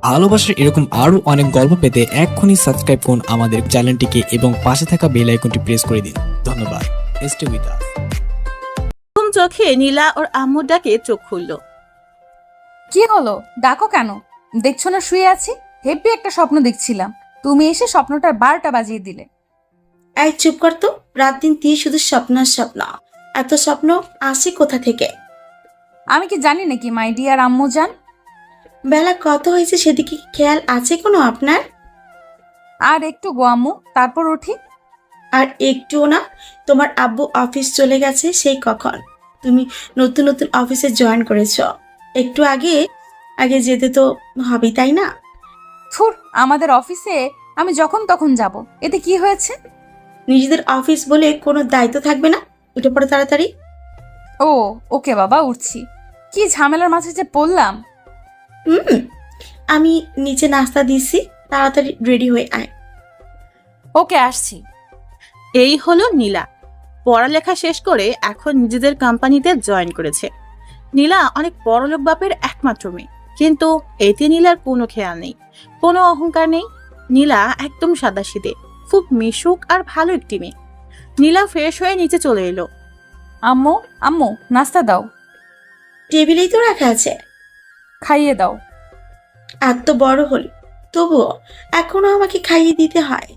ভালোবাসার এরকম আরো অনেক গল্প পেতে এক্ষুনি সাবস্ক্রাইব করুন আমাদের চ্যানেলটিকে এবং পাশে থাকা বেল আইকনটি প্রেস করে দিন। ধন্যবাদ। Stay with us. ঘুম চোখে নীলা ওর আম্মুর ডাকে চোখ খুলল। কি হলো, ডাকো কেন? দেখছো না শুয়ে আছি? হেব্বি একটা স্বপ্ন দেখছিলাম, তুমি এসে স্বপ্নটার 12টা বাজিয়ে দিলে। এই চুপ কর তো। রাত দিন তুই শুধু স্বপ্ন আর স্বপ্ন। এত স্বপ্ন আসে কোথা থেকে? আমি কি জানি নাকি মাই ডিয়ার আম্মু জান? বেলা কত হয়েছে সেদিকে কি খেয়াল আছে কোনো আপনার? আর একটু গো আম্মু, তারপর উঠি। আর একটুও না। তোমার আব্বু অফিস চলে গেছে সেই কখন। তুমি নতুন নতুন অফিসে জয়েন করেছ, একটু আগে আগে যেতে তো হবেই, তাই না? থুর, আমাদের অফিসে আমি যখন তখন যাব, এতে কি হয়েছে? নিজেদের অফিস বলে কোনো দায়িত্ব থাকবে না? উঠে পড়ো তাড়াতাড়ি। ও ওকে বাবা, উঠছি। কি ঝামেলার মাঝে যে পড়লাম। হুম, আমি নিচে নাস্তা দিছি, তাড়াতাড়ি রেডি হয়ে আয়। ওকে, আসছি। এই হলো নীলা। পড়ালেখা শেষ করে এখন নিজেদের কোম্পানিতে জয়েন করেছে। নীলা অনেক বড়লোক বাপের একমাত্র মেয়ে, কিন্তু এতে নীলার কোনো খেয়াল নেই, কোনো অহংকার নেই। নীলা একদম সাদাসিধে, খুব মিশুক আর ভালো একটি মেয়ে। নীলা ফ্রেশ হয়ে নিচে চলে এলো। আম্মু আম্মু, নাস্তা দাও। টেবিলেই তো রাখা আছে। খাইয়ে দাও। এত বড় হল তবুও এখনো আমাকে খাইয়ে দিতে হয়?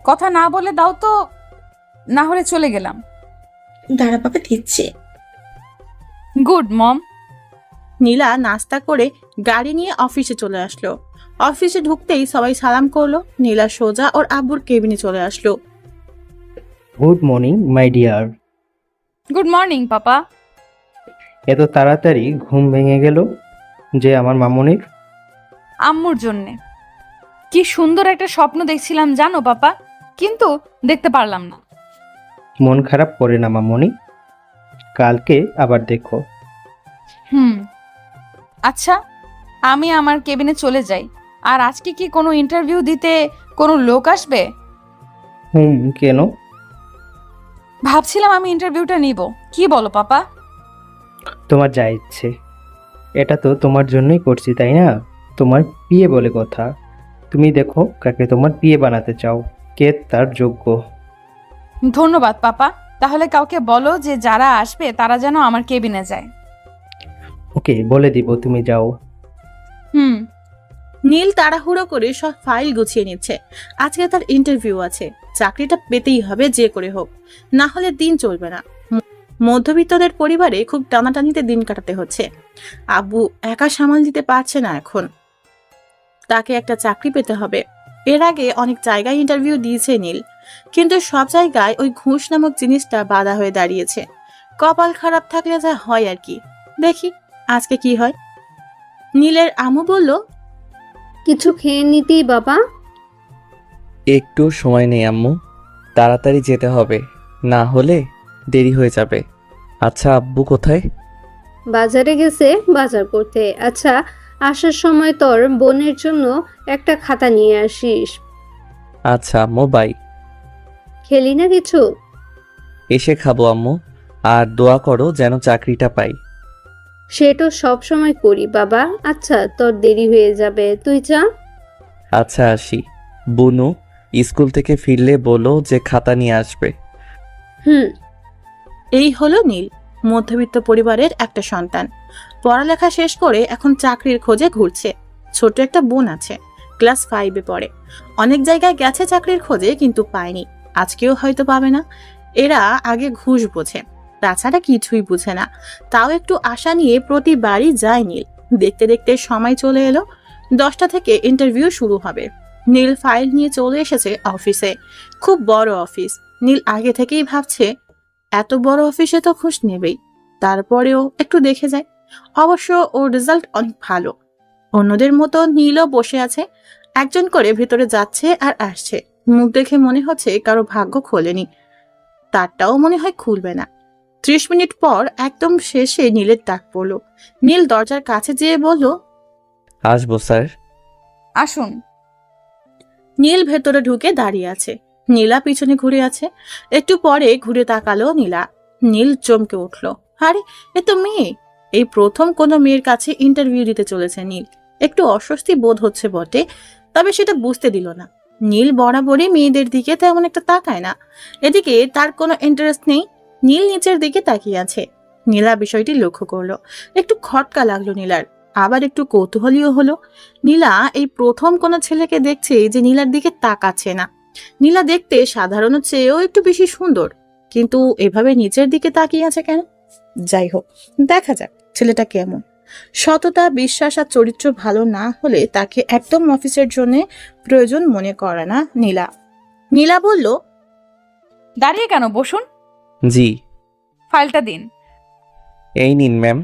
কথা না বলে দাও তো, না হলে চলে গেলাম। দাঁড়া বাবা, দিচ্ছে। গুড মম। নীলা নাস্তা করে গাড়ি নিয়ে অফিসে চলে আসলো। অফিসে ঢুকতেই সবাই সালাম করলো। নীলা সোজা ওর আব্বুর কেবিনে চলে আসলো। Good morning my dear. Good morning papa. এত তাড়াতাড়ি ঘুম ভেঙে গেল যে আমার মামুনির? আম্মুর জন্যে। কি সুন্দর একটা স্বপ্ন দেখছিলাম জানো পাপা, কিন্তু দেখতে পারলাম না। মন খারাপ করে না মামুনি, কালকে আবার দেখো। হুম, আচ্ছা, আমি আমার কেবিনে চলে যাই। আর আজকে কি কোনো ইন্টারভিউ দিতে কোনো লোক আসবে? কেন? ভাবছিলাম আমি ইন্টারভিউটা নিব। কি বলো পাপা? তোমার যা ইচ্ছে, এটা তো তোমার জন্যই করছি তাই না? তোমার বিয়ে বলে কথা, তুমি দেখো কাকে তোমার বিয়ে বানাতে চাও, কে তার যোগ্য। ধন্যবাদ পাপা। তাহলে কাউকে বলো যে যারা আসবে তারা যেন আমার কেবিনে যায়। ওকে, বলে দিব, তুমি যাও। হুম। নীল তাড়াহুড়ো করে সব ফাইল গুছিয়ে নিচ্ছে। আজকে তার ইন্টারভিউ আছে, চাকরিটা পেতেই হবে যে করে হোক, না হলে দিন চলবে না। মধ্যবিত্তদের পরিবারে খুব টানাটানিতে দিন কাটাতে হচ্ছে। আব্বু একা সামাল দিতে পারছে না এখন, তাকে একটা চাকরি পেতে হবে। এর আগে অনেক জায়গায় ইন্টারভিউ দিয়েছে নীল, কিন্তু সব জায়গায় ওই ঘুষ নামক জিনিসটা বাধা হয়ে দাঁড়িয়েছে। কপাল খারাপ থাকলে যা হয় আর কি, দেখি আজকে কি হয়। নীলের আম্মু বলল, কিছু খেয়ে নিতেই বাবা। একটু সময় নেই আম্মু, তাড়াতাড়ি যেতে হবে, না হলে দেরি হয়ে যাবে। আচ্ছা আব্বু কোথায়? বাজারে গেছে বাজার করতে। আচ্ছা, আসার সময় তোর বোনের জন্য একটা খাতা নিয়ে আসিস। আচ্ছা আম্মু, বাই। খেলি না কিছু? এসে খাবো আম্মু, আর দোয়া করো যেন চাকরিটা পাই। সেটা সব সময় করি বাবা। আচ্ছা, তোর দেরি হয়ে যাবে, তুই যা। আচ্ছা আসি। বুনু স্কুল থেকে ফিরলে বলো যে খাতা নিয়ে আসবে। হুম। এই হলো নীল, মধ্যবিত্ত পরিবারের একটা সন্তান। পড়ালেখা শেষ করে এখন চাকরির খোঁজে ঘুরছে। ছোট একটা বোন আছে, ক্লাস 5-এ পড়ে। অনেক জায়গায় গেছে চাকরির খোঁজে, কিন্তু পায়নি, আজকেও হয়তো পাবে না। এরা আগে ঘুষ বোঝে, তাছাড়া কিছুই বুঝে না। তাও একটু আশা নিয়ে প্রতিবারই যায় নীল। দেখতে দেখতে সময় চলে এলো, 10টা থেকে ইন্টারভিউ শুরু হবে। নীল ফাইল নিয়ে চলে এসেছে অফিসে। খুব বড় অফিস। নীল আগে থেকেই ভাবছে এত বড় অফিসে তো ঘুষ নেবেই, তারপরেও একটু দেখে যায়। অবশ্য ওর রেজাল্ট অনেক ভালো। অন্যদের মতো নীলও বসে আছে, একজন করে ভেতরে যাচ্ছে আর আসছে। মুখ দেখে মনে হচ্ছে কারো ভাগ্য খোলেনি, তারটাও মনে হয় খুলবে না। 30 মিনিট পর একদম শেষে নীলের ডাক পড়লো। নীল দরজার কাছে যেয়ে বলল, আসবো স্যার। আসুন। নীল ভেতরে ঢুকে দাঁড়িয়ে আছে, নীলা পিছনে ঘুরে আছে। একটু পরে ঘুরে তাকালো নীলা। নীল চমকে উঠল, আরে এ তো মেয়ে। এই প্রথম কোনো মেয়ের কাছে ইন্টারভিউ দিতে চলেছে নীল। একটু অস্বস্তি বোধ হচ্ছে বটে, তবে সেটা বুঝতে দিল না। নীল বরাবরই মেয়েদের দিকে তেমন একটা তাকায় না, এদিকে তার কোনো ইন্টারেস্ট নেই। নীল নিচের দিকে তাকিয়ে আছে। নীলা বিষয়টি লক্ষ্য করলো। একটু খটকা লাগলো নীলার, আবার একটু কৌতূহলীও হলো। নীলা এই প্রথম কোনো ছেলেকে দেখছে যে নীলার দিকে তাকাচ্ছে না। নীলা দেখতে সাধারণের চেয়েও একটু বেশি সুন্দর, কিন্তু এভাবে নিচের দিকে তাকিয়ে আছে কেন? যাই হোক, দেখা যাক ছেলেটা কেমন। সততা, বিশ্বাস আর চরিত্র ভালো না হলে তাকে একদম অফিসের জন্য প্রয়োজন মনে করে না নীলা। নীলা বলল, দাঁড়িয়ে কেন, বসুন। জি। ফাইলটা দিন। এই নিন ম্যাম।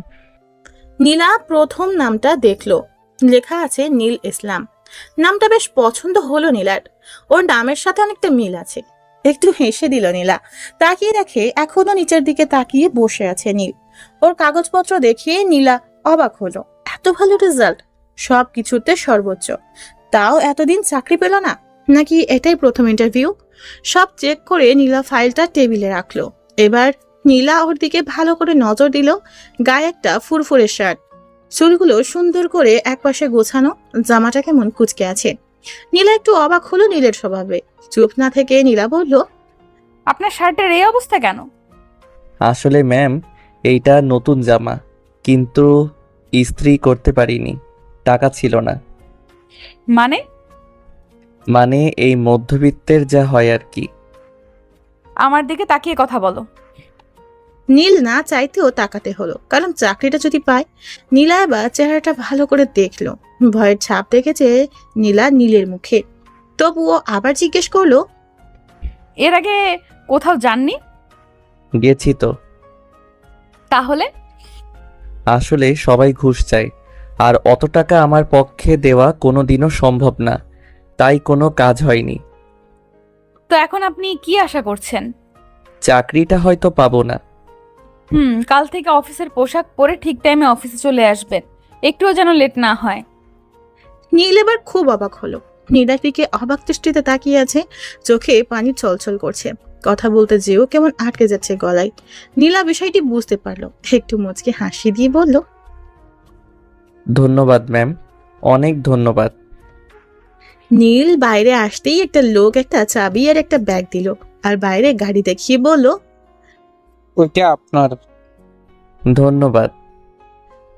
নীলা প্রথম নামটা দেখলো, লেখা আছে নীল ইসলাম। নামটা বেশ পছন্দ হলো নীলার, ওর নামের সাথে অনেকটা মিল আছে। একটু হেসে দিল নীলা। তাকিয়ে দেখে এখনো নিচের দিকে তাকিয়ে বসে আছে নীল। ওর কাগজপত্র দেখিয়ে নীলা অবাক হলো। এত ভালো রেজাল্ট, সব কিছুতে সর্বোচ্চ, তাও এতদিন চাকরি পেল না, নাকি এটাই প্রথম ইন্টারভিউ? সব চেক করে নীলা ফাইলটা টেবিলে রাখলো। এবার নীলা ওর দিকে ভালো করে নজর দিল। গায়ে একটা ফুরফুরে শার্ট, চুলগুলো সুন্দর করে একপাশে গোছানো, জামাটা কেমন কুচকে আছে। নীলা একটু অবাক হলো নীলের স্বভাবে। চুপ না থেকে নীলা বলল, আপনার শার্টের এই অবস্থা কেন? আসলে ম্যাম, এইটা নতুন জামা, কিন্তু ইস্ত্রি করতে পারিনি, টাকা ছিল না। মানে এই মধ্যবিত্তের যা হয় আর কি। আমার দিকে তাকিয়ে কথা বলো। নীল না চাইতেও তাকাতে হলো, কারণ চাকরিটা যদি পায়। নীলা এবার চেহারাটা ভালো করে দেখলো। ভয়ের ছাপ দেখেছে নীলা নীলের মুখে, তবুও আবার জিজ্ঞেস করলো, এর আগে কোথাও যাননি? গেছি তো। তাহলে? আসলে সবাই ঘুষ চায়, আর অত টাকা আমার পক্ষে দেওয়া কোনোদিনও সম্ভব না, তাই কোনো কাজ হয়নি। তো এখন আপনি কি আশা করছেন? চাকরিটা হয়তো পাবো না। কাল থেকে অফিসের পোশাক পরে ঠিক টাইমে অফিসে চলে আসবেন, একটুও যেন লেট না হয়। নীল এবার খুব অবাক হলো। নীলার দিকে অবাক দৃষ্টিতে তাকিয়ে আছে, চোখে পানি ছলছল করছে। কথা বলতে যেও কেমন আটকে যাচ্ছে গলায়। নীলা বিষয়টি বুঝতে পারলো, একটু মুচকে হাসি দিয়ে বলল, ধন্যবাদ ম্যাম, অনেক ধন্যবাদ। নীল বাইরে আসতেই একটা লোক একটা চাবি আর একটা ব্যাগ দিল, আর বাইরে গাড়ি দেখিয়ে বলল, ওইটা আপনার। ধন্যবাদ।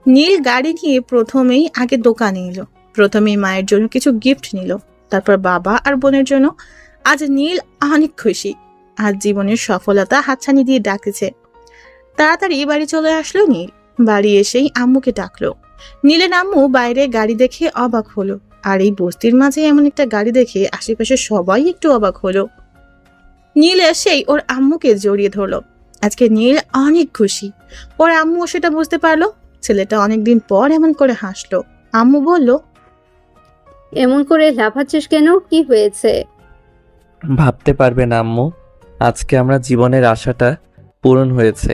নীল গাড়ি নিয়ে প্রথমেই আগে দোকানে এলো। প্রথমেই মায়ের জন্য কিছু গিফট নিল, তারপর বাবা আর বোনের জন্য। আজ নীল অনেক খুশি, আজ জীবনের সফলতা হাতছানি দিয়ে ডাকছে। তাড়াতাড়ি বাড়ি চলে আসলো নীল। বাড়ি এসেই আম্মুকে ডাকলো। নীলের আম্মু বাইরে গাড়ি দেখে অবাক হলো, আর এই বস্তির মাঝে এমন একটা গাড়ি দেখে আশেপাশে সবাই একটু অবাক হলো। নীল এসেই ওর আম্মুকে জড়িয়ে ধরলো। আজকে নীল অনেক খুশি। ওর আম্মু সেটা বুঝতে পারলো। ছেলেটা অনেকদিন পর এমন করে হাসলো। আম্মু বলল, এমন করে লাফাচ্ছিস কেন, কি হয়েছে? ভাবতে পারবে না আম্মু, আজকে আমরা জীবনের আশাটা পূরণ হয়েছে।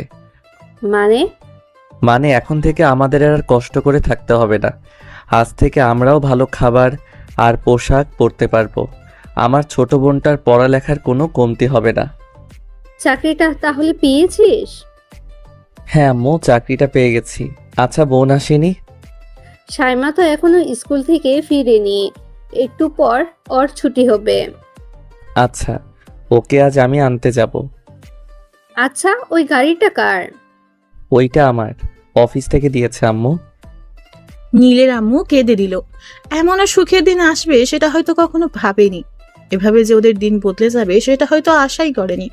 মানে এখন থেকে আমাদের আর কষ্ট করে থাকতে হবে না। আজ থেকে আমরাও ভালো খাবার আর পোশাক পরতে পারবো। আমার ছোট বোনটার পড়ালেখার কোনো কমতি হবে না। চাকরিটা তাহলে পেয়েছিস? হ্যাঁ আম্মু, চাকরিটা পেয়ে গেছি। আচ্ছা, বোন আসেনি? সাইমা তো এখনো স্কুল থেকে ফিরেনি, একটু পর ওর ছুটি হবে। আচ্ছা, ওকে আজ আমি আনতে যাব। আচ্ছা, ওই গাড়িটা কার? ওইটা আমার, অফিস থেকে দিয়েছে আম্মু। নীলের আম্মু কেঁদে দিল। এমন আর সুখের দিন আসবে সেটা হয়তো কখনো ভাবেনি। এভাবে যে ওদের দিন বদলে যাবে সেটা হয়তো আশাই করেনি।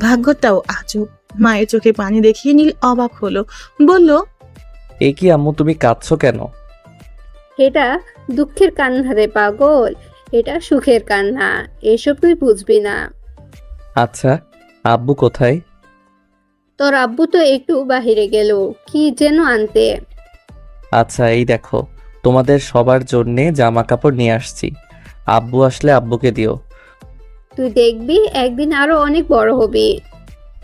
ভাগ্যটাও আজব। মায়ের চোখে পানি দেখিয়ে নীল অবাক হলো, বলল, এ কি আম্মু, তুমি কাঁদছো কেন? এটা দুঃখের কান্না রে পাগল, এটা সুখের কান্না, এসব তুই বুঝবি না। আচ্ছা, আব্বু কোথায়? তোর আব্বু তো একটু বাহিরে গেল, কি যেন আনতে। আচ্ছা, এই দেখো, তোমাদের সবার জন্যে জামা কাপড় নিয়ে আসছি। আব্বু আসলে আব্বুকে দিও। তুই দেখবি একদিন আরো অনেক বড় হবি।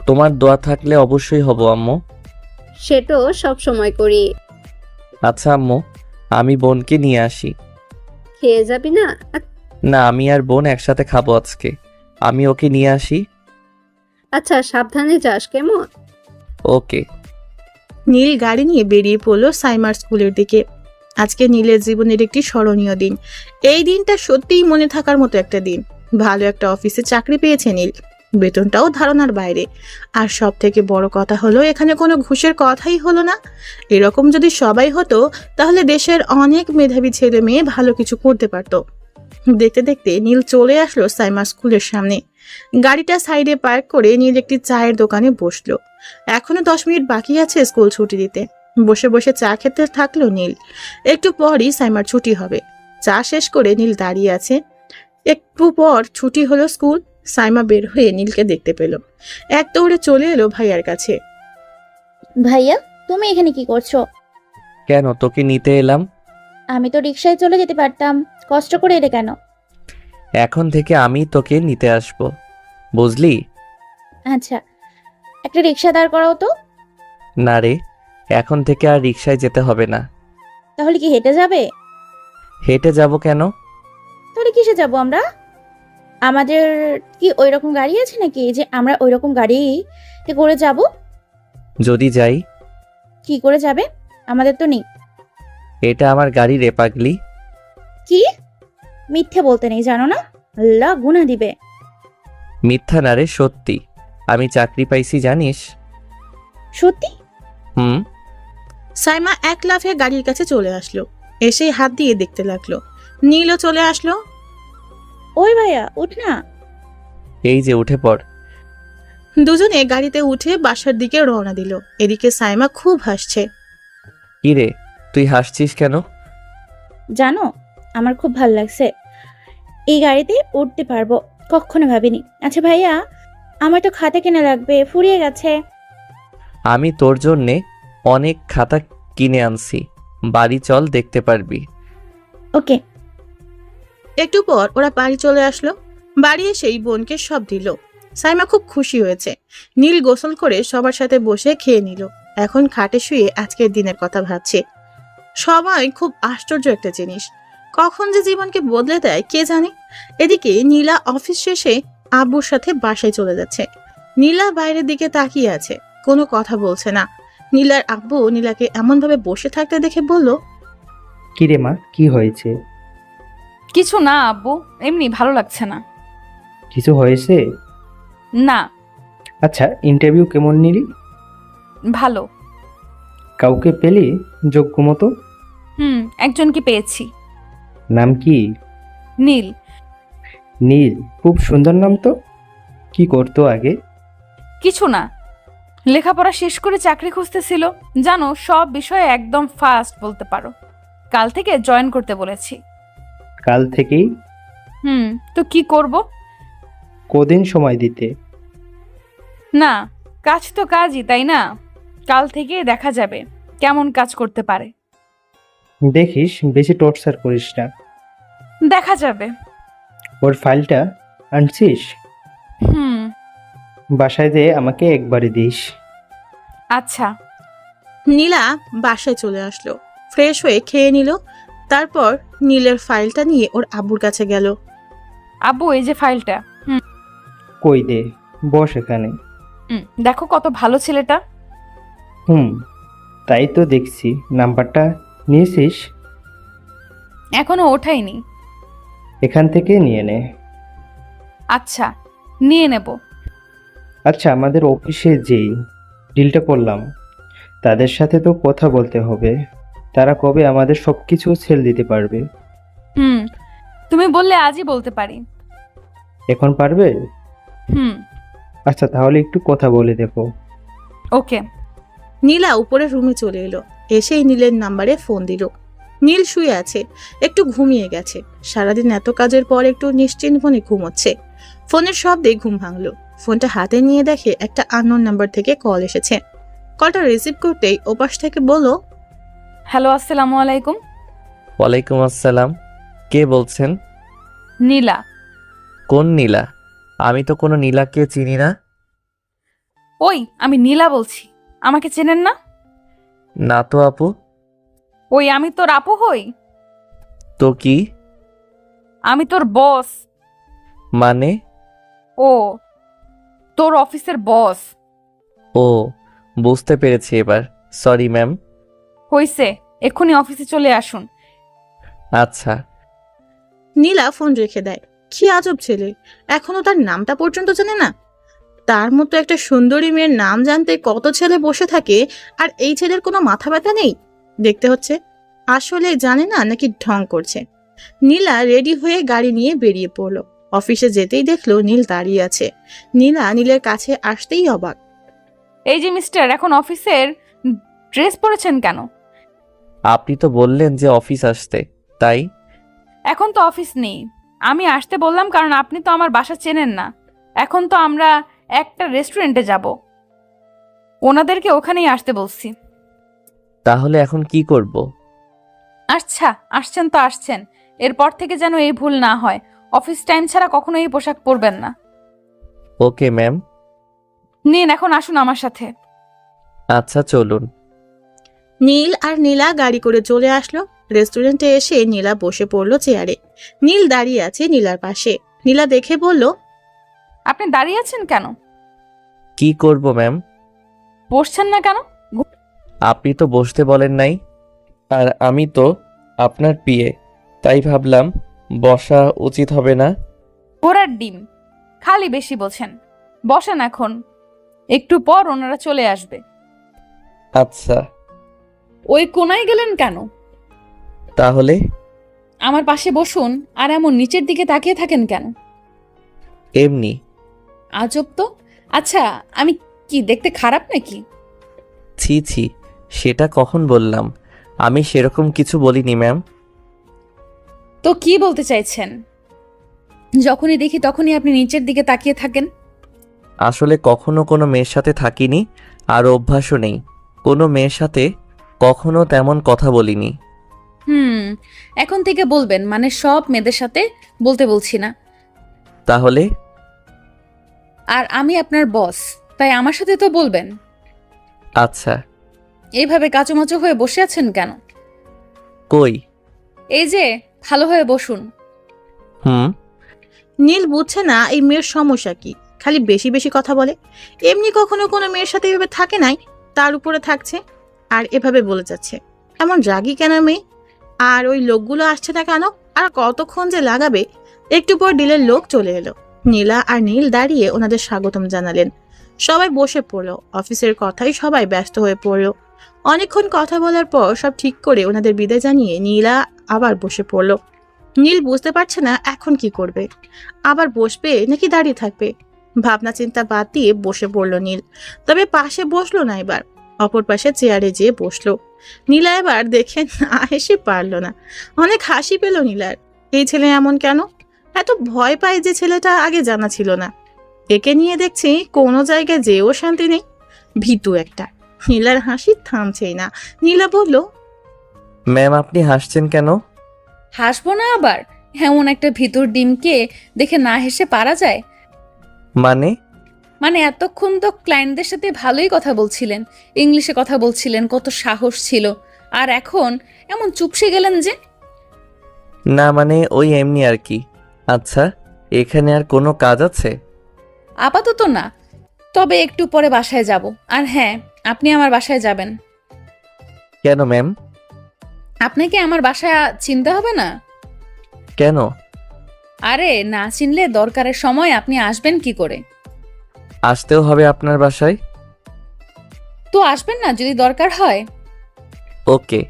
তোমার দোয়া থাকলে অবশ্যই হব আম্মু। সেটা সব সময় করি। আচ্ছা আম্মু, আমি বোনকে নিয়ে আসি। খেয়ে যাবি না? না, আমি আর বোন একসাথে খাবো আজকে। আমি ওকে নিয়ে আসি। আচ্ছা, সাবধানে যাস কেমন? ওকে। নীল গাড়ি নিয়ে বেরিয়ে পড়লো সাইমার স্কুলের দিকে। আজকে নীলের জীবনের একটি স্মরণীয় দিন। এই দিনটা সত্যিই মনে থাকার মতো একটা দিন। ভালো একটা অফিসে চাকরি পেয়েছে নীল, বেতনটাও ধারণার বাইরে। আর সব থেকে বড় কথা হলো এখানে কোনো ঘুষের কথাই হলো না। এরকম যদি সবাই হতো তাহলে দেশের অনেক মেধাবী ছেলে মেয়ে ভালো কিছু করতে পারতো। দেখতে দেখতে নীল চলে আসলো সাইমা স্কুলের সামনে। গাড়িটা সাইডে পার্ক করে নীল একটি চায়ের দোকানে বসলো। এখনো 10 মিনিট বাকি আছে স্কুল ছুটি দিতে। বসে বসে চা খেতে থাকলো নীল। একটু পরই সাইমার ছুটি হবে। চা শেষ করে নীল দাঁড়িয়ে আছে। একটু পর ছুটি হলো স্কুল। সাইমা বের হয়ে নীলকে দেখতে পেল। এক দৌড়ে চলে এলো ভাইয়ার কাছে। ভাইয়া, তুমি এখানে কি করছো? কেন, তোকে নিতে এলাম। আমি তো রিক্সায় চলে যেতে পারতাম, কষ্ট করে এলে কেন? এখন থেকে আমি তোকে নিতে আসব, বুঝলি? আচ্ছা, একটা রিক্সা দাঁড় করাও তো। না রে, এখন থেকে আর রিকশায় যেতে হবে না। তাহলে কি হেঁটে যাবে? হেঁটে যাব কেন? তাহলে কিসে যাব আমরা? আমাদের কি ওই রকম গাড়ি আছে নাকি যে আমরা ওই রকম গাড়িতে করে যাব? যদি যাই? কি করে যাবে? আমাদের তো নেই। এটা আমার গাড়ি রে পাগলি। কি? মিথ্যে বলতে নেই, জানো না? আল্লাহ গুনাহ দিবে। মিথ্যা না রে, সত্যি। আমি চাকরি পাইছি, জানিস? সত্যি? হুম। সাইমা এক লাফে গাড়ির কাছে চলে আসলো। এসেই হাত দিয়ে দেখতে লাগলো। নীলও চলে আসলো। ওই ভাইয়া, উঠ না। এই যে, উঠে পড়। দুজনে গাড়িতে উঠে বাসার দিকে রওনা দিল। এদিকে সাইমা খুব হাসছে। কি রে, তুই হাসছিস কেন? জানো, আমার খুব ভালো লাগছে। এই গাড়িতে উঠতে পারবো, কখনো ভাবিনি। আচ্ছা ভাইয়া, আমার তো খাতা কেনা লাগবে, ফুরিয়ে গেছে। আমি তোর জন্যে অনেক খাতা কিনে আনছি, বাড়ি চল, দেখতে পারবি। ওকে। একটু পর ওরা বাড়ি চলে আসলো। বাড়ি এসেই বোনকে সব দিল। সাইমা খুব খুশি হয়েছে। নীল গোসল করে সবার সাথে বসে খেয়ে নিল। এখন খাটে শুয়ে আজকের দিনের কথা ভাবছে। সবাই খুব আশ্চর্য একটা জিনিস, কখন যে জীবনকে বদলে দেয় কে জানে। এদিকে নীলা অফিস শেষে আব্বুর সাথে বাসায় চলে যাচ্ছে। নীলা বাইরের দিকে তাকিয়ে আছে, কোনো কথা বলছে না। নীলার আব্বু নীলাকে এমন ভাবে বসে থাকতে দেখে বলল, কি রে মা, কি হয়েছে? কিছু না আব্বু, এমনি ভালো লাগছে না। কিছু হয়েছে? না। আচ্ছা, ইন্টারভিউ কেমন নিলি? ভালো। কাউকে পেলি যোগ্য মতো? একজনকে পেয়েছি। নাম কি? নীল। নীল, খুব সুন্দর নাম তো। কি করতো আগে? কিছু না, লেখাপড়া শেষ করে চাকরি খুঁজতেছিল। জানো, সব বিষয়ে একদম ফাস্ট বলতে পারো। কাল থেকে জয়েন করতে বলেছি। কাল থেকেই? তো কি করব? কদিন সময় দিতে? না, কাজ তো কাজই, তাই না? কাল থেকে দেখা যাবে কেমন কাজ করতে পারে। দেখিস, বেশি টর্চার করিস না। দেখা যাবে। ওর ফাইলটা আনছিস? হুম। বাসায় যেয়ে আমাকে একবারে দিস। আচ্ছা। নীলা বাসায় চলে আসলো। ফ্রেশ হয়ে খেয়ে নিল। তারপর নীলের ফাইলটা নিয়ে ওর আব্বুর কাছে গেল। আব্বু, এই যে ফাইলটা। কই দে, বস এখানে। দেখো কত ভালো ছেলেটা। তাই তো দেখছি। নাম্বারটা নিয়েছিস? এখনো ওঠাইনি। এখান থেকে নিয়ে নে। আচ্ছা, নিয়ে নেব। আচ্ছা, আমাদের অফিসে যেই ডিলটা করলাম, তাদের সাথে তো কথা বলতে হবে। তারা কবে আমাদের সব কিছু সেল দিতে পারবে? তুমি বললে আজই বলতে পারি। এখন পারবে? হুম। আচ্ছা, তাহলে একটু কথা বলে দেখো। ওকে। নীলা উপরের রুমে চলে এলো। এসেই নীলের নাম্বারে ফোন দিল। নীল শুয়ে আছে, একটু ঘুমিয়ে গেছে। সারাদিন এত কাজের পর একটু নিশ্চিন্ত মনে ঘুমোচ্ছে। ফোনের শব্দে ঘুম ভাঙলো। ফোনটা হাতে নিয়ে দেখে একটা আননোন নাম্বার থেকে কল এসেছে। কলটা রিসিভ করতেই ওপাশ থেকে বলল, হ্যালো, আসসালামু আলাইকুম। ওয়ালাইকুম আসসালাম। কে বলছেন? নীলা। কোন নীলা? আমি তো কোনো নীলাকে চিনি না। ওই, আমি নীলা বলছি। আমাকে চেনেন না? না তো আপু। ওই, আমি তোর আপু হই। তো কি? আমি তোর বস। মানে? ও, তোর অফিসের বস। ও, বুঝতে পেরেছি এবার। Sorry ma'am. হইছে, এক্ষুনি অফিসে চলে আসুন। আচ্ছা। নীলা ফোন রেখে দেয়। কি আজব ছেলে, এখনো তার নামটা পর্যন্ত জানে না। তার মতো একটা সুন্দরী মেয়ের নাম জানতে কত ছেলে বসে থাকে, আর এই ছেলের কোনো মাথা ব্যথা নেই। দেখতে হচ্ছে আসলে জানে না নাকি ঢং করছে। নীলা রেডি হয়ে গাড়ি নিয়ে বেরিয়ে পড়লো। অফিসে যেতেই দেখলো নীল দাঁড়িয়ে আছে। নীলা নীলের কাছে আসতেই অবাক। এই যে মিস্টার, এখন অফিসের ড্রেস পরেছেন কেন? আপনি তো বললেন যে অফিস আসতে, তাই। এখন তো অফিস নেই। আমি আসতে বললাম কারণ আপনি তো আমার বাসা চেনেন না। এখন তো আমরা একটা রেস্টুরেন্টে যাব, ওনাদেরকে ওখানেই আসতে বলছি। তাহলে এখন কি করব? আচ্ছা, আসছেন তো আসছেন, এরপর থেকে যেন এই ভুল না হয়। অফিস টাইম ছাড়া কখনো এই পোশাক পরবেন না। Okay ma'am. নিন, এখন আসুন আমার সাথে। আচ্ছা চলুন। নীল আর নীলা গাড়ি করে চলে আসলো। রেস্টুরেন্টে এসে নীলা বসে পড়লো চেয়ারে। নীল দাঁড়িয়ে আছে নীলার পাশে। নীলা দেখে বলল, আপনি দাঁড়িয়ে আছেন কেন? কি করব ম্যাম? বসছেন না কেন? আপনি তো বসতে বলেন নাই, আর আমি তো আপনার পিএ, তাই ভাবলাম বসা উচিত হবে না। ঘোড়ার ডিম, খালি বেশি বলছেন। বসেন এখন, একটু পর ওনারা চলে আসবে। আচ্ছা। ওই কোনায় গেলেন কেন? তাহলে আমার পাশে বসুন। আর এমন নিচের দিকে তাকিয়ে থাকেন কেন? এমনি। আজব তো। আচ্ছা, আমি কি দেখতে খারাপ নাকি? ছি ছি, সেটা কখন বললাম? আমি সেরকম কিছু বলিনি ম্যাম। তো কি বলতে চাইছেন? যখনই দেখি তখনই আপনি নিচের দিকে তাকিয়ে থাকেন। আসলে কখনো কোনো মেয়ের সাথে থাকিনি, আর অভ্যাসও নেই। কোনো মেয়ের সাথে কখনো তেমন কথা বলিনি। এখন থেকে বলবেন, মানে সব মেয়েদের সাথে বলতে বলছি না। তাহলে? আর আমি আপনার বস, তাই আমার সাথে তো বলবেন। আচ্ছা। এইভাবে কাচুমাচু হয়ে বসে আছেন কেন? কই? এই যে, ভালো হয়ে বসুন। হুম। নীল বুঝছে না এই মেয়ের সমস্যা কি। খালি বেশি বেশি কথা বলে। এমনি কখনো কোনো মেয়ের সাথে এভাবে থাকে নাই, তার উপরে থাকছে আর এভাবে বলে যাচ্ছে। এমন রাগী কেন মেয়ে? আর ওই লোকগুলো আসছে না কেন? আর কতক্ষণ যে লাগাবে? একটু পর ডিলের লোক চলে এলো। নীলা আর নীল দাঁড়িয়ে ওনাদের স্বাগতম জানালেন। সবাই বসে পড়লো। অফিসের কথাই সবাই ব্যস্ত হয়ে পড়লো। অনেকক্ষণ কথা বলার পর সব ঠিক করে ওনাদের বিদায় জানিয়ে নীলা আবার বসে পড়লো। নীল বুঝতে পারছে না এখন কি করবে। আবার বসবে নাকি দাঁড়িয়ে থাকবে? ভাবনা চিন্তা বাদ দিয়ে বসে পড়লো নীল। তবে পাশে বসলো না, এবার অপর পাশে চেয়ারে যেয়ে বসলো। নীলা এবার দেখে না হেসে পারলো না। অনেক হাসি পেল নীলার। এই ছেলে এমন কেন? এত ভয় পায় যে ছেলেটা আগে জানা ছিল না। একে নিয়ে দেখছি কোনো জায়গায় যেও শান্তি নেই। ভীতু একটা। নীলার হাসি থামছেই না। নীলা বলল, ম্যাম আপনি হাসছেন কেন? হাসবো না আবার? এমন একটা ভিতর ডিমকে দেখে না হেসে পারা যায়? মানে এতক্ষণ তো ক্লায়েন্টদের সাথে ভালোই কথা বলছিলেন, ইংলিশে কথা বলছিলেন, কত সাহস ছিল। আর এখন এমন চুপসে গেলেন যে? না মানে ওই এমনি আর কি। আচ্ছা, এখানে আর কোনো কাজ আছে? আপাতত না, তবে একটু পরে বাসায় যাব। আর হ্যাঁ, আপনি আমার বাসায় যাবেন। কেন ম্যাম? আপনাকে আমার বাসা চিনতে হবে না? কেন? আরে না চিনলে দরকারের সময় আপনি আসবেন কি করে? আসতেও হবে আপনার বাসায়? তো আসবেন না যদি দরকার হয়। ওকে।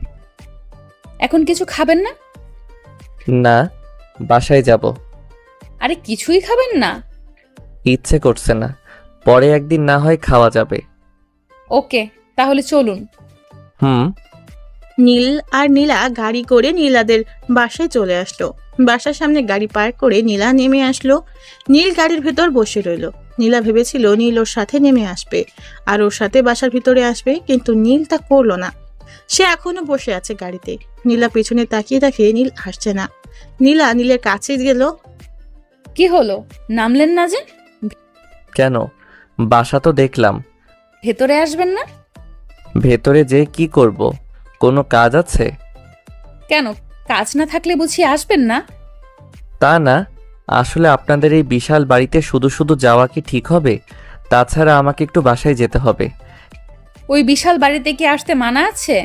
এখন কিছু খাবেন না? না, বাসায় যাব। আরে কিছুই খাবেন না? ইচ্ছে করছে না, পরে একদিন না হয় খাওয়া যাবে। ওকে, তাহলে চলুন। হুম। নীল আর নীলা গাড়ি করে নীলাদের বাসায় চলে আসলো। বাসার সামনে গাড়ি পার্ক করে নীলা নেমে আসলো। নীল গাড়ির ভেতর বসে রইল। নীলা ভেবেছিল নীল ওর সাথে নেমে আসবে আর ওর সাথে বাসার ভিতরে আসবে, কিন্তু নীল তা করলো না। সে এখনো বসে আছে গাড়িতে। নীলা পেছনে তাকিয়ে দেখে নীল আসছে না। নীলা নীলের কাছে গেল। কি হলো, নামলেন না যে? কেন? বাসা তো দেখলাম। ভেতরে আসবেন না? ভেতরে যে কি করব? কোনো কাজ আছে? কেন, কাজ না থাকলে বুঝি আসবেন না? তা না, আসলে আপনাদের এই বিশাল বাড়িতে শুধু শুধু যাওয়া কি ঠিক হবে? তাছাড়া আমাকে একটু বাসায় যেতে হবে। ওই বিশাল বাড়িতে কি আসতে মানা আছে?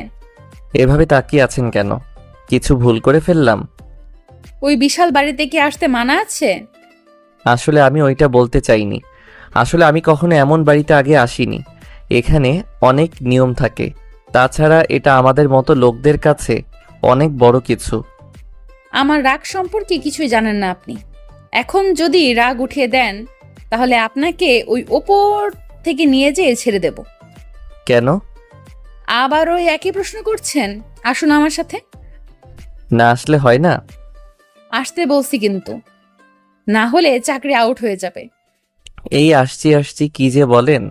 এভাবে তাকিয়ে আছেন কেন? কিছু ভুল করে ফেললাম? ওই বিশাল বাড়িতে কি আসতে মানা আছে? আসলে আমি ওইটা বলতে চাইনি। আসলে আমি কখনো এমন বাড়িতে আগে আসিনি। এখানে অনেক নিয়ম থাকে। তাছাড়া এটা আমাদের মতো লোকদের কাছে অনেক বড় কিছু। আমার রাগ সম্পর্কে কিছুই জানেন না আপনি। এখন যদি রাগ উঠিয়ে দেন তাহলে আপনাকে ওই ওপর থেকে নিয়ে যেয়ে ছেড়ে দেব। কেন? আবার ওই একই প্রশ্ন করছেন? আসুন আমার সাথে। না আসলে হয় না? আসতে বলছি কিন্তু, না হলে চাকরি আউট হয়ে যাবে। এই আসছি আসছি কি যে বলেন।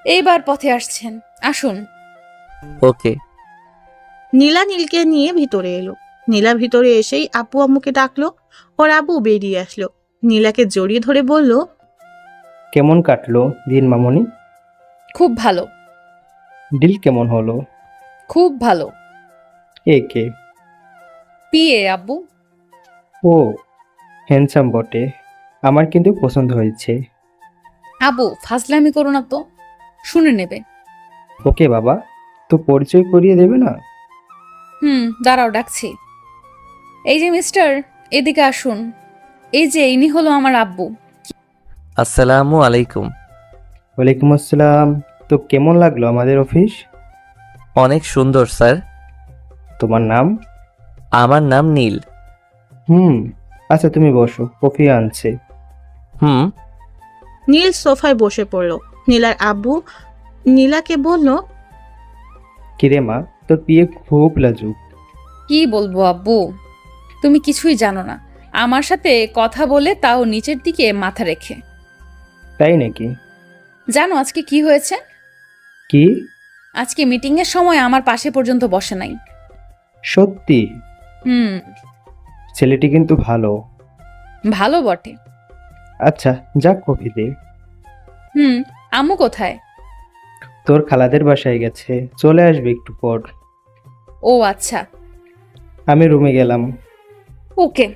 এইবার পথে আসছেন, আসুন। ওকে। নীলা নীলকে নিয়ে ভিতরে এলো। নীলা ভিতরে এসেই আপু আম্মুকে ডাকলো। ওর আব্বু বেরিয়ে আসলো। নীলাকে জড়িয়ে ধরে বলল, কেমন কাটলো দিন মামনি? খুব ভালো, ডিল কেমন হলো? খুব ভালো। একে পিয়ে আব্বু। ও হ্যান্ডসাম বটে, আমার কিন্তু পছন্দ হয়েছে। আব্বু ফাজলামি করো না তো, শুনে নেবে। ওকে বাবা, তো পরিচয় করিয়ে দেবে না? দাঁড়াও ডাকছি। এই যে মিস্টার, এদিকে আসুন। এই যে ইনি হলো আমার আব্বু। আসসালামু আলাইকুম। ওয়ালাইকুম আসসালাম। তো কেমন লাগলো আমাদের অফিস? অনেক সুন্দর স্যার। তোমার নাম? আমার নাম নীল। আচ্ছা তুমি বসো, কফি আনছে। হুম। নীল সোফায় বসে পড়ল। নীলার আব্বু নীলাকে বলল, কিরে মা, তোর বিয়ে খুব লাজুক। কি বলবো আব্বু, তুমি কিছুই জানো না। আমার সাথে কথা বলে তাও নিচের দিকে মাথা রেখে। তাই নাকি? জানো আজকে কি হয়েছে? কি? আজকে মিটিং এর সময় আমার পাশে পর্যন্ত বসে নাই। সত্যি? হুম। ছেলেটি কিন্তু ভালো। ভালো বটে। আচ্ছা যা, কফি দে। আম্মু কোথায়? তোর খালাদের বাসায় গেছে, চলে আসবে একটু পর। ও আচ্ছা। আমি রুমে গেলাম। ওকে।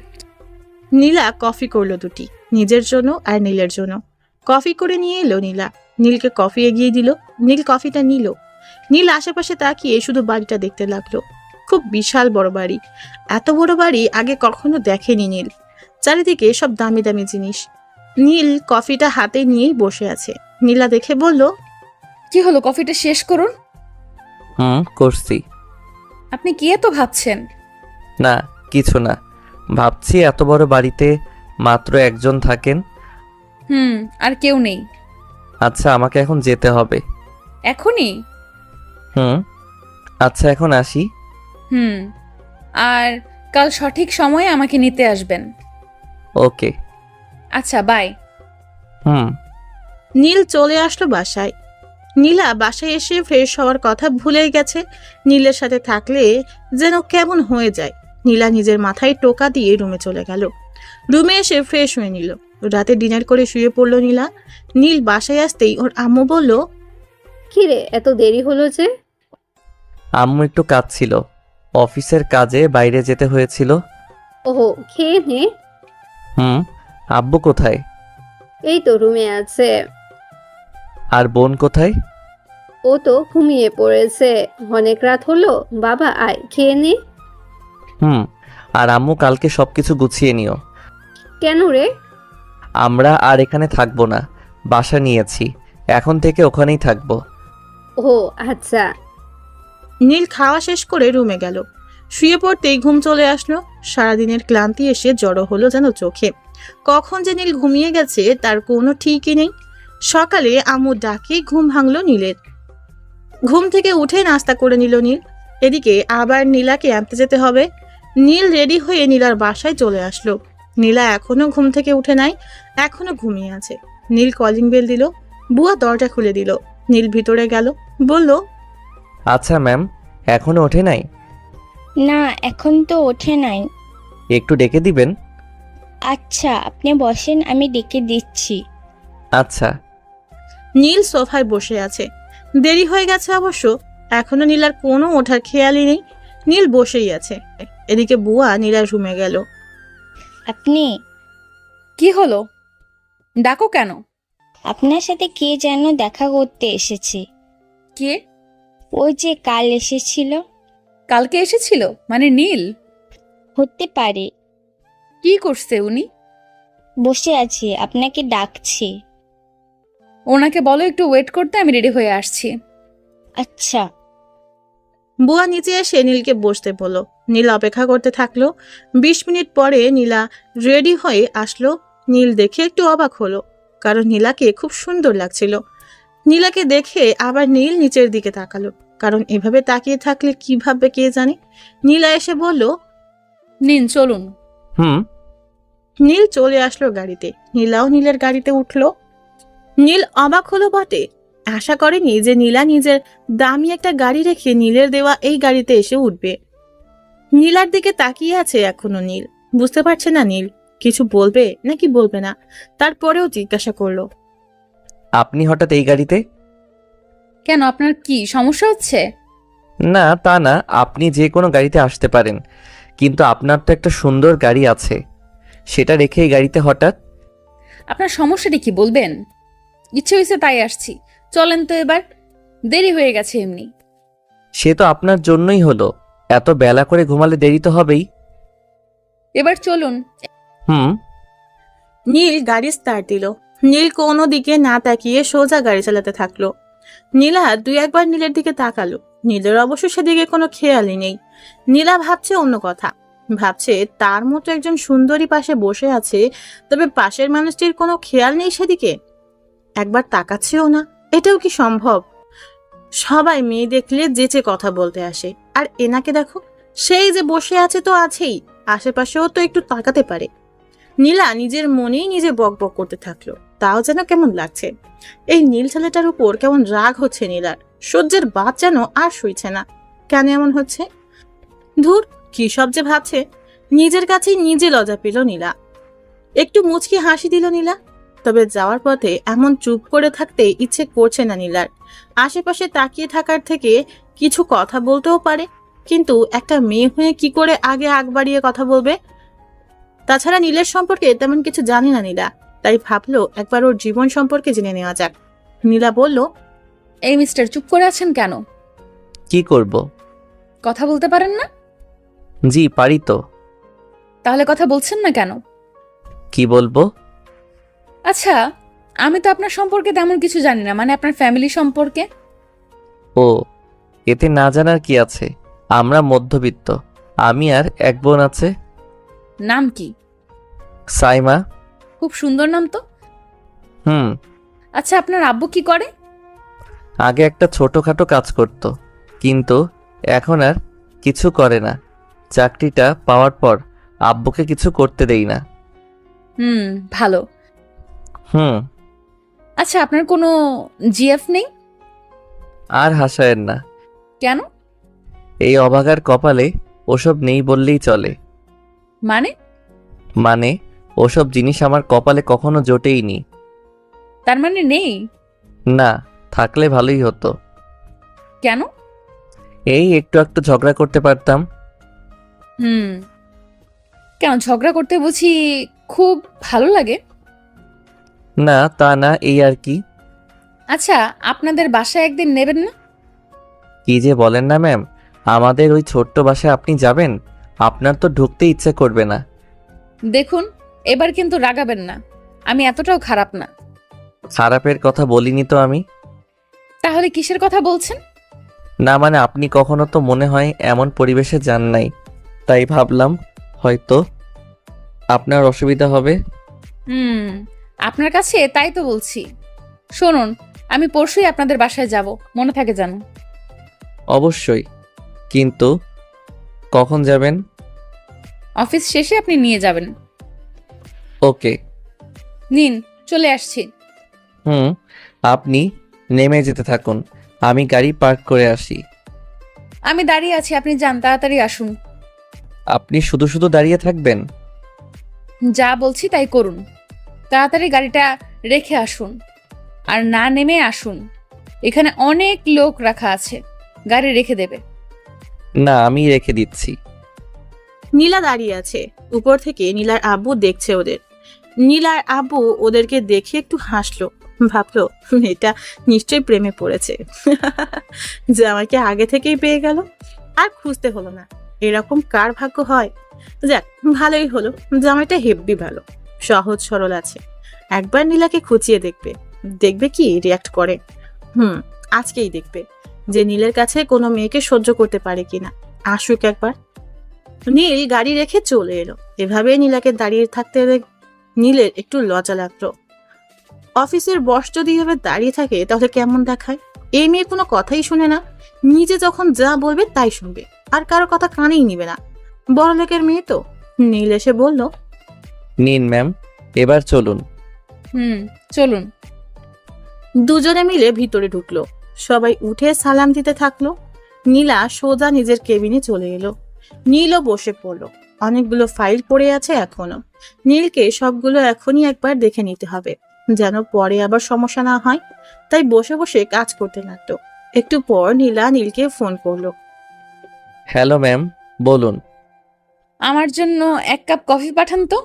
নীলা কফি করলো দুটি, নিজের জন্য আর নীলের জন্য। কফি করে নিয়ে এলো নীলা। নীলকে কফি এগিয়ে দিল। নীল কফিটা নিল। নীল আশেপাশে তাকিয়ে শুধু বাড়িটা দেখতে লাগলো। খুব বিশাল বড় বাড়ি। এত বড় বাড়ি আগে কখনো দেখেনি নীল। চারিদিকে সব দামি দামি জিনিস। নীল কফিটা হাতে নিয়েই বসে আছে। নীলা দেখে বলল, কি হলো, কফিটা শেষ করুন। করছি। আপনি কি এত ভাবছেন? না কিছু না, ভাবছি এত বড় বাড়িতে মাত্র একজন থাকেন। আর কেউ নেই। আচ্ছা আমাকে এখন যেতে হবে। এখনই? আচ্ছা এখন আসি। আর কাল সঠিক সময়ে আমাকে নিতে আসবেন। ওকে। আচ্ছা বাই। নীল চলে আসলো বাসায়। নীলা বাসায় এসে ফ্রেশ হওয়ার কথা ভুলে গেছে। নীলের সাথে থাকলে যেন কেমন হয়ে যায়। নীলা নিজের মাথায় টোকা দিয়ে রুমে চলে গেল। রুমে এসে ফ্রেশ হয়ে নিল। রাতে ডিনার করে শুয়ে পড়লো নীলা। নীল বাসায় আসতেই ওর আম্মু বলল, কিরে এত দেরি হলো যে? আম্মু একটু কাজ ছিল, অফিসের কাজে বাইরে যেতে হয়েছিল। ওহো, খেয়ে নে। আব্বু কোথায়? এই তো রুমে আছে। আর বোন কোথায়? ও তো ঘুমিয়ে পড়েছে, অনেক রাত হলো। বাবা আয়, খেয়ে নে। আর আম্মু কালকে সবকিছু গুছিয়ে নিও। কেন রে? আমরা আর এখানে থাকবো না, বাসা নিয়েছি, এখন থেকে ওখানেই থাকবো। ও আচ্ছা। নীল খাওয়া শেষ করে রুমে গেল। শুয়ে পড়তেই ঘুম চলে আসলো। সারাদিনের ক্লান্তি এসে জড়ো হলো যেন চোখে। কখন যে নীল ঘুমিয়ে গেছে তার কোনো ঠিকই নেই। সকালে আম্মু ডাকে ঘুম ভাঙলো নীলের। ঘুম থেকে উঠে নাস্তা করে নিল নীল। এদিকে আবার নীলাকে আনতে যেতে হবে। নীল রেডি হয়ে নীলার বাসায় চলে আসলো। নীলা এখনো ঘুম থেকে উঠে নাই, এখনো ঘুমিয়ে আছে। নীল কলিং বেল দিল। বুয়া দরজা খুলে দিল। নীল ভিতরে গেল, বলল, আচ্ছা ম্যাম, এখনো ওঠে নাই? না এখন তো ওঠে নাই। একটু ডেকে দিবেন? আচ্ছা আপনি বসেন, আমি ডেকে দিচ্ছি। আচ্ছা। নীল সোফায় বসে আছে। দেরি হয়ে গেছে অবশ্য। এখনো নীলার কোনো ওঠার খেয়ালই নেই। নীল বসেই আছে। এদিকে বুয়া নীলার রুমে গেল। আপনি? কি হলো, ডাকো কেন? আপনার সাথে কে যেন দেখা করতে এসেছে। কে? ওই যে কাল এসেছিল। কালকে এসেছিল মানে নীল? হতে পারে। কি করছে উনি? বসে আছি, আপনাকে ডাকছি। ওনাকে বলো একটু ওয়েট করতে, আমি রেডি হয়ে আসছি। আচ্ছা। বুয়া নিচে এসে নীলকে বসতে বলল। নীল অপেক্ষা করতে থাকলো। 20 মিনিট পরে নীলা রেডি হয়ে আসলো। নীল দেখে একটু অবাক হলো, কারণ নীলাকে খুব সুন্দর লাগছিল। নীলাকে দেখে আবার নীল নিচের দিকে তাকালো, কারণ এভাবে তাকিয়ে থাকলে কি ভাববে কে জানে। নীলা এসে বলল, নিন চলুন। হুম। নীল চলে আসলো গাড়িতে। নীলাও নীলের গাড়িতে উঠলো। নীল অবাক হলো বটে, আশা করেনি যে নীলা নিজের দামি একটা গাড়ি রেখে নীলের দেওয়া এই গাড়িতে এসে উঠবে। নীলার দিকে তাকিয়ে আছে এখনো নীল। বুঝতে পারছে না নীল কিছু বলবে নাকি বলবে না। তারপরেও জিজ্ঞাসা করলো, আপনি হঠাৎ এই গাড়িতে? কেন, আপনার কি সমস্যা হচ্ছে? না তা না, আপনি যে কোনো গাড়িতে আসতে পারেন, কিন্তু আপনার তো একটা সুন্দর গাড়ি আছে, সেটা রেখে এই গাড়িতে হঠাৎ? আপনার সমস্যাটা কি বলবেন? ইচ্ছে হয়েছে তাই আসছি, চলেন তো এবার, দেরি হয়ে গেছে এমনি। সে তো আপনার জন্যই হলো, এত বেলা করে ঘুমালে দেরি তো হবেই। এবার চলুন। হুম। নীল গাড়ি স্টার্ট দিল। নীল কোনো দিকে না তাকিয়ে সোজা গাড়ি চালাতে থাকলো। নীলা 2-1 নীলের দিকে তাকালো। নীলের অবশ্য সেদিকে কোনো খেয়ালই নেই। নীলা ভাবছে অন্য কথা, ভাবছে তার মতো একজন সুন্দরী পাশে বসে আছে, তবে পাশের মানুষটির কোনো খেয়াল নেই সেদিকে, একবার তাকাচ্ছেও না। এটাও কি সম্ভব? সবাই মেয়ে দেখলে যেচে কথা বলতে আসে, আর এনাকে দেখো, সেই যে বসে আছে তো আছেই, আশেপাশেও তো একটু তাকাতে পারে। নীলা নিজের মনেই নিজে বকবক করতে থাকলো। তাও যেন কেমন লাগছে। এই নীল ছেলেটার উপর কেমন রাগ হচ্ছে নীলার। সহ্যের বাদ যেন আর সইছে না। কেন এমন হচ্ছে? ধুর, কি সব যে ভাবছে। নিজের কাছেই নিজে লজ্জা পেল নীলা। একটু মুচকি হাসি দিল নীলা। তবে যাওয়ার পথে এমন চুপ করে থাকতে ইচ্ছে করছে না নীলার। আশেপাশে তাকিয়ে থাকার থেকে কিছু কথা বলতেও পারে, কিন্তু একটা মেয়ে হয়ে কি করে আগে আগ বাড়িয়ে কথা বলবে? তাছাড়া নীলের সম্পর্কে তেমন কিছু জানে না নীলা, তাই ভাবলো একবার ওর জীবন সম্পর্কে জেনে নেওয়া যাক। নীলা বলল, এই মিস্টার, চুপ করে আছেন কেন? কি করব? কথা বলতে পারেন না? জি পারি তো। তাহলে কথা বলছেন না কেন? কি বলবো? আচ্ছা, আমি তো আপনার সম্পর্কে তেমন কিছু জানি না, মানে আপনার ফ্যামিলি সম্পর্কে। ও, এতে না জানার কি আছে? আমরা মধ্যবিত্ত, আমি আর এক বোন আছে। নাম কি? সাইমা। খুব সুন্দর নাম তো। হুম। আচ্ছা, আপনার আব্বু কি করে? আগে একটা ছোটখাটো কাজ করত, কিন্তু এখন আর কিছু করে না। চাকরিটা পাওয়ার পর আব্বুকে কিছু করতে দেই না। ভালো। হুম। আচ্ছা, আপনার কোনো জিএফ নেই? আর হাসায়েন না। কেন? এই অভাগার কপালে ওসব নেই বললেই চলে। মানে ওসব জিনিস আমার কপালে কখনো জোটেইনি। তার মানে নেই? না, থাকলে ভালোই হতো। কেন? এই একটু একটু ঝগড়া করতে পারতাম। কেন, ঝগড়া করতে বুঝি খুব ভালো লাগে? না তা না, এই আর কি। আচ্ছা, আপনাদের বাসায় একদিন নেবেন না? কি যে বলেন না ম্যাম, আমাদের ওই ছোট্ট বাসায় আপনি যাবেন? আপনার তো ঢুকতে ইচ্ছে করবে না। দেখুন, এবার কিন্তু রাগাবেন না, আমি এতটাও খারাপ না। খারাপের কথা বলিনি তো আমি। তাহলে কিসের কথা বলছেন? না মানে আপনি কখনো তো মনে হয় এমন পরিবেশে যান নাই, তাই ভাবলাম হয়তো আপনার অসুবিধা হবে। আপনার কাছে তাই তো বলছি। শুনুন, আমি পরশুই আপনাদের বাসায় যাব, মনে থাকে যেন। অবশ্যই, কিন্তু কখন যাবেন? অফিস শেষে আপনি নিয়ে যাবেন। ওকে। নিন, চলে আসছি। আপনি নেমে যেতে থাকুন, আমি গাড়ি পার্ক করে আসি। আমি দাঁড়িয়ে আছি, আপনি যান, তাড়াতাড়ি আসুন। আপনি শুধু শুধু দাঁড়িয়ে থাকবেন? যা বলছি তাই করুন, তাড়াতাড়ি গাড়িটা রেখে আসুন, আর না নেমে আসুন। এখানে অনেক লোক রাখা আছে, গাড়ি রেখে দেবে। না, আমি রেখে দিচ্ছি। নীলা দাঁড়িয়ে আছে। উপর থেকে নীলার আব্বু দেখছে ওদের। নীলার আব্বু ওদেরকে দেখে একটু হাসলো। ভাবলো এটা নিশ্চয়ই প্রেমে পড়েছে, যে আমাকে আগে থেকেই পেয়ে গেল। আর খুঁজতে হলো না। এরকম কার ভাগ্য হয়? যাক, ভালোই হলো, জামাইটা হেব্বি ভালো, সহজ সরল আছে। একবার নীলাকে খুঁচিয়ে দেখবে, দেখবে কি রিয়াক্ট করে। আজকেই দেখবে যে নীলের কাছে কোনো মেয়েকে সহ্য করতে পারে কিনা। আসুক একবার। নীল গাড়ি রেখে চলে এলো। এভাবে নীলাকে দাঁড়িয়ে থাকতে নীলের একটু লজ্জা লাগলো। অফিসের বস যদি এভাবে দাঁড়িয়ে থাকে তাহলে কেমন দেখায়? এই মেয়ে কোনো কথাই শুনে না, নিজে যখন যা বলবে তাই শুনবে, আর কারো কথা কানেই নিবে না। বড়লোকের মেয়ে তো। নীল এসে বলল, নিন ম্যাম, এবার চলুন। চলুন। দুজনে মিলে ভিতরে ঢুকলো। সবাই উঠে সালাম দিতে থাকলো। নীলা সোজা নিজের কেবিনে চলে এলো। নীলও বসে পড়লো। অনেকগুলো ফাইল পড়ে আছে এখনো। নীলকে সবগুলো এখনই একবার দেখে নিতে হবে, যেন পরে আবার সমস্যা না হয়। তাই বসে বসে কাজ করতে লাগলো। একটু পর নীলা নীলকে ফোন করলো। হ্যালো ম্যাম, বলুন। আমার জন্য 1 কাপ কফি পাঠান তো।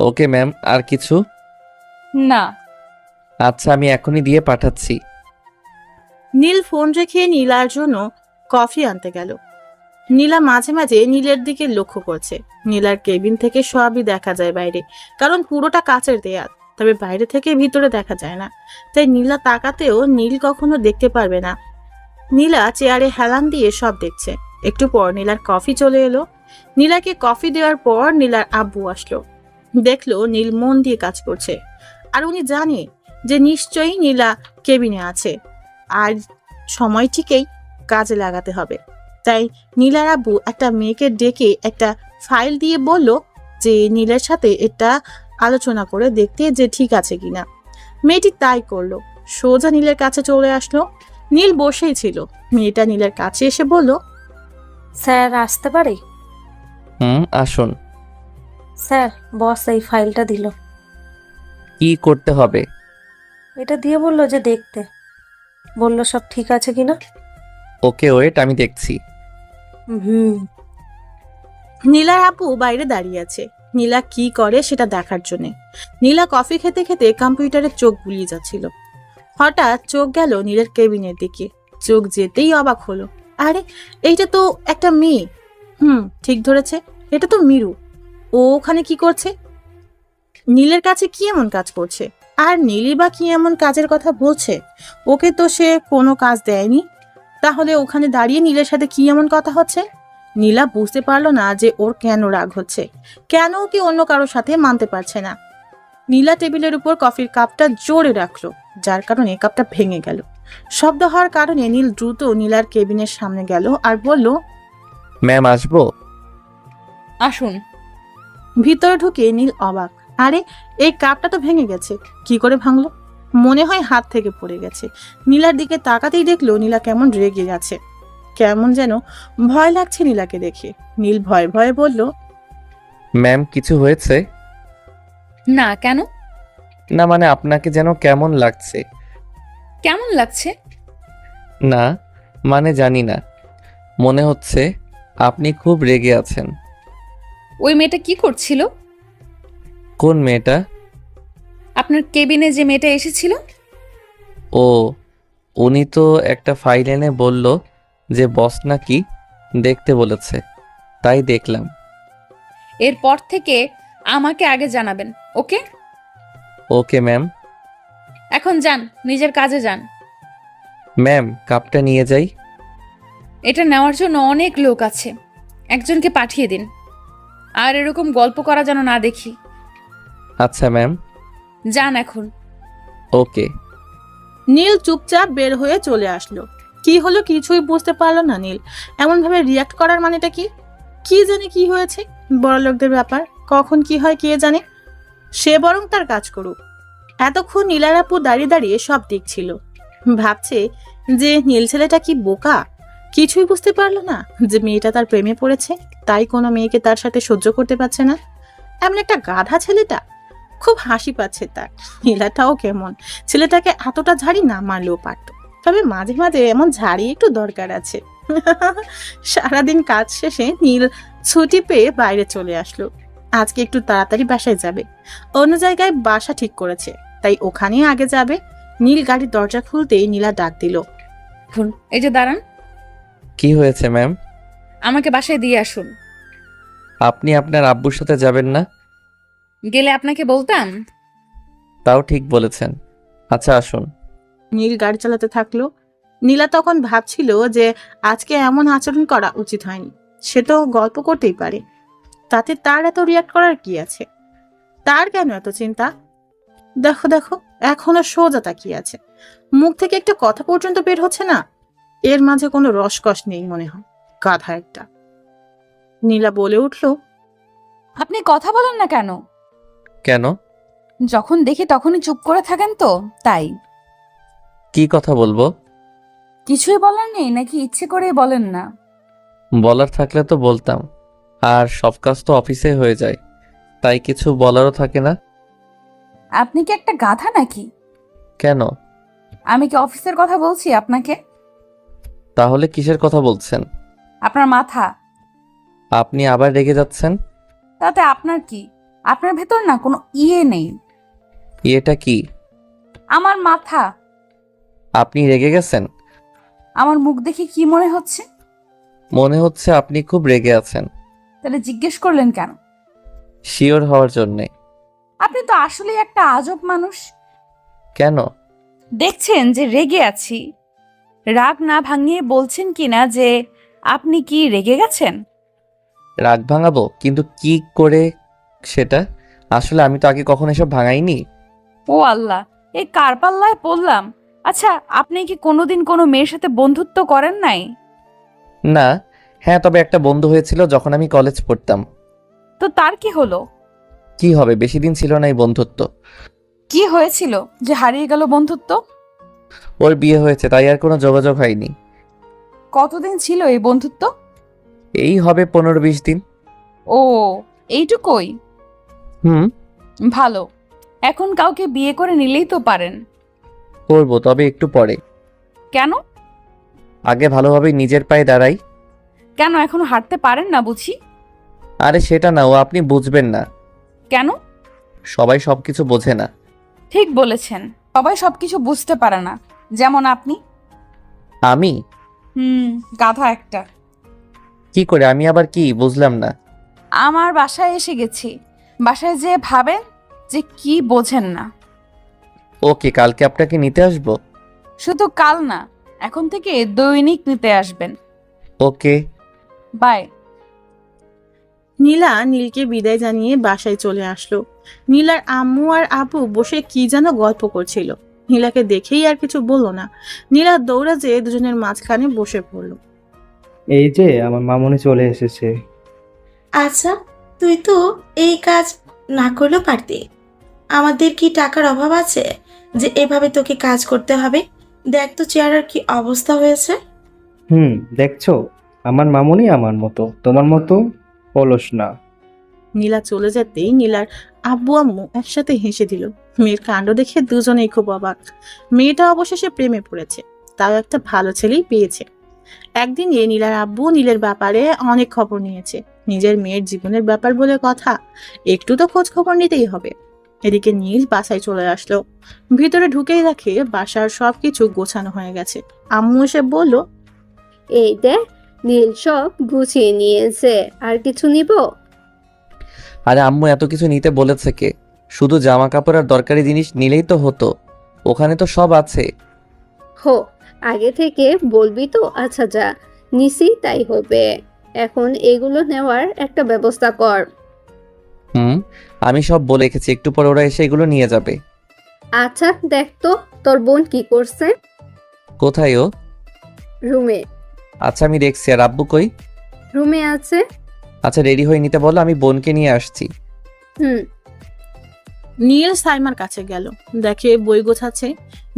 ওকে ম্যাম, আর কিছু? না। আচ্ছা, আমি এখনই দিয়ে পাঠাচ্ছি। নীল ফোন রেখে নীলার জন্য কফি আনতে গেল। নীলা মাঝে মাঝে নীলের দিকে লক্ষ্য করছে। নীলার কেবিন থেকে সবই দেখা যায় বাইরে, কারণ পুরোটা কাচের দেয়াল। তবে বাইরে থেকে ভিতরে দেখা যায় না, তাই নীলা তাকাতেও নীল কখনো দেখতে পারবে না। নীলা চেয়ারে হেলান দিয়ে সব দেখছে। একটু পর নীলার কফি চলে এলো। নীলাকে কফি দেওয়ার পর নীলার আব্বু আসলো। দেখলো নীল মন দিয়ে কাজ করছে, আর উনি জানে যে নিশ্চয়ই নীলা কেবিনে আছে, আর সময় ঠিকই কাজে লাগাতে হবে। তাই নীলার আব্বু একটা মেয়েকে ডেকে একটা ফাইল দিয়ে বলল যে নীলের সাথে এটা আলোচনা করে দেখতে যে ঠিক আছে কিনা। মেয়েটি তাই করলো, সোজা নীলের কাছে চলে আসলো। নীল বসেই ছিল। মেয়েটা নীলের কাছে এসে বলল, স্যার আসতে পারি? আসুন। স্যার, বস এই ফাইলটা দিল। কি করতে হবে? এটা দিয়ে বললো যে দেখতে, বললো সব ঠিক আছে কিনা। ওকে ওয়েট, আমি দেখছি। নীলার আব্বু বাইরে দাঁড়িয়ে আছে নীলা কি করে সেটা দেখার জন্য। নীলা কফি খেতে খেতে কম্পিউটারে চোখ বুলিয়ে যাচ্ছিল। হঠাৎ চোখ গেল নীলের কেবিনের দিকে। চোখ যেতেই অবাক হলো, আরে এইটা তো একটা মেয়ে। ঠিক ধরেছে, এটা তো মিরু। ও ওখানে কি করছে? নীলের কাছে কি এমন কাজ করছে? আর নীলই বা কি এমন কাজের কথা বলছে? ওকে তো সে কোনো কাজ দেয়নি, তাহলে ওখানে দাঁড়িয়ে নীলের সাথে কি এমন কথা হচ্ছে? নীলা বুঝতে পারলো না যে ওর কেন রাগ হচ্ছে, কেন ওকে অন্য কারোর সাথে মানতে পারছে না। নীলা টেবিলের উপর কফির কাপটা জোরে রাখলো, যার কারণে কাপটা ভেঙে গেল। শব্দ হওয়ার কারণে নীল দ্রুত নীলার কেবিনের সামনে গেল আর বলল, ম্যাম, আসবো? আসুন। ভিতরে ঢুকে নীল অবাক, আরে এই কাপটা তো ভেঙে গেছে। কি করে ভাঙলো? মনে হয় হাত থেকে পড়ে গেছে। নীলার দিকে তাকাতেই দেখলো নীলা কেমন রেগে গেছে, কেমন যেন ভয় লাগছে নীলাকে দেখে। নীল ভয়ে ভয়ে বলল, ম্যাম, কিছু হয়েছে? না, কেন? না মানে আপনাকে যেন কেমন লাগছে। কেমন লাগছে? না মানে জানি না, মনে হচ্ছে আপনি খুব রেগে আছেন। ওই মেয়েটা কি করছিল? কোন মেয়েটা? আপনার কেবিনে যে মেয়েটা এসেছিল। ও, উনি তো একটা ফাইল এনে বলল যে বস নাকি দেখতে বলেছে, তাই দেখলাম। এরপর থেকে আমাকে আগে জানাবেন, ওকে? Okay ma'am. এখন যান, নিজের কাজে যান। ম্যাম, কাপটা নিয়ে যাই। এটা নেওয়ার জন্য অনেক লোক আছে, একজনকে পাঠিয়ে দিন। আর এরকম গল্প করা যেন না দেখি। আচ্ছা ম্যাম। যান এখন। ওকে। নীল চুপচাপ বের হয়ে চলে আসলো। কি হলো কিছুই বুঝতে পারলো না নীল। এমন ভাবে রিয়াক্ট করার মানেটা কি? কি জানে কি হয়েছে? বড়লোকদের ব্যাপার, কখন কি হয় কে জানে। সে বরং তার কাজ করুক। এতক্ষণ নীলার আপু দাঁড়িয়ে দাঁড়িয়ে সব দেখছিল, ভাবছে যে নীল ছেলেটা কি বোকা, কিছুই বুঝতে পারলো না যে মেয়েটা তার প্রেমে পড়েছে, তাই কোনো মেয়েকে তার সাথে সহ্য করতে পারছে না। এমন একটা গাধা ছেলেটা। খুব হাসি পাচ্ছে তার। নীলাটাও কেমন, ছেলেটাকে এতটা ঝাড়ি না মারলেও পারত, তবে মাঝে মাঝে এমন ঝাড়ি একটু দরকার আছে। সারাদিন কাজ শেষে নীল ছুটি পেয়ে বাইরে চলে আসলো। আজকে একটু তাড়াতাড়ি বাসায় যাবে, অন্য জায়গায় বাসা ঠিক করেছে, তাই ওখানেই আগে যাবে। নীল গাড়ির দরজা খুলতেই নীলা ডাক দিল, এই যে দাঁড়ান। কি হয়েছে ম্যাম? আমাকে বাসায় দিয়ে আসুন। আপনি আপনার আব্বুর সাথে যাবেন না? গেলে আপনাকে বলতাম। তাও ঠিক বলেছেন। আচ্ছা আসুন। নীল গাড়ি চালাতে থাকলো। নীলা তখন ভাবছিল যে আজকে এমন আচরণ করা উচিত হয়নি। সে তো গল্প করতেই পারে, তাতে তার এত রিয়াক্ট করার কি আছে? তার কেন এত চিন্তা? দেখো দেখো, এখনো সোজা তাকিয়ে আছে, মুখ থেকে একটা কথা পর্যন্ত বের হচ্ছে না। এর মাঝে কোনো রসকস নেই মনে হয়, গাধা একটা। নীলা বলে উঠল, আপনি কথা বলেন না কেন? কেন? যখন দেখি তখনই চুপ করে থাকেন তো, তাই। কি কথা বলবো? কিছুই বলার নেই নাকি ইচ্ছে করেই বলেন না? বলার থাকলে তো বলতাম, আর সব কাজ তো অফিসে হয়ে যায়, তাই কিছু বলারও থাকে না। আপনি কি একটা গাধা নাকি? কেন? আমি কি অফিসের কথা বলছি আপনাকে? তাহলে কিসের কথা বলছেন? আপনার মাথা। আপনি আবার রেগে যাচ্ছেন? তাতে আপনার কি? আপনার ভেতর না কোনো নেই। এটা কি? আমার মাথা। আপনি রেগে গেছেন? আমার মুখ দেখে কি মনে হচ্ছে? মনে হচ্ছে আপনি খুব রেগে আছেন। তাহলে জিজ্ঞেস করলেন কেন? শিওর হওয়ার জন্যে। আপনি তো আসলেই একটা আজব মানুষ। কেন? দেখছেন যে রেগে আছি, রাগ না ভাঙিয়ে বলছেন কিনা যে আপনি কি রেগে গেছেন? রাগ ভাঙাবো, কিন্তু কি করে সেটা? আসলে আমি তো আগে কখনো এসব ভাঙাইনি। ও আল্লাহ, এই কার পাল্লায় পড়লাম। আচ্ছা, আপনি কি কোনোদিন কোনো মেয়ের সাথে বন্ধুত্ব করেন নাই? না। হ্যাঁ, তবে একটা বন্ধু হয়েছিল যখন আমি কলেজ পড়তাম। তো তার কি হলো? কি হবে, বেশি দিন ছিল না এই বন্ধুত্ব। কি হয়েছিল যে হারিয়ে গেল বন্ধুত্ব? ওর বিয়ে হয়েছে, তাই আর কোনো যোগাযোগ হয়নি। কতদিন ছিল এই বন্ধুত্ব? এই হবে 15-20 দিন। ও, এইটুকুই? হুম। ভালো। এখন কাউকে বিয়ে করে নিলেই তো পারেন। করবো, তবে একটু পরে। কেন? আগে ভালোভাবে নিজের পায়ে দাঁড়াই। কেন এখনো হাঁটতে পারেন না বুঝি? আরে সেটা না, ও আপনি বুঝবেন না। কেন? সবাই সবকিছু বোঝে না। ঠিক বলেছেন, সবাই সবকিছু বুঝতে পারে না, যেমন আপনি। আমি? গাধা একটা। কি করে? আমি আবার কি বুঝলাম না। আমার বাসায় এসে গেছি, বাসায় যেয়ে ভাবেন যে কি বোঝেন না। ওকে, কালকে আপনাকে নিতে আসবো। শুধু কাল না, এখন থেকে দৈনিক নিতে আসবেন। ওকে। বাই। নীলা নীলকে বিদায় জানিয়ে বাসায় চলে আসলো। নীলার আম্মু আর আব্বু বসে কি যেন গল্প করছিল। নীলাকে দেখেই আর কিছু বলল না। নীলা দৌড়ে যেয়ে দুজনের মাঝখানে বসে পড়ল। এই যে আমার মামুনি চলে এসেছে। আচ্ছা, তুই তো এই কাজ না করলেও পারতি। আমাদের কি টাকার অভাব আছে যে এভাবে তোকে কাজ করতে হবে? দেখ তো চেয়ারের কি অবস্থা হয়েছে। দেখছো, আমার মামুনি আমার মতো, তোমার মতো অলস না। নীলা চলে যেতেই নীলার আব্বু আম্মু একসাথে হেসে দিল। মেয়ের কাণ্ড দেখে দুজনেই খুব অবাক। মেয়েটা অবশেষে প্রেমে পড়েছে, তাও একটা ভালো ছেলেই পেয়েছে। একদিন নীলার আব্বু নীলের ব্যাপারে অনেক খবর নিয়েছে। নিজের মেয়ের জীবনের ব্যাপার বলে কথা, একটু তো খোঁজ খবর নিতেই হবে। এদিকে নীল বাসায় চলে আসলো। ভিতরে ঢুকেই দেখে বাসার সবকিছু গোছানো হয়ে গেছে। আম্মু এসে বলল, এই দেখ, নীল সব গুছিয়ে নিয়েছে, আর কিছু নিব? আরে আম্মু, এত কিছু নিতে বলেছে কে? শুধু জামা কাপড় আর দরকারি জিনিস নিলেই তো হতো, ওখানে তো সব আছে। হো, আগে থেকে বলবি তো। আচ্ছা যা, নিছি তাই হবে। এখন এগুলো নেওয়ার একটা ব্যবস্থা কর। আমি সব বলে রেখেছি, একটু পর ওরা এসে এগুলো নিয়ে যাবে। আচ্ছা দেখ তো, তোর বোন কি করছে? কোথায় ও? রুমে। আচ্ছা আমি দেখছি। আর আব্বু কই? রুমে আছে। আচ্ছা রেডি হয়ে নিতে বলো, আমি বোনকে নিয়ে আসছি। নীল সাইমার কাছে গেল, দেখে বই গোছাচ্ছে।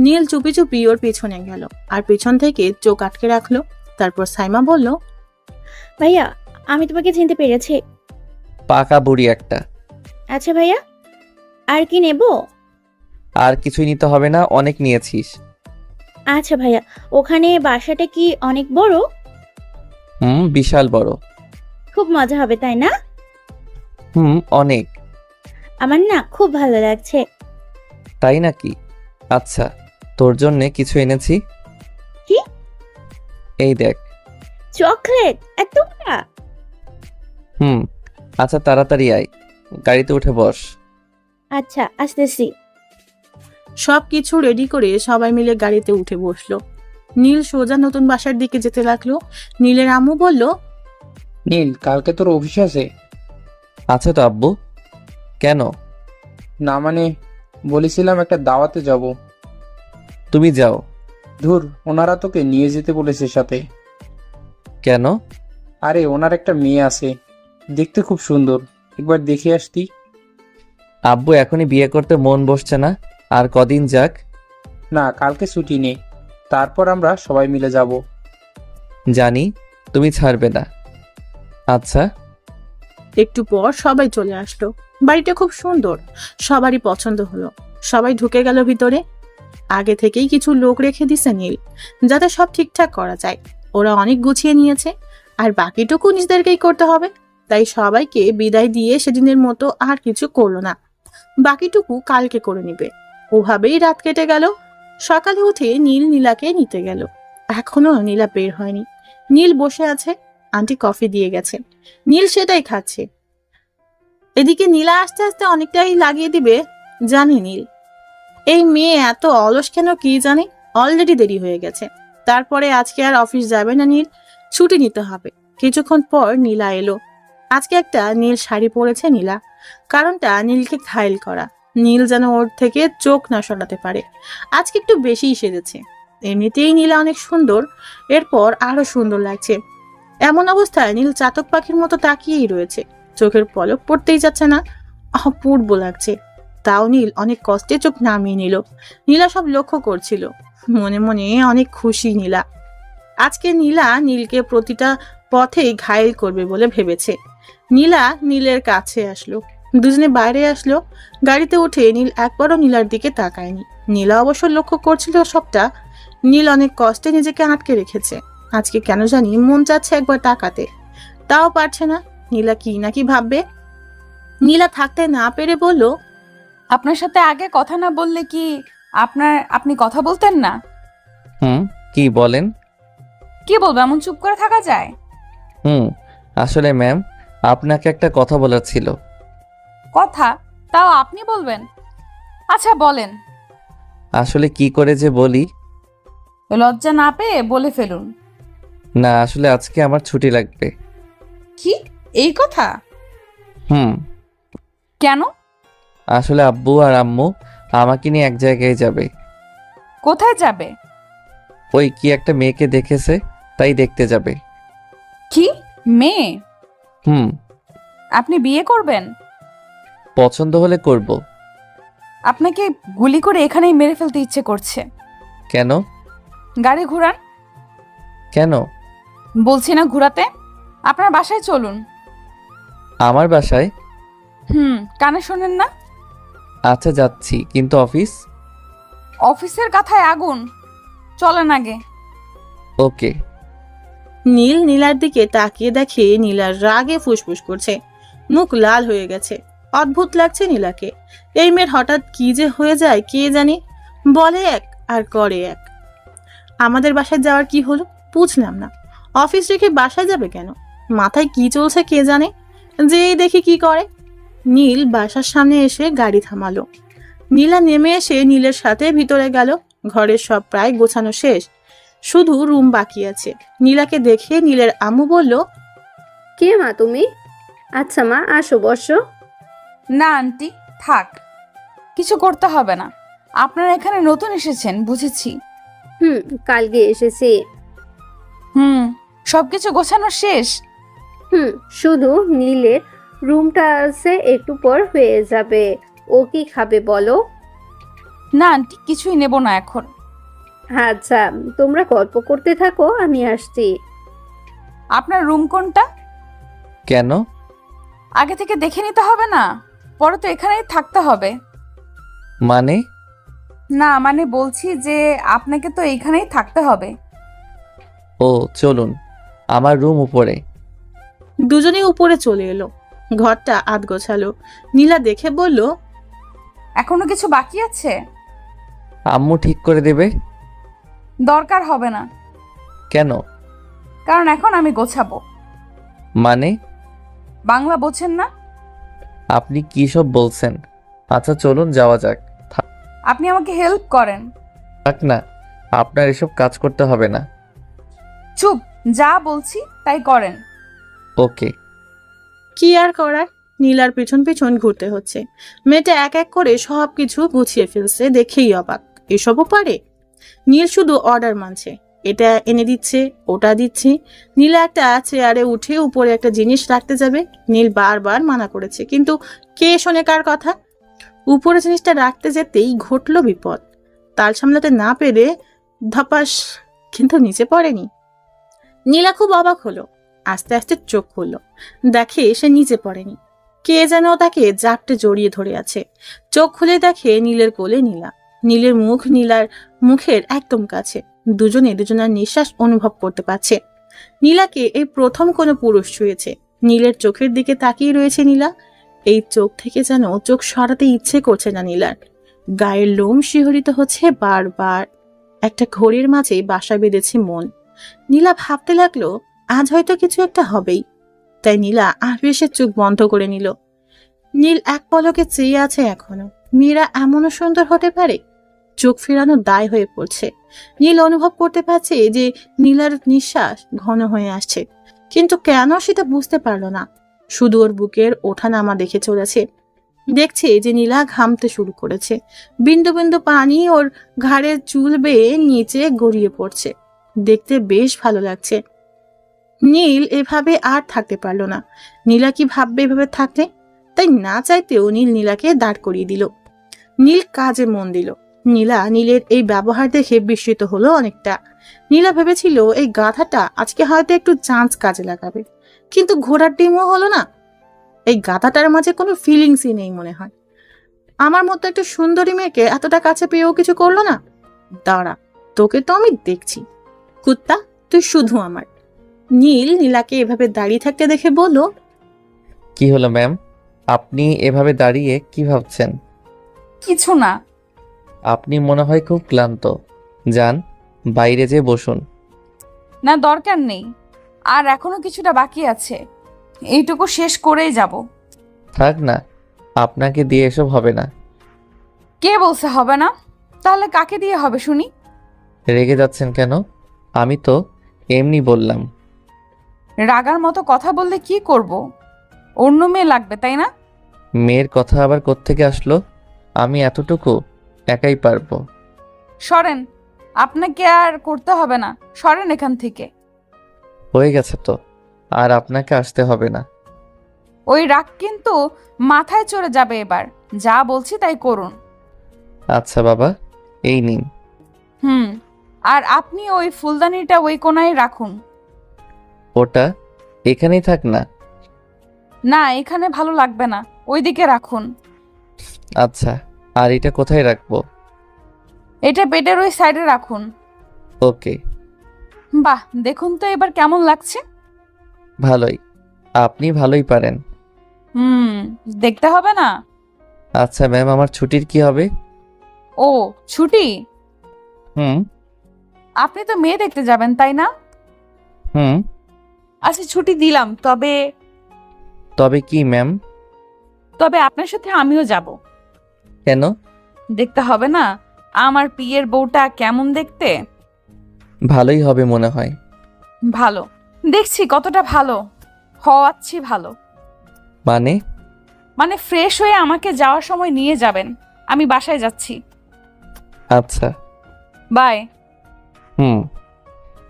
নীল চুপি চুপি ওর পিছনে গেল আর পিছন থেকে চোখ আটকে রাখলো। তারপর সাইমা বলল, ভাইয়া, আমি তোমাকে চিনতে পেরেছি। পাকা বুড়ি একটা। আচ্ছা ভাইয়া, আর কি নেব? আর কিছুই নিতে হবে না, অনেক নিয়েছিস। আচ্ছা ভাইয়া, ওখানে বাসাটা কি অনেক বড়? বিশাল বড়। খুব মজা হবে তাই না? অনেক। আমার না খুব ভালো লাগছে। তাই নাকি? আচ্ছা, তোর জন্যে কিছু এনেছি। কি? এই দেখ। চকলেট এতটা? হুম, আচ্ছা তাড়াতাড়ি আয়, গাড়িতে উঠে বস। আচ্ছা আসতেছি। সবকিছু রেডি করে সবাই মিলে গাড়িতে উঠে বসলো। নীল সোজা নতুন বাসার দিকে যেতে লাগলো। নীলের আম্মু বলল, নীল, কালকে তোর অফিস আছে? আছে তো আব্বু। কেন? না মানে, বলেছিলাম একটা দাওয়াতে যাব। তুমি যাও। ধুর, ওনারা তোকে নিয়ে যেতে বলেছে সাথে। কেন? আরে ওনার একটা মেয়ে আছে, দেখতে খুব সুন্দর, একবার দেখে আসতি। আব্বু এখনই বিয়ে করতে মন বসছে না, আর কদিন যাক। না, কালকে ছুটি নেই, তারপর আমরা সবাই মিলে যাব। জানি তুমি ছাড়বে না। আচ্ছা। একটু পর সবাই চলে আসলো। বাড়িটা খুব সুন্দর, সবারই পছন্দ হলো। সবাই ঢুকে গেল ভিতরে। আগে থেকেই কিছু লোক রেখে দিছে নীল, যাতে সব ঠিকঠাক করা যায়। ওরা অনেক গুছিয়ে নিয়েছে, আর বাকিটুকু নিজেদেরকেই করতে হবে। তাই সবাইকে বিদায় দিয়ে সেদিনের মতো আর কিছু করলো না, বাকিটুকু কালকে করে নিবে। ওভাবেই রাত কেটে গেল। সকালে উঠে নীল নীলাকে নিতে গেল। এখনো নীলা বের হয়নি। নীল বসে আছে, আন্টি কফি দিয়ে গেছে, নীল সেটাই খাচ্ছে। এদিকে নীলা আস্তে আস্তে অনেকটাই লাগিয়ে দিবে জানে নীল। এই মেয়ে এত অলস কেন কি জানে। অলরেডি দেরি হয়ে গেছে। তারপরে আজকে আর অফিস যাবে না নীল, ছুটি নিতে হবে। কিছুক্ষণ পর নীলা এলো। আজকে একটা নীল শাড়ি পরেছে নীলা। কারণটা নীলকে ঘায়েল করা। নীল যেন ওর থেকে চোখ না সরাতে পারে। আজকে একটু বেশিই সেজেছে। এমনিতেই নীলা অনেক সুন্দর, এরপর আরো সুন্দর লাগছে। এমন অবস্থায় নীল চাতক পাখির মতো তাকিয়েই রয়েছে। চোখের পলক পড়তেই যাচ্ছে না, অপূর্ব লাগছে। তাও নীল অনেক কষ্টে চোখ নামিয়ে নিল। নীলা সব লক্ষ্য করছিল, মনে মনে অনেক খুশি নীলা। আজকে নীলা নীলকে প্রতিটা পথেই ঘায়েল করবে বলে ভেবেছে। নীলা নীলের কাছে আসলো, দুজনে বাইরে আসলো। গাড়িতে উঠে নীল একবারও নীলার দিকে তাকায়নি। নীলা অবশ্য লক্ষ্য করছিল সবটা। নীল অনেক কষ্টে নিজেকে আটকে রেখেছে। আজকে কেন জানি মন চাচ্ছে একবার তাকাতে, তাও পারছে না। নীলা কি নাকি ভাববে। নীলা থাকতে না পেরে বলল, আপনার সাথে আগে কথা না বললে কি আপনি কথা বলতেন না? হুম, কি বলেন? কি বলবো, এমন চুপ করে থাকা যায়? আসলে ম্যাম, আপনাকে একটা কথা বলার ছিল। কথা? তাও আপনি বলবেন? আচ্ছা বলেন। আসলে কি করে যে বলি। লজ্জা না পেয়ে বলে ফেলুন। না, আসলে আজকে আমার ছুটি লাগবে। কি, এই কথা? হুম। কেন? আসলে আব্বু আর আম্মু আমাকে নিয়ে এক জায়গায় যাবে। কোথায় যাবে? ওই কি একটা মেয়েকে দেখেছে, তাই দেখতে যাবে। কি মেয়ে? হুম। আপনি বিয়ে করবেন? পছন্দ হলে করব। আপনাকে গুলি করে এখানেই মেরে ফেলতে ইচ্ছে করছে। কেন? গাড়ি ঘুরান। কেন? বলছি না ঘুরাতে। আপনার বাসায় চলুন। আমার বাসায়? কানে শোনেন না? আচ্ছা যাচ্ছি, কিন্তু অফিস? অফিসের কথায় আগুন। চলেন আগে। ওকে। নীল নীলার দিকে তাকিয়ে দেখে নীলার রাগে ফুসফুস করছে, মুখ লাল হয়ে গেছে। অদ্ভুত লাগছে নীলাকে। এই মেয়ের হঠাৎ কি যে হয়ে যায় কে জানে। বলে এক আর করে এক। আমাদের বাসায় যাওয়ার কি হলো বুঝলাম না। অফিস রেখে বাসায় যাবে কেন? মাথায় কি চলছে কে জানে। যেই দেখি কি করে। নীল বাসার সামনে এসে গাড়ি থামালো। নীলা নেমে এসে নীলের সাথে ভিতরে গেল। ঘরের সব প্রায় গোছানো শেষ, শুধু রুম বাকি আছে। নীলাকে দেখে নীলের আম্মু বলল, কে মা তুমি? আচ্ছা মা, আসো বসো। না আন্টি, থাক, কিছু করতে হবে না। আপনারা এখানে নতুন এসেছেন বুঝেছি। কালকে এসেছি। সবকিছু গোছানো শেষ? শুধু নীলের রুমটা আছে, একটু পর হয়ে যাবে। ও কি খাবে বলো? না আন্টি, কিছুই নেব না এখন। আচ্ছা, তোমরা গল্প করতে থাকো, আমি আসছি। আপনার রুম কোনটা? কেন? আগে থেকে দেখে নিতে হবে না? পরে তো এখানেই থাকতে হবে। মানে? না মানে বলছি যে আপনাকে তো এইখানেই থাকতে হবে। ও চলুন, আমার রুম উপরে। দুজনে উপরে চলে এলো। ঘরটা আধ গোছালো। নীলা দেখে বলল, এখনো কিছু বাকি আছে? আম্মু ঠিক করে দেবে। দরকার হবে না। কেন? কারণ এখন আমি গোছাবো। মানে? বাংলা বোঝেন না? আপনি কি সব বলছেন? আচ্ছা চলুন যাওয়া যাক। আপনি আমাকে হেল্প করেন। থাক না, আপনার এসব কাজ করতে হবে না। চুপ, যা বলছি তাই করেন। ওকে। কি আর করার, নীলার পিছন পিছন ঘুরতে হচ্ছে। মেয়েটা এক এক করে সবকিছু গুছিয়ে ফেলছে, দেখেই অবাক। এসবও পারে? নীল শুধু অর্ডার মানছে, এটা এনে দিচ্ছে, ওটা দিচ্ছে। নীলা একটা চেয়ারে উঠে উপরে একটা জিনিস রাখতে যাবে, নীল বারবার মানা করেছে, কিন্তু কে শোনে কার কথা। উপরে জিনিসটা রাখতে যেতেই ঘটলো বিপদ। তাল সামলাতে না পেরে ধপাস, কিন্তু নিচে পড়েনি। নীলা খুব অবাক হলো, আস্তে আস্তে চোখ খুললো, দেখে সে নিচে পড়েনি। কে যেন তাকে জাপটে জড়িয়ে ধরে আছে। চোখ খুলে দেখে নীলের কোলে নীলা। নীলের মুখ নীলার মুখের একদম কাছে। দুজনে দুজনের নিঃশ্বাস অনুভব করতে পারছে। নীলাকে এই প্রথম কোনো পুরুষ ছুঁয়েছে। নীলের চোখের দিকে তাকিয়ে রয়েছে নীলা। এই চোখ থেকে যেন চোখ সরাতে ইচ্ছে করছে না নীলার। গায়ের লোম শিহরিত হচ্ছে বারবার। একটা ঘড়ির মাঝে বাসা বেঁধেছে মন। নীলা ভাবতে লাগলো আজ হয়তো কিছু একটা হবেই। তাই নীলা আবেশে চোখ বন্ধ করে নিল। নীল এক পলকে চেয়ে আছে এখনো। মেয়েরা এমনও সুন্দর হতে পারে? চোখ ফেরানো দায় হয়ে পড়ছে। নীল অনুভব করতে পারছে যে নীলার নিঃশ্বাস ঘন হয়ে আসছে, কিন্তু কেন সেটা বুঝতে পারলো না। শুধু ওর বুকের ওঠানামা দেখে চলেছে। দেখছে যে নীলা ঘামতে শুরু করেছে। বিন্দু বিন্দু পানি ওর ঘাড়ের চুল বেয়ে নিচে গড়িয়ে পড়ছে। দেখতে বেশ ভালো লাগছে। নীল এভাবে আর থাকতে পারলো না। নীলা কি ভাববে এভাবে থাকতে? তাই না চাইতেও নীল নীলাকে দাঁড় করিয়ে দিল। নীল কাজে মন দিল। নীলা নীলের এই ব্যবহার দেখে বিস্মিত হলো অনেকটা। নীলা ভেবেছিল এই গাধাটা আজকে হয়তো একটু চান্স কাজে লাগাবে, কিন্তু ঘোড়ার ডিমও হলো না। এই গাধাটার মাঝে কোনো ফিলিংসই নেই মনে হয়। আমার মতো একটা সুন্দরী মেয়েকে এতটা কাছে পেয়েও কিছু করলো না। দাঁড়া, তোকে তো আমি দেখছি। কুত্তা, তুই শুধু আমার। নীল নীলাকে এভাবে দাঁড়িয়ে থাকতে দেখে বলল, কি হলো ম্যাম? আপনি এভাবে দাঁড়িয়ে কি ভাবছেন? কিছু না। আপনি মনে হয় খুব ক্লান্ত। যান, বাইরে যেয়ে বসুন। না, দরকার নেই। আর এখনো কিছুটা বাকি আছে, এইটুকু শেষ করেই যাব। থাক না, আপনাকে দিয়ে এসব হবে না। কে বলছে হবে না? তাহলে কাকে দিয়ে হবে শুনি? রেগে যাচ্ছেন কেন? আমি তো এমনি বললাম। রাগার মতো কথা বললে কি করব? অন্য মেয়ে লাগবে তাই না? মেয়ের কথা আবার কোত্থেকে আসলো? আমি এতটুকু একাই পারবো। সরেন, আপনাকে আর করতে হবে না। সরেন এখান থেকে। হয়ে গেছে তো, আর আপনাকে আসতে হবে না। ওই রাগ কিন্তু মাথায় চড়ে যাবে এবার। যা বলছি তাই করুন। আচ্ছা বাবা, এই নিন। আর আপনি ওই ফুলদানিটা ওই কোনায় রাখুন। ওটা এখানেই থাক না। না, এখানে ভালো লাগবে না, ওইদিকে রাখুন। আচ্ছা, আর এটা কোথায় রাখবো? এটা বেডের ওই সাইডে রাখুন। ওকে। বাহ, দেখুন তো এবার কেমন লাগছে? ভালোই, আপনি ভালোই পারেন। দেখতে হবে না? আচ্ছা ম্যাম, আমার ছুটির কি হবে? ও, ছুটি? হুম আপনি তো মেয়ে দেখতে যাবেন তাই না? হুম আচ্ছা, ছুটি দিলাম, তবে কি ম্যাম? তবে আপনার সাথে আমিও যাব। কেন? দেখতে হবে না আমার পিয়ের বউটা কেমন দেখতে? ভালোই হবে মনে হয়। ভালো দেখছি, কতটা ভালো হওয়াচ্ছি ভালো। মানে ফ্রেশ হয়ে আমাকে যাওয়ার সময় নিয়ে যাবেন। আমি বাসায় যাচ্ছি। আচ্ছা। বাই।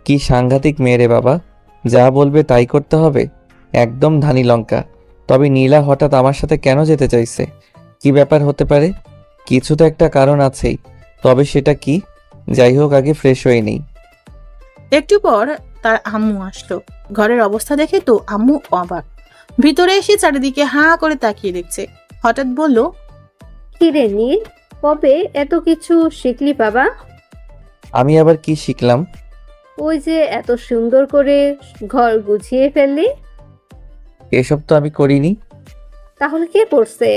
কি সাংঘাতিক মেয়ে রে বাবা, যা বলবে তাই করতে হবে, একদম ধানি লঙ্কা। তবে নীলা হঠাৎ আমার সাথে কেন যেতে চাইছে? কি ব্যাপার হতে পারে? কিছু তো একটা কারণ আছেই, তবে সেটা কি? যাই হোক, আগে ফ্রেশ হয়ে নেই। একটু পর তার আম্মু আসলো। ঘরের অবস্থা দেখে তো আম্মু অবাক। ভিতরে এসে চারিদিকে হাঁ করে তাকিয়ে দেখছে। হঠাৎ বলল, কিরে নীল, কবে এত কিছু শিখলি বাবা? আমি আবার কি শিখলাম? ওই যে এত সুন্দর করে ঘর গুছিয়ে ফেললি। এসব তো আমি করিনি। তাহলে কে পড়ছে?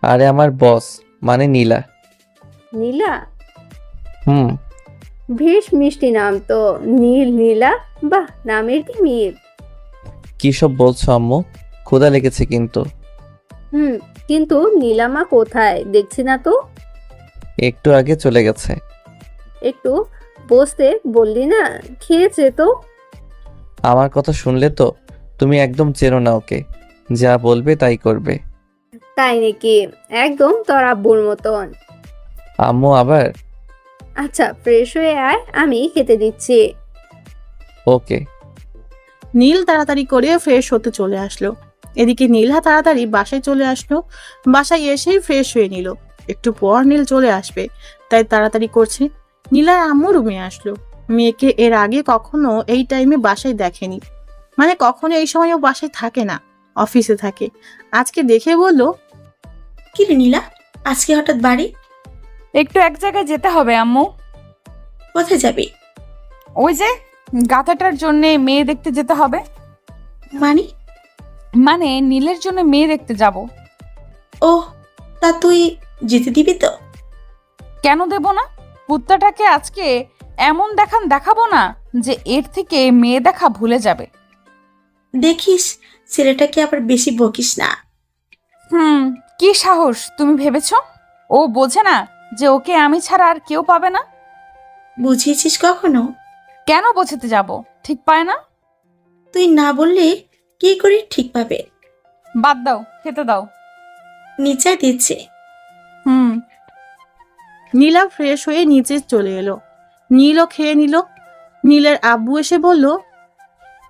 আরে আমার বস, মানে নীলা। নীলা? হুম বেশ মিষ্টি নাম তো, নীল নীলা, বাহ নামের কি মিল। কি সব বলছো আম্মু? ক্ষুধা লেগেছে কিন্তু। কিন্তু নীলামা কোথায় দেখছি না তো। একটু আগে চলে গেছে। একটু বসতে বললি না, খেয়েছে তো। আমার কথা শুনলে তো তুমি একদম চেনো না ওকে, যা বলবে তাই করবে। তাই নাকি? একদম তোর আব্বুর মতন। আম্মু আবার? আচ্ছা ফ্রেশ হয়ে আয়, আমি খেতে দিচ্ছি। ওকে। নীল তাড়াতাড়ি করে ফ্রেশ হতে চলে আসলো। এদিকে নীলা তাড়াতাড়ি বাসায় চলে আসলো। বাসায় এসেই ফ্রেশ হয়ে নিল। একটু পর নীল চলে আসবে, তাই তাড়াতাড়ি করছে। নীলার আম্মু রুমে আসলো। মেয়েকে এর আগে কখনো এই টাইমে বাসায় দেখেনি, মানে কখনো এই সময় ও বাসায় থাকে না, অফিসে থাকে। আজকে দেখে বলল, কি রে নীলা, আজকে হঠাৎ বাড়ি? একটু এক জায়গায় যেতে হবে আম্মু। কোথায় যাবি? ওই যে গাথাটার জন্য মেয়ে দেখতে যেতে হবে। মানে? মানে নীলের জন্য মেয়ে দেখতে যাব। ও, তা তুই যেতে দিবি তো? কেন দেব না? কুত্তাটাকে আজকে এমন দেখাবো না যে এর থেকে মেয়ে দেখা ভুলে যাবে। দেখিস ছেলেটাকে আবার বেশি বকিস না। কি সাহস তুমি ভেবেছো? ও বোঝে না যে ওকে আমি ছাড়া আর কেউ পাবে না? বুঝিয়েছিস কখনো? কেন বোঝাতে যাব? ঠিক পায় না? তুই না বললে কি করে ঠিক পাবে? বাদ দাও, খেতে দাও। নিচে দিচ্ছে। নীলা ফ্রেশ হয়ে নিচে চলে এলো। নীলও খেয়ে নিল। নীলের আব্বু এসে বলল,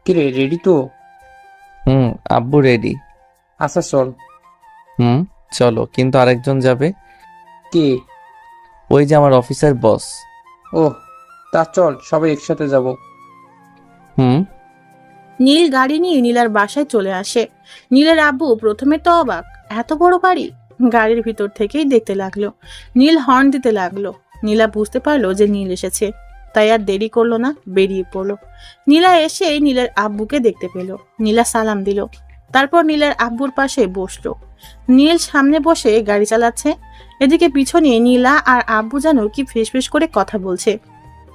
কিরে, রেডি তো? আব্বু রেডি। আচ্ছা চল। চলো, কিন্তু আরেকজন যাবে। কে? ওই যে আমার অফিসের বস। ও, তা চল সবাই একসাথে যাব। নীল গাড়ি নিয়ে নীলার বাসায় চলে আসে। নীলের আব্বু প্রথমে তো অবাক, এত বড় বাড়ি। গাড়ির ভিতর থেকেই দেখতে লাগলো। নীল হর্ন দিতে লাগলো। নীলা বুঝতে পারলো যে নীল এসেছে, তাই আর দেরি করলো না, বেরিয়ে পড়লো। নীলা এসে নীলের আব্বুকে দেখতে পেল। নীলা সালাম দিল, তারপর নীলের আব্বুর পাশে বসলো। নীল সামনে বসে গাড়ি চালাচ্ছে। এদিকে পিছনে নীলা আর আব্বু যেন কি ফিসফিস করে কথা বলছে।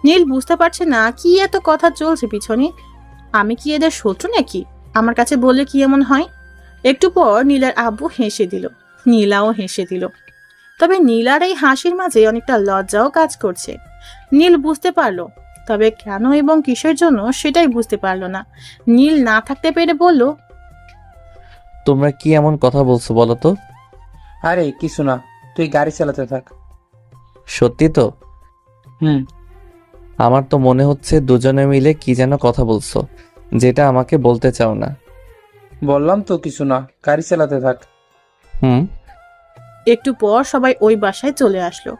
নীল বুঝতে পারছে না কি এত কথা চলছে পিছনে। আমি কি এদের শত্রু নাকি? আমার কাছে বললে কি এমন হয়? একটু পর নীলার আব্বু হেসে দিল। নীলাও হেসে দিল। তবে নীলার এই হাসির মাঝে অনেকটা লজ্জাও কাজ করছে। নীল বুঝতে পারলো, তবে কেন এবং কিসের জন্য সেটাই বুঝতে পারলো না। নীল না থাকতে পেরে বলল, তোমরা কি এমন কথা বলছো বলো তো? আরে কিছু না, তুই গাড়ি চালাতে থাক। সত্যি তো? হুম। আমার তো মনে হচ্ছে দুজনে মিলে কি যেন কথা বলছো, যেটা আমাকে বলতে চাও না। বললাম তো কিছু না, গাড়ি চালাতে থাক। একটু পর সবাই ওই বাসায় চলে আসলো।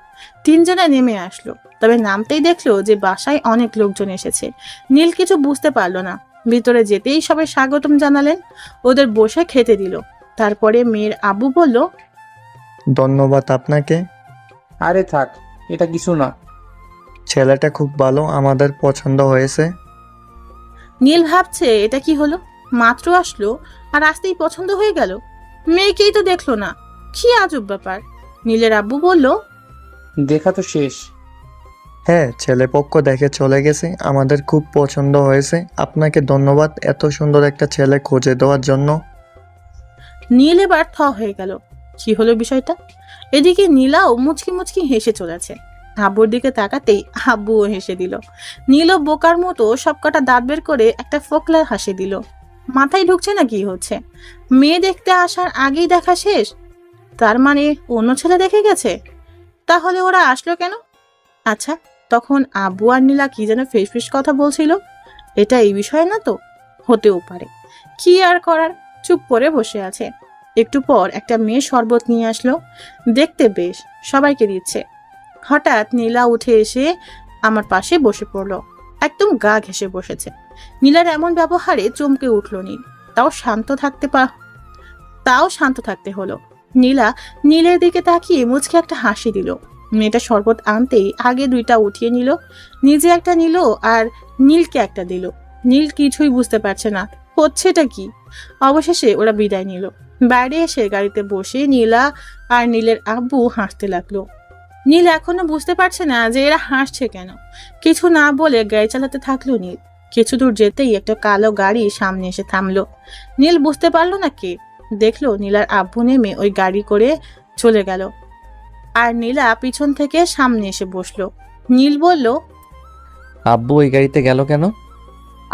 তিনজনে নেমে আসলো, তবে নামতেই দেখলো যে বাসায় অনেক লোকজন এসেছে। নীল কিছু বুঝতে পারলো না। ভিতরে যেতেই সবাই স্বাগতম জানালেন, ওদের বসে খেতে দিল। তারপরে মেয়ের আব্বু বলল, ধন্যবাদ আপনাকে। আরে থাক, এটা কিছু না। ছেলেটা খুব ভালো, আমাদের পছন্দ হয়েছে। নীল ভাবছে এটা কি হলো, মাত্র আসলো আর আসতেই পছন্দ হয়ে গেল। মেয়েকেই তো দেখলো না, কি আজব ব্যাপার। নীলের আব্বু বলল, দেখা তো শেষ। হ্যাঁ, ছেলেপক্ষ দেখে চলে গেছে, আমাদের খুব পছন্দ হয়েছে। আপনাকে ধন্যবাদ এত সুন্দর একটা ছেলে খুঁজে দেওয়ার জন্য। নীল এবার থ হয়ে গেল, কি হলো বিষয়টা। এদিকে নীলাও মুচকি মুচকি হেসে চলেছে। আব্বুর দিকে তাকাতেই আব্বুও হেসে দিল। নীলও বোকার মতো সবকটা দাঁত বের করে একটা ফোকলা হাসি দিল। মাথায় ঢুকছে না কি হচ্ছে। মেয়ে দেখতে আসার আগেই দেখা শেষ, তার মানে অন্য ছেলে দেখে গেছে। তাহলে ওরা আসলো কেন? আচ্ছা, তখন আব্বু আর নীলা কি যেন ফিসফিস কথা বলছিল, এটা এই বিষয়ে না তো? হতেও পারে, কি আর করার, চুপ করে বসে আছে। একটু পর একটা মেয়ে শরবত নিয়ে আসলো, দেখতে বেশ, সবাইকে দিচ্ছে। হঠাৎ নীলা উঠে এসে আমার পাশে বসে পড়লো, একদম গা ঘেঁষে বসেছে। নীলার এমন ব্যবহারে চমকে উঠলো নীল, তাও শান্ত থাকতে হলো। নীলা নীলের দিকে তাকিয়ে মুচকে একটা হাসি দিল। মেয়েটা শরবত আনতেই আগে দুইটা উঠিয়ে নিল, নিজে একটা নিল আর নীলকে একটা দিল। নীল কিছুই বুঝতে পারছে না হচ্ছেটা কি। অবশেষে ওরা বিদায় নিল। বাইরে এসে গাড়িতে বসে নীলা আর নীলের আব্বু হাসতে লাগলো। নীল এখনো বুঝতে পারছে না যে এরা হাসছে কেন। কিছু না বলে গাড়ি চালাতে থাকলো নীল। কিছু দূর যেতেই একটা কালো গাড়ি সামনে এসে থামলো। নীল বুঝতে পারলো না কে। দেখলো নীলার আব্বু নেমে ওই গাড়ি করে চলে গেল, আর নীলা পিছন থেকে সামনে এসে বসলো। নীল বলল, আব্বু ওই গাড়িতে গেল কেন?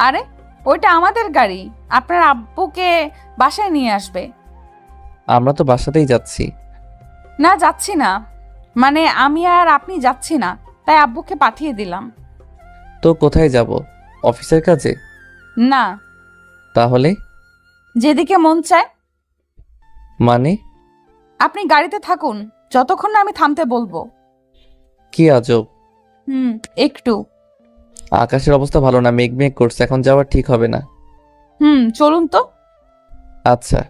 আরে ওইটা আমাদের গাড়ি, আপনার আব্বুকে বাসায় নিয়ে আসবে। আমরা তো বাসাতেই যাচ্ছি। না যাচ্ছি না, মানে আমি আর আপনি যাচ্ছি না, তাই আব্বুকে পাঠিয়ে দিলাম। তো কোথায় যাব? অফিসের কাজে? না, তাহলে? যেদিকে মন চায়। মানে? আপনি গাড়িতে থাকুন যতক্ষণ না আমি থামতে বলবো। কি আজব। একটু। আকাশের অবস্থা ভালো না, মেঘ মেঘ করছে, এখন যাওয়া ঠিক হবে না। চলুন তো। আচ্ছা।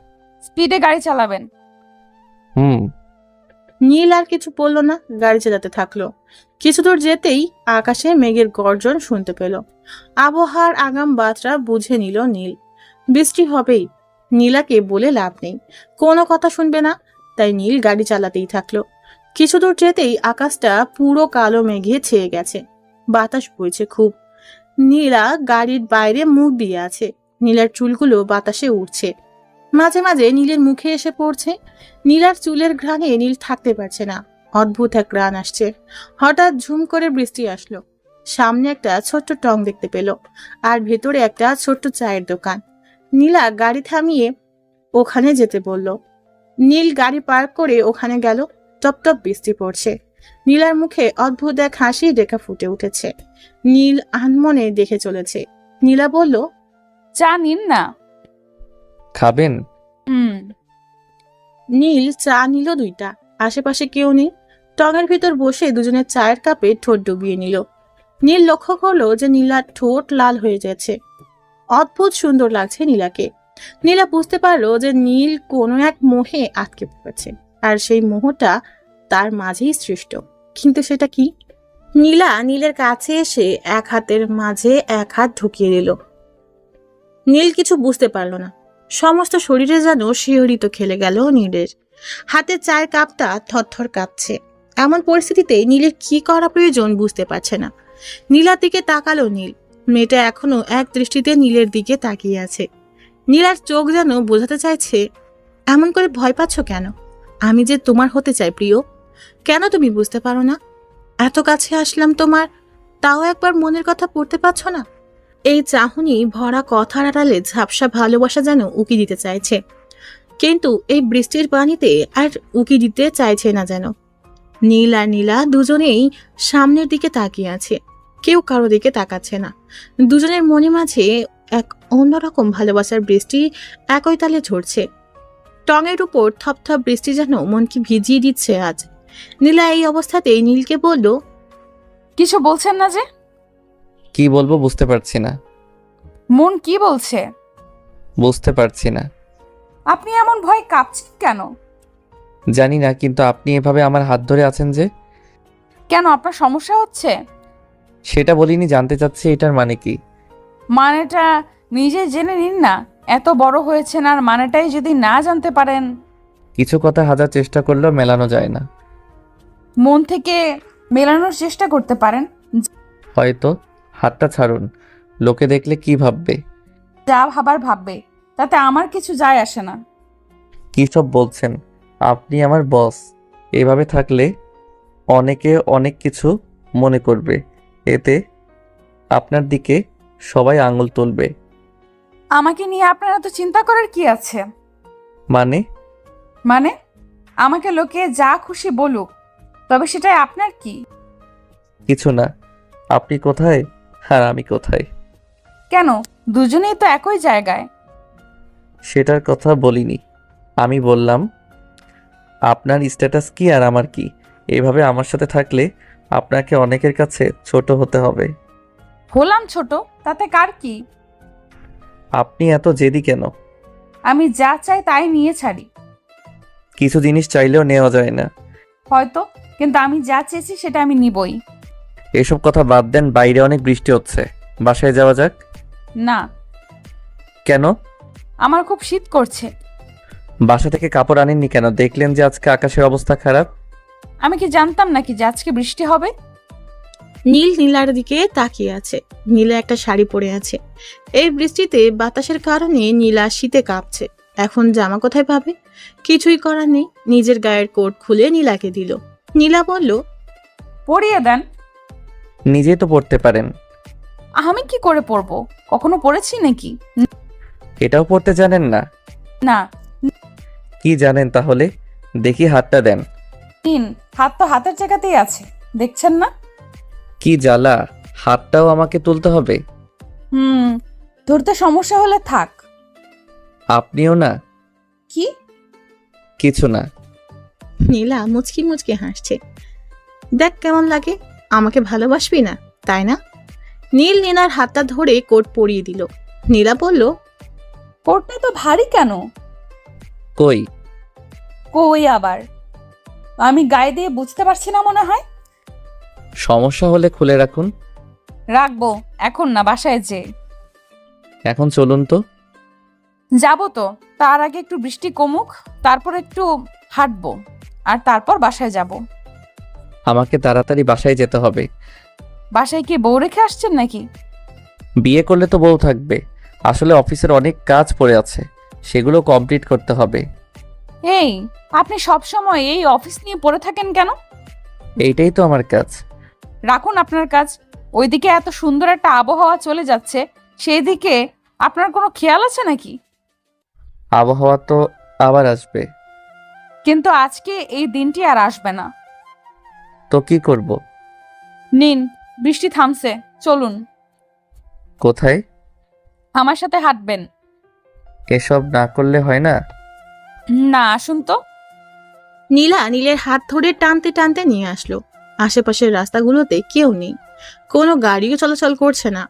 স্পিডে গাড়ি চালাবেন। নীল আর কিছু বলল না, গাড়ি চালাতে থাকলো। কিছু দূর যেতেই আকাশে মেঘের গর্জন শুনতে পেল। আবহাওয়ার আগাম বার্তা বুঝে নিল নীল। বৃষ্টি হবেই। নীলাকে বলে লাভ নেই, কোনো কথা শুনবে না, তাই নীল গাড়ি চালাতেই থাকলো। কিছু দূর যেতেই আকাশটা পুরো কালো মেঘে ছেয়ে গেছে। বাতাস বইছে খুব। নীলা গাড়ির বাইরে মুখ দিয়ে আছে। নীলার চুলগুলো বাতাসে উড়ছে, মাঝে মাঝে নীলের মুখে এসে পড়ছে। নীলার চুলের ঘ্রাণে নীল থাকতে পারছে না, অদ্ভুত এক ঘ্রাণ আসছে। হঠাৎ ঝুম করে বৃষ্টি আসলো। সামনে একটা ছোট্ট টং দেখতে পেল, আর ভেতরে একটা ছোট্ট চায়ের দোকান। নীলা গাড়ি থামিয়ে ওখানে যেতে বলল। নীল গাড়ি পার্ক করে ওখানে গেল। টপ টপ বৃষ্টি পড়ছে। নীলার মুখে অদ্ভুত এক হাসি রেখা ফুটে উঠেছে। নীল আনমনে দেখে চলেছে। নীলা বলল, চা নিন না। খাবেন? নীল চা নিল 2টা। আশেপাশে কেউ নেই। টঙের ভিতর বসে দুজনের চায়ের কাপে ঠোঁট ডুবিয়ে নিল। নীল লক্ষ্য করলো যে নীলার ঠোঁট লাল হয়ে যাচ্ছে। অদ্ভুত সুন্দর লাগছে নীলাকে। নীলা বুঝতে পারলো যে নীল কোনো এক মোহে আটকে পড়েছে, আর সেই মোহটা তার মাঝেই সৃষ্ট। কিন্তু সেটা কি? নীলা নীলের কাছে এসে এক হাতের মাঝে এক হাত ঢুকিয়ে দিল। নীল কিছু বুঝতে পারলো না। সমস্ত শরীরে যেন শিহরিত খেলে গেল নীলের। হাতের চায়ের কাপটা থরথর কাঁপছে। এমন পরিস্থিতিতে নীলের কি করা প্রয়োজন বুঝতে পারছে না। নীলার দিকে তাকালো নীল। মেয়েটা এখনো এক দৃষ্টিতে নীলের দিকে তাকিয়ে আছে। নীলার চোখ যেন বোঝাতে চাইছে, এমন করে ভয় পাচ্ছ কেন? আমি যে তোমার হতে চাই প্রিয়, কেন তুমি বুঝতে পারো না? এত কাছে আসলাম তোমার, তাও একবার মনের কথা পড়তে পারছো না? এই চাহনি ভরা কথার আড়ালে ঝাপসা ভালোবাসা যেন উকি দিতে চাইছে, কিন্তু এই বৃষ্টির পানিতে আর উকি দিতে চাইছে না যেন। নীল আর নীলা দুজনেই সামনের দিকে তাকিয়ে আছে, কেউ কারো দিকে তাকাচ্ছে না। দুজনের মনে মাঝে এক অন্যরকম ভালোবাসার বৃষ্টি একই তালে ঝরছে। টঙের উপর থপথপ বৃষ্টি যেন মনকে ভিজিয়ে দিচ্ছে আজ। নীলা এই অবস্থাতেই নীলকে বলল, কিছু বলছেন না যে? কি বলবো বুঝতে পারছি না। মন কি বলছে? বুঝতে পারছি না। আপনি এমন ভয় কাঁপছেন কেন? জানি না, কিন্তু আপনি এভাবে আমার হাত ধরে আছেন যে। কেন, আপনার সমস্যা হচ্ছে? সেটা বলিনি, জানতে চাচ্ছি এটার মানে কি। মানেটা নিজে জেনে নিন না। এত বড় হয়েছেন আর মানেটাই যদি না জানতে পারেন। কিছু কথা হাজার চেষ্টা করলেও মেলানো যায় না। মন থেকে মেলানোর চেষ্টা করতে পারেন। হয়তো। হাতটা ছাড়ুন, লোকে দেখলে কি ভাববে? যা ভাবার ভাববে, তাতে আমার কিছু যায় আসে না। কি সব বলছেন? আপনি আমার বস। এভাবে থাকলে অনেকে অনেক কিছু মনে করবে, এতে আপনার দিকে সবাই আঙুল তুলবে। আমাকে নিয়ে আপনার এত চিন্তা করার কি আছে? মানে আমাকে লোকে যা খুশি বলুক, তবে সেটাই আপনার কি? কিছু না। আপনি কোথায় আর আমি কোথায়? কেন, দুজনেই তো একই জায়গায়। সেটার কথা বলিনি। আমি বললাম আপনার স্ট্যাটাস কি আর আমার কি। এভাবে আমার সাথে থাকলে আপনাকে অনেকের কাছে ছোট হতে হবে। হলাম ছোট, তাতে কার কি? আপনি এত জেদি কেন? আমি যা চাই তাই নিয়ে ছাড়ি। কিছু জিনিস চাইলেও নেওয়া যায় না। হয়তো, কিন্তু আমি যা চেয়েছি সেটা আমি নিবই। এসব কথা বাদ দেন, বাইরে অনেক বৃষ্টি হচ্ছে, বাসায় যাওয়া যাক। না। কেন? আমার খুব শীত করছে। বাসা থেকে কাপড় আনেননি কেন? দেখলেন যে আজকে আকাশের অবস্থা খারাপ। আমি কি জানতাম নাকি যে আজকে বৃষ্টি হবে? নীল নীলার দিকে তাকিয়ে আছে। নীলা একটা শাড়ি পরে আছে। এই বৃষ্টিতে বাতাসের কারণে নীলা শীতে কাঁপছে। এখন জামা কোথায় পাবে? কিছুই করার নেই। নিজের গায়ের কোট খুলে নীলাকে দিল। নীলা বলল, পরিয়ে দেন। নিজেই তো পড়তে পারেন। আমি কি করে পরবো? কখনো পরেছি নাকি? এটাও পড়তে জানেন না? না। কি জানেন তাহলে? দেখি হাতটা দেন। নিন, হাত তো হাতের জায়গাতেই আছে, দেখছেন না? কি জ্বালা, হাতটাও আমাকে তুলতে হবে? ধরতে সমস্যা হলে থাক। আপনিও না? কি? কিছু না। নীলা মুচকি মুচকি হাসছে। দেখ কেমন লাগে, আমাকে ভালোবাসবি না তাই না? নীল নীলার হাতটা ধরে কোট পরিয়ে দিল। নীলা বলল, কোটটা তো ভারী কেন? কই? কই আবার? আমি গায়ে দিয়ে বুঝতে পারছি না মনে হয়। সমস্যা হলে খুলে রাখুন। রাখবো, এখন না, বাসায় যে। এখন চলুন তো। যাবো তো, তার আগে একটু বৃষ্টি কমুক, তারপর একটু হাঁটবো, আর তারপর বাসায় যাব। আমাকে তাড়াতাড়ি বাসায় যেতে হবে। বাসায় কি বউ রেখে আসছেন নাকি? বিয়ে করলে তো বউ থাকবে। আসলে অফিসের অনেক কাজ পড়ে আছে, সেগুলো কমপ্লিট করতে হবে। এই, আপনি সব সময় এই অফিস নিয়ে পড়ে থাকেন কেন? এইটাই তো আমার কাজ। রাখুন আপনার কাজ। ওইদিকে এত সুন্দর একটা আবহাওয়া চলে যাচ্ছে, সেই দিকে আপনার কোনো খেয়াল আছে নাকি? আবহাওয়া তো আবার আসবে। কিন্তু আজকে এই দিনটি আর আসবে না। তো কি করব? নিন, বৃষ্টি থামছে, চলুন। কোথায়? আমার সাথে হাঁটবেন। এসব না করলে হয় না? না, আসুন তো। নীলা নীলের হাত ধরে টানতে টানতে নিয়ে আসলো। আশেপাশের রাস্তাগুলোতে কেউ নেই, কোনো গাড়িও চলাচল করছে না।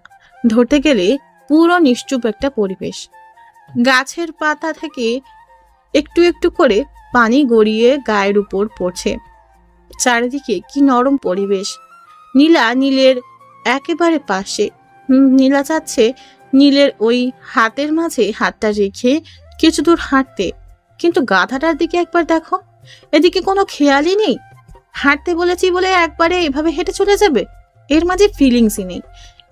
ধরতে গেলে পুরো নিশ্চুপ একটা পরিবেশ। গাছের পাতা থেকে একটু একটু করে পানি গড়িয়ে গায়ের উপর পড়ছে। চারিদিকে কি নরম পরিবেশ। নীলা নীলের একেবারে পাশে। নীলা চাচ্ছে নীলের ওই হাতের মাঝে হাতটা রেখে কিছু দূর হাঁটতে, কিন্তু গাধাটার দিকে একবার দেখো, এদিকে কোনো খেয়ালই নেই। হাঁটতে বলেছি বলে একবারে এভাবে হেঁটে চলে যাবে, এর মাঝে ফিলিংসই নেই।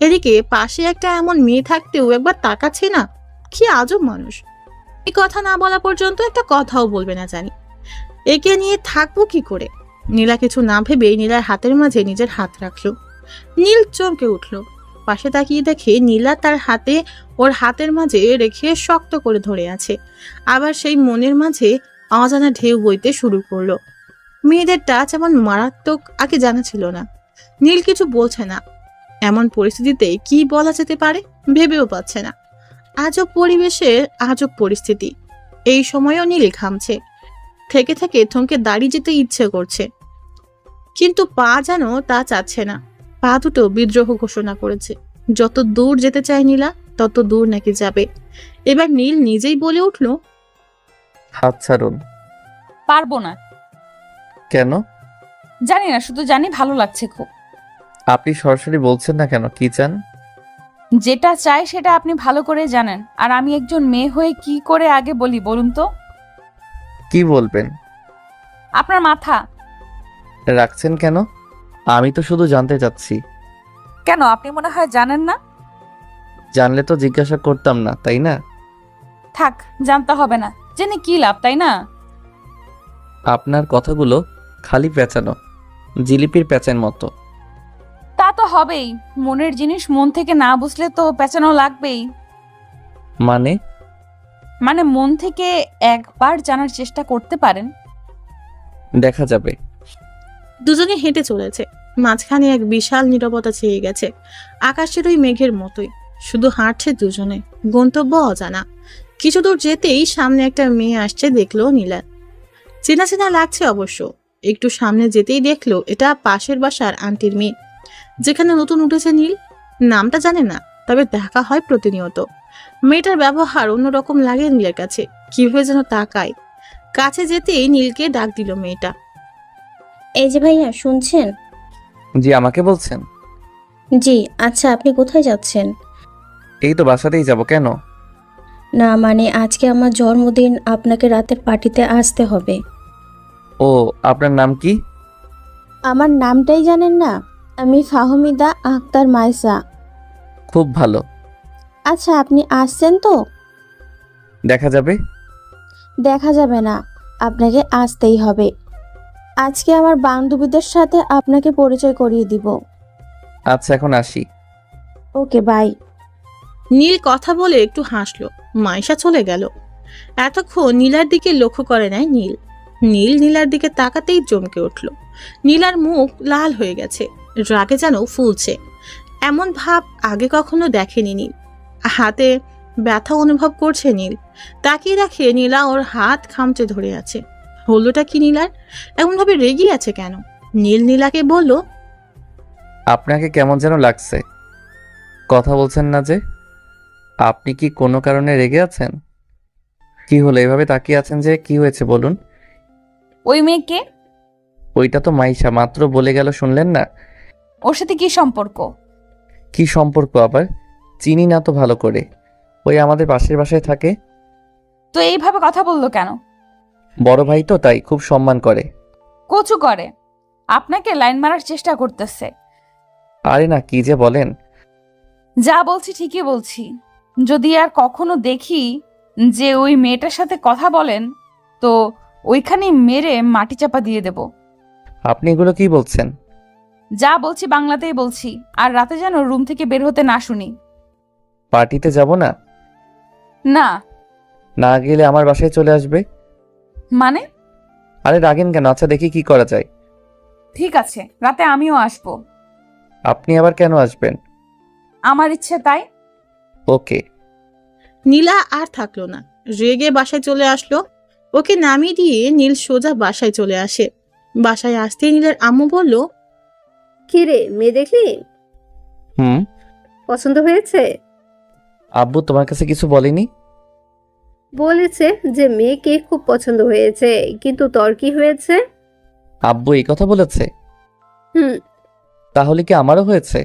এদিকে পাশে একটা এমন মেয়ে থাকতেও একবার তাকাচ্ছে না। কি আজব মানুষ। এই কথা না বলা পর্যন্ত একটা কথাও বলবে না জানি। একে নিয়ে থাকবো কি করে? নীলা কিছু না ভেবে নীলার হাতের মাঝে নিজের হাত রাখলো। নীল চমকে উঠল। পাশে তাকিয়ে দেখে নীলা তার হাতে ওর হাতের মাঝে রেখে শক্ত করে ধরে আছে। আবার সেই মনের মাঝে অজানা ঢেউ বইতে শুরু করলো। মেয়েদের টাচ এমন মারাত্মক আগে জানা ছিল না। নীল কিছু বলছে না। এমন পরিস্থিতিতে কি বলা যেতে পারে ভেবেও পাচ্ছে না। আজব পরিবেশের আজব পরিস্থিতি। এই সময়ও নীল ঘামছে। থেকে থেকে থমকে দাঁড়িয়ে যেতে ইচ্ছে করছে, কিন্তু পা যেন তা চাচ্ছে না। পা দুটো বিদ্রোহ ঘোষণা করেছে। যত দূর যেতে চায় নীলা তত দূর নাকি যাবে। এবার নীল নিজেই বলে উঠল, হাত ছাড়ুন। পারবো না। কেন? জানি না, শুধু জানি ভালো লাগছে খুব। আপনি সরাসরি বলছেন না কেন, কি চান? যেটা চাই সেটা আপনি ভালো করে জানেন, আর আমি একজন মেয়ে হয়ে কি করে আগে বলি বলুন তো? কি বলবেন? আপনার মাথা। রাখছেন কেন? আমি তো শুধু জানতে চাচ্ছি। কেন, আপনি মনে হয় জানেন না? জানলে তো জিজ্ঞাসা করতাম না, তাই না? থাক, জানতে হবে না, জেনে কি লাভ, তাই না? আপনার কথাগুলো খালি পেঁচানো, জিলিপির পেঁচার মতো। তা তো হবেই, মনের জিনিস মন থেকে না বুঝলে তো পেঁচানো লাগবেই। মানে মন থেকে একবার জানার চেষ্টা করতে পারেন। দেখা যাবে। দুজনে হেঁটে চলেছে। মাঝখানে এক বিশাল নীরবতা ছেয়ে গেছে, আকাশের ওই মেঘের মতোই। শুধু হাঁটছে দুজনে, গন্তব্য অজানা। কিছু দূর যেতেই সামনে একটা মেয়ে আসছে দেখলো নীলা। চেনা চেনা লাগছে অবশ্য। একটু সামনে যেতেই দেখলো এটা পাশের বাসার আন্টির মেয়ে, যেখানে নতুন উঠেছে নীল। নামটা জানে না, তবে দেখা হয় প্রতিনিয়ত। মেয়েটার ব্যবহার অন্যরকম লাগে নীলের কাছে, কিভাবে যেন তাকায়। কাছে যেতেই নীলকে ডাক দিল মেয়েটা। এই যে ভাইয়া, শুনছেন? জি, আমাকে বলছেন? জি। আচ্ছা, আপনি কোথায় যাচ্ছেন? এই তো বাসাতেই যাব। কেন? না মানে আজকে আমার জন্মদিন, আপনাকে রাতের পার্টিতে আসতে হবে। ও, আপনার নাম কি? আমার নামটাই জানেন না? আমি ফাহমিদা আক্তার মাইসা। খুব ভালো। আচ্ছা, আপনি আসছেন তো? দেখা যাবে? দেখা যাবে না, আপনাকে আসতেই হবে। আজকে আমার বান্ধবীদের সাথে আপনাকে পরিচয় করিয়ে দিব। আচ্ছা, এখন আসি। ওকে, বাই। নীল কথা বলে একটু হাসলো। মাইশা চলে গেল। এতক্ষণ নীলার দিকে লক্ষ্য করে নাই নীল। নীলার দিকে তাকাতেই চমকে উঠল। নীলার মুখ লাল হয়ে গেছে, রাগে যেন ফুলছে। এমন ভাব আগে কখনো দেখেনি নীল। হাতে ব্যথা অনুভব করছে নীল। তাকিয়ে রাখে নীলা ওর হাত খামচে ধরে আছে। হলোটা কি নীলার? এমনভাবে রেগে আছে কেন? নীলাকে বলল, আপনাকে কেমন যেন লাগছে। কথা বলছেন না যে? আপনি কি কোনো কারণে রেগে আছেন? কি হলো এভাবে তাকিয়ে আছেন যে? কি হয়েছে বলুন। ওই মেয়েকে? ওইটা তো মাইশা, মাত্র বলে গেল, শুনলেন না? ওর সাথে কি সম্পর্ক? কি সম্পর্ক আবার? চিনি না তো ভালো করে। ওই আমাদের পাশের বাসায় থাকে। তো এইভাবে কথা বললো কেন? বড় ভাই তো, তাই খুব সম্মান করে। কচু করে। আপনাকে লাইন মারার চেষ্টা করতেছে। আরে না, কি যে বলেন। যা বলছি ঠিকই বলছি। যদি আর কখনো দেখি যে ওই মেয়েটার সাথে কথা বলেন, তো ওইখানে মেরে মাটি চাপা দিয়ে দেব। আপনি এগুলো কি বলছেন? যা বলছি বাংলাতেই বলছি। আর রাতে যেন রুম থেকে বের হতে না শুনি। পার্টিতে যাব না? না। না গেলে আমার বাসায় চলে আসবে। মানে? আরে রাগেন কেন? আচ্ছা, দেখি কি করা যায়। ঠিক আছে, রাতে আমিও আসবো। আপনি আবার কেন আসবেন? আমার ইচ্ছে তাই। ওকে। নীলা আর থাকলো না, রেগে বাসায় চলে আসলো। ওকে নামিয়ে দিয়ে নীল সোজা বাসায় চলে আসে। বাসায় আসতে নীলের আম্মু বলল, কি রে, মেয়ে দেখলি? হুম। পছন্দ হয়েছে? আব্বু তোমার কাছে কিছু বলেনি? বলেছে যে মেয়েকে খুব পছন্দ হয়েছে, কিন্তু তোর কি হয়েছে? আব্বু এই কথা বলেছে? হুম। তাহলে কি আমারও হয়েছে?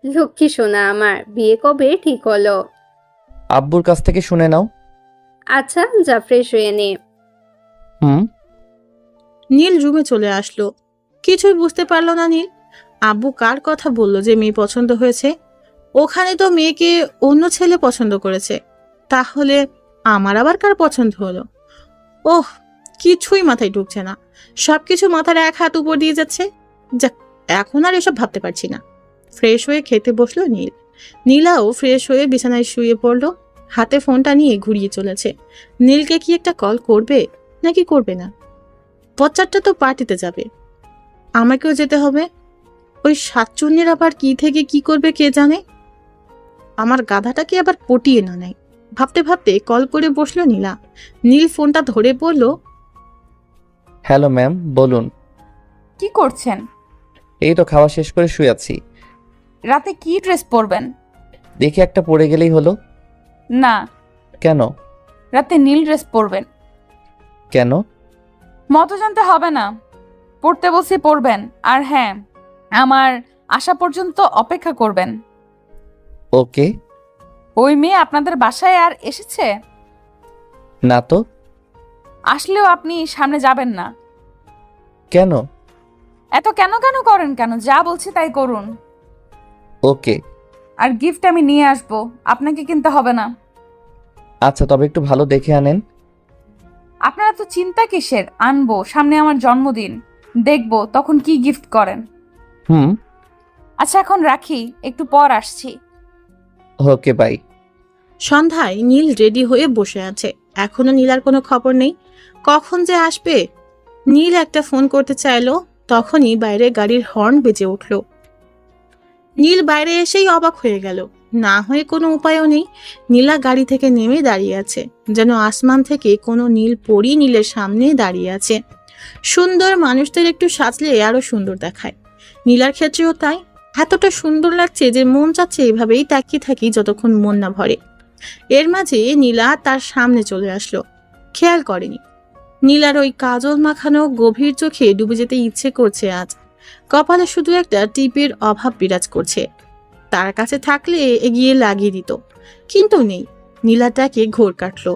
লক্ষ্মী সোনা আমার, বিয়ে কবে ঠিক হলো? আব্বুর কাছ থেকে শুনে নাও। আচ্ছা, যা ফ্রেশ হয়ে নে। হুম। নীল রুমে চলে আসলো। কিছুই বুঝতে পারলো না নীল। আব্বু কার কথা বললো যে মেয়ে পছন্দ হয়েছে? ওখানে তো মেয়েকে অন্য ছেলে পছন্দ করেছে। তাহলে আমার আবার কার পছন্দ হলো? ওহ, কিছুই মাথায় ঢুকছে না। সবকিছু মাথার এক হাত উপর দিয়ে যাচ্ছে। যাক, এখন আর এসব ভাবতে পারছি না। ফ্রেশ হয়ে খেতে বসলো নীল। নীলাও ফ্রেশ হয়ে বিছানায় শুয়ে পড়লো। হাতে ফোনটা নিয়ে ঘুরিয়ে চলেছে। নীলকে কি একটা কল করবে নাকি করবে না? বচ্চাটা তো পার্টিতে যাবে, আমাকেও যেতে হবে। ওই সাতচুন্নির আবার কি থেকে কি করবে কে জানে। আমার গাধাটাকে আবার পটিয়ে না নেয়। ভাবতে ভাবতে কল করে বসলো নীলা। নীল ফোনটা ধরে বলল, হ্যালো ম্যাম, বলুন। কি করছেন? এই তো খাওয়া শেষ করে শুয়ে আছি। রাতে কি ড্রেস পরবেন? দেখি একটা পরে গেলেই হলো। না। কেন? রাতে নীল ড্রেস পরবেন। কেন? মতো জানতে হবে না, পড়তে বলছি পড়বেন। আর হ্যাঁ, আমার আসা পর্যন্ত অপেক্ষা করবেন। ওকে। ওই মেয়ে আপনাদের বাসায় আর এসেছে? না তো। আসলেও আপনি সামনে যাবেন না। কেন? এত কেন কেন করেন কেন? যা বলছি তাই করুন। ওকে। আর গিফট আমি নিয়ে আসবো, আপনাকে কিনতে হবে না। আচ্ছা, তবে একটু ভালো দেখে আনেন। আপনারা তো চিন্তা কিসের? আনবো, সামনে আমার জন্মদিন, দেখবো তখন কি গিফট করেন। হুম। আচ্ছা, এখন রাখি, একটু পর আসছি। ওকে, বাই। সন্ধ্যায় নীল রেডি হয়ে বসে আছে। এখনো নীলার কোনো খবর নেই। কখন যে আসবে? নীল একটা ফোন করতে চাইলো, তখনই বাইরে গাড়ির হর্ন বেজে উঠল। নীল বাইরে এসেই অবাক হয়ে গেল। না হয়ে কোনো উপায়ও নেই। নীলা গাড়ি থেকে নেমে দাঁড়িয়ে আছে, যেন আসমান থেকে কোনো নীল পরী নীলের সামনে দাঁড়িয়ে আছে। সুন্দর মানুষদের একটু সাজলে আরো সুন্দর দেখায়। নীলার ক্ষেত্রেও তাই। এতটা সুন্দর লাগছে যে মন চাচ্ছে এভাবেই তাকিয়ে থাকি যতক্ষণ মন না ভরে। এর মাঝে নীলা তার সামনে চলে আসলো। খেয়াল করেনি। নীলার ওই কাজল মাখানো গভীর চোখে ডুবে যেতে ইচ্ছে করছে আজ। কপালে শুধু একটা টিপের অভাব বিরাজ করছে। তার কাছে থাকলে এগিয়ে লাগিয়ে দিত, কিন্তু নেই। নীলাটাকে ঘোর কাটলো।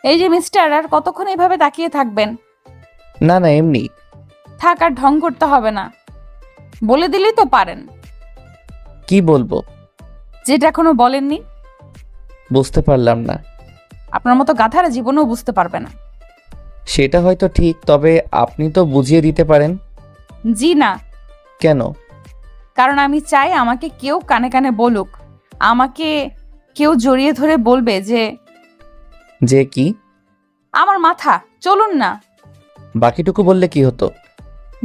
এই যে মিস্টার, আর কতক্ষণ এইভাবে তাকিয়ে থাকবেন? না না, এমনি। থাক আর ঢং করতে হবে না, বলে দিলেই তো পারেন। কি বলবো? যেটা এখনো বলেননি। বুঝতে পারলাম না। আপনার মতো গাধারা জীবনেও বুঝতে পারবে না। সেটা হয়তো ঠিক, তবে আপনি তো বুঝিয়ে দিতে পারেন। জি না। কেন? কারণ আমি চাই আমাকে কেউ কানে কানে বলুক, আমাকে কেউ জড়িয়ে ধরে বলবে যে কি? আমার মাথা। চলুন না। বাকিটুকু বললে কি হতো?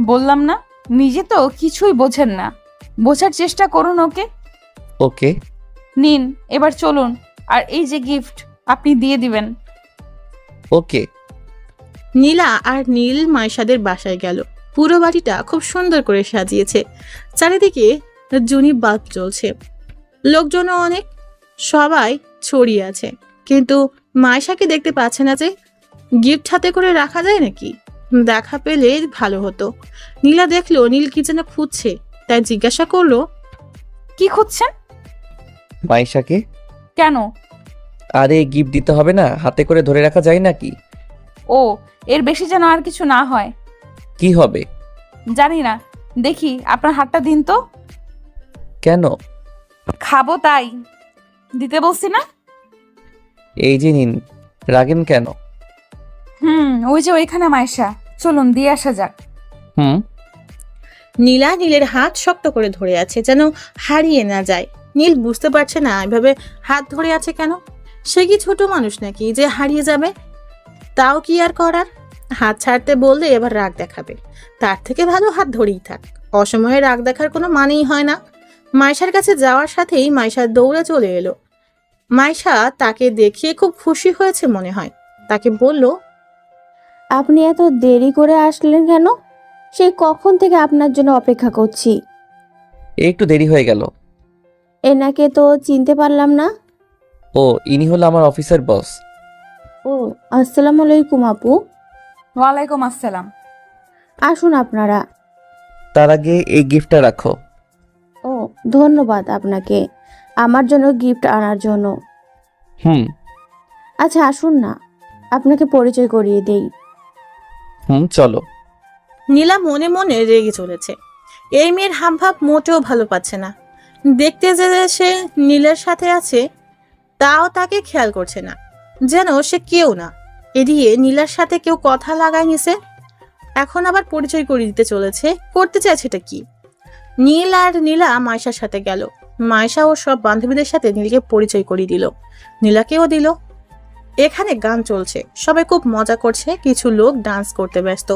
বললাম না, নিজে তো কিছুই বোঝেন না, বোঝার চেষ্টা করুন। ওকে ওকে। নিন, এবার চলুন। আর এই যে গিফট আপনি দিয়ে দিবেন। ওকে। নীলা আর নীল মাইশাদের বাসায় গেল। পুরো বাড়িটা খুব সুন্দর করে সাজিয়েছে, চারিদিকে জুনি বাল্ব জ্বলছে, লোকজনও অনেক, সবাই ছড়িয়ে আছে। কিন্তু মাইশাকে দেখতে পাচ্ছে না। যে গিফট হাতে করে রাখা যায় নাকি? দেখা পেলে ভালো হতো। নীলা দেখলো নীল কি যেন খুঁজছে, তাই জিজ্ঞাসা করলো, কি খুঁজছেন? মাইশাকে। কেন? আরে গিফট দিতে হবে না, হাতে করে ধরে রাখা যায় নাকি? ও, এর বেশি যেন আর কিছু না হয়। কি হবে? জানি না, দেখি আপনার হাতটা দিন তো। কেন? খাবো তাই দিতে বলছি না। এই যে নিন, রাগেন কেন? ওই যে ওইখানে মাইশা, চলুন দিয়ে আসা যাক। নীলা নীলের হাত শক্ত করে ধরে আছে, যেন হারিয়ে না যায়। নীল বুঝতে পারছে না এভাবে হাত ধরে আছে কেন। সে কি ছোট মানুষ নাকি যে হারিয়ে যাবে? তাও কি আর করার? হাত ছাড়তে বললে এবার রাগ দেখাবে, তার থেকে ভালো হাত ধরেই থাক। অসময়ে রাগ দেখার কোনো মানেই হয় না। মাইশার কাছে যাওয়ার সাথেই মাইশা দৌড়ে চলে এলো। মাইশা তাকে দেখিয়ে খুব খুশি হয়েছে মনে হয়। তাকে বলল, আপনি এত দেরি করে আসলেন কেন? সেই কখন থেকে আপনার জন্য অপেক্ষা করছি। একটু দেরি হয়ে গেল। এনাকে তো চিনতে পারলাম না। ও, ইনি হলো আমার অফিসের বস। ও, আসসালামু আলাইকুম আপু। ওয়ালাইকুম আসসালাম। আসুন আপনারা। তার আগে এই গিফটটা রাখো। ও, ধন্যবাদ আপনাকে আমার জন্য গিফট আনার জন্য। আচ্ছা আসুন না, আপনাকে পরিচয় করিয়ে দেই। চলো। নীলা মনে মনে রেগে চলেছে। এই মেয়ের হাবভাব মোটেও ভালো পাচ্ছে না। দেখতে যে সে নীলের সাথে আছে, তাও তাকে খেয়াল করছে না, যেন সে কেউ না। এদিকে নীলার সাথে কেউ কথা লাগায় নিছে, এখন আবার পরিচয় করিয়ে দিতে চলেছে। করতে চাইছে এটা কি? নীল আর নীলা মাইশার সাথে গেল। মাইশা ও সব বান্ধবীদের সাথে নীলকে পরিচয় করিয়ে দিল, নীলাকেও দিল। এখানে গান চলছে, সবাই খুব মজা করছে, কিছু লোক ডান্স করতে ব্যস্ত।